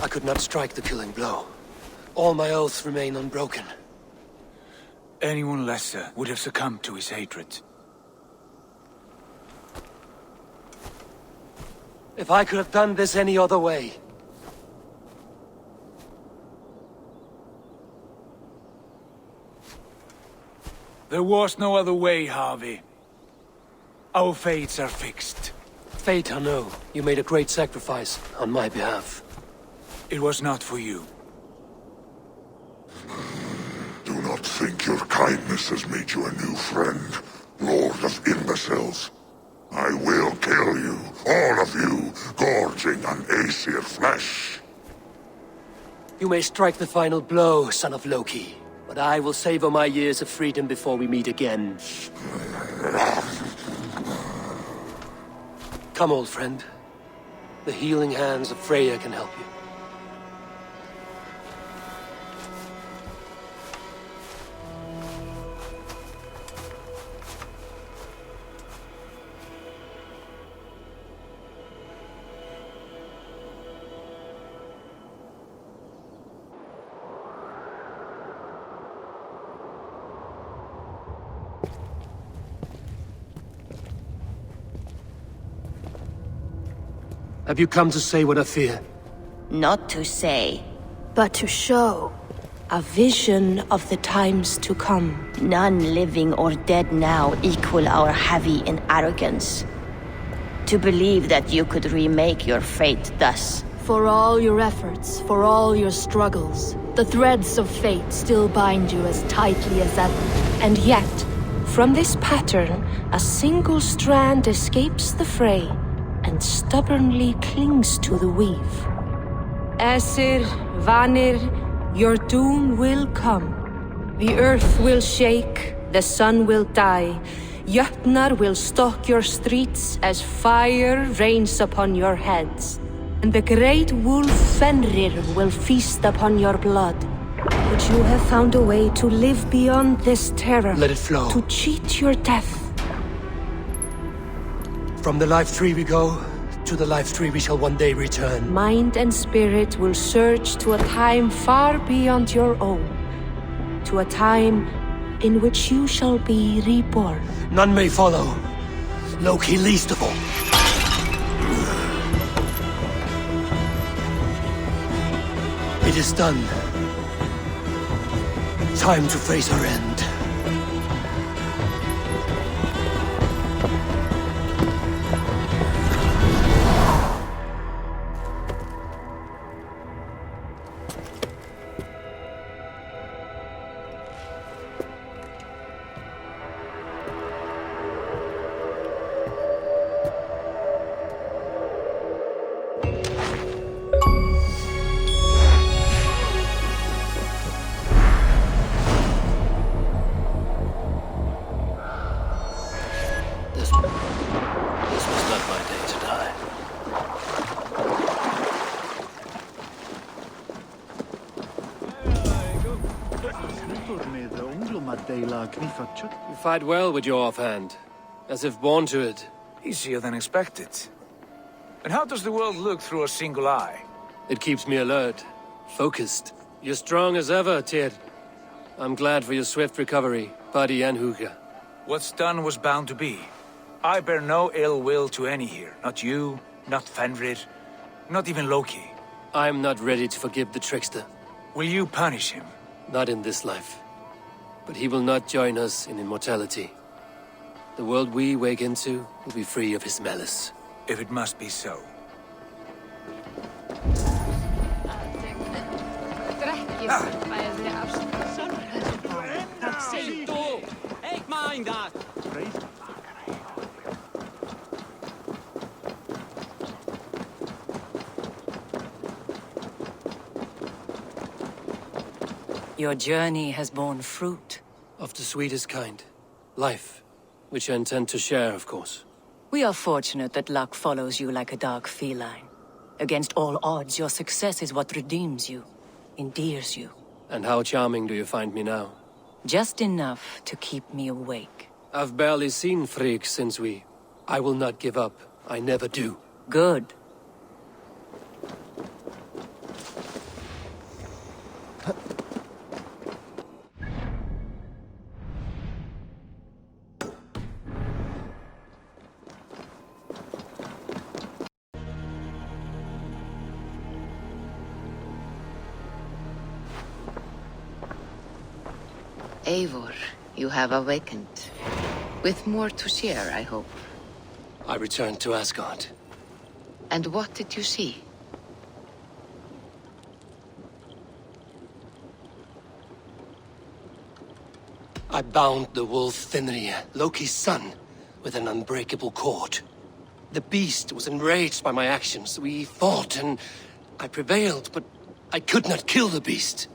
I could not strike the killing blow. All my oaths remain unbroken. Anyone lesser would have succumbed to his hatred. If I could have done this any other way. There was no other way, Harvey. Our fates are fixed. Fate, I know. You made a great sacrifice on my behalf. It was not for you. Do not think your kindness has made you a new friend, Lord of Imbeciles. I will kill you, all of you, gorging on Aesir flesh. You may strike the final blow, son of Loki, but I will savor my years of freedom before we meet again. Come, old friend. The healing hands of Freya can help you. Have you come to say what I fear? Not to say, but to show. A vision of the times to come. None living or dead now equal our heavy in arrogance. To believe that you could remake your fate thus. For all your efforts, for all your struggles, the threads of fate still bind you as tightly as ever. And yet, from this pattern, a single strand escapes the fray and stubbornly clings to the weave. Aesir, Vanir, your doom will come. The earth will shake, the sun will die. Jötnar will stalk your streets as fire rains upon your heads. And the great wolf Fenrir will feast upon your blood. But you have found a way to live beyond this terror. Let it flow. To cheat your death. From the life tree we go, to the life tree we shall one day return. Mind and spirit will surge to a time far beyond your own. To a time in which you shall be reborn. None may follow. Loki least of all. It is done. Time to face our end. You fight well with your offhand, as if born to it. Easier than expected. And how does the world look through a single eye? It keeps me alert, focused. You're strong as ever, Tyr. I'm glad for your swift recovery, body and Huga. What's done was bound to be. I bear no ill will to any here. Not you, not Fenrir, not even Loki. I'm not ready to forgive the trickster. Will you punish him? Not in this life. But he will not join us in immortality. The world we wake into will be free of his malice. If it must be so. Ik mind that. Your journey has borne fruit. Of the sweetest kind. Life. Which I intend to share, of course. We are fortunate that luck follows you like a dark feline. Against all odds, your success is what redeems you, endears you. And how charming do you find me now? Just enough to keep me awake. I've barely seen Frigg since we... I will not give up. I never do. Good. Eivor, you have awakened. With more to share, I hope. I returned to Asgard. And what did you see? I bound the wolf Fenrir, Loki's son, with an unbreakable cord. The beast was enraged by my actions. We fought and I prevailed, but I could not kill the beast.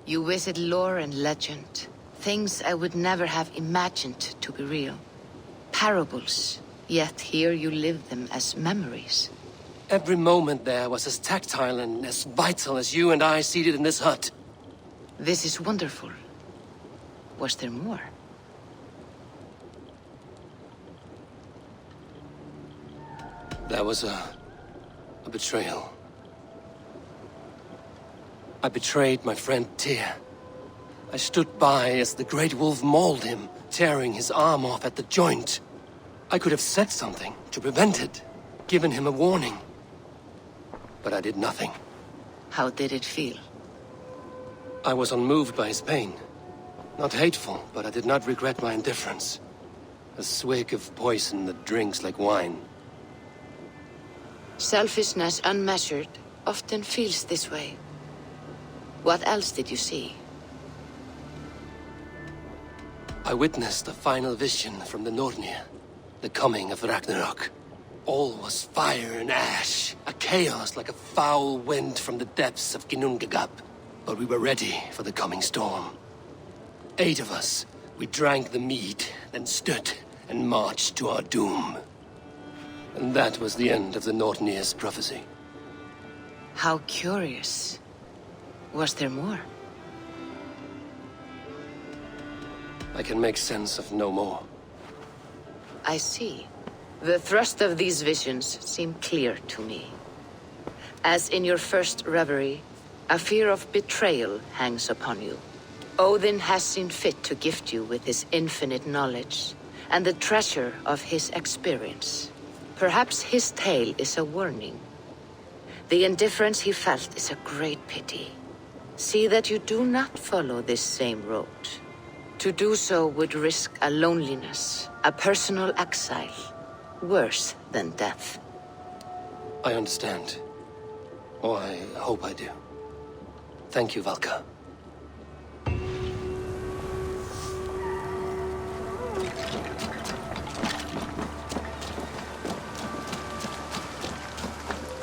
You visit lore and legend. Things I would never have imagined to be real. Parables, yet here you live them as memories. Every moment there was as tactile and as vital as you and I seated in this hut. This is wonderful. Was there more? There was a betrayal. I betrayed my friend Tyr. I stood by as the great wolf mauled him, tearing his arm off at the joint. I could have said something to prevent it, given him a warning. but I did nothing. How did it feel? I was unmoved by his pain. Not hateful, but I did not regret my indifference. A swig of poison that drinks like wine. Selfishness unmeasured often feels this way. What else did you see? I witnessed the final vision from the Nornir. The coming of Ragnarok. All was fire and ash. A chaos like a foul wind from the depths of Ginnungagap. But we were ready for the coming storm. 8 of us. We drank the mead, then stood and marched to our doom. And that was the end of the Nornir's prophecy. How curious. Was there more? I can make sense of no more. I see. The thrust of these visions seem clear to me. As in your first reverie, a fear of betrayal hangs upon you. Odin has seen fit to gift you with his infinite knowledge, and the treasure of his experience. Perhaps his tale is a warning. The indifference he felt is a great pity. See that you do not follow this same road. To do so would risk a loneliness, a personal exile, worse than death. I understand. Or I hope I do. Thank you, Valka.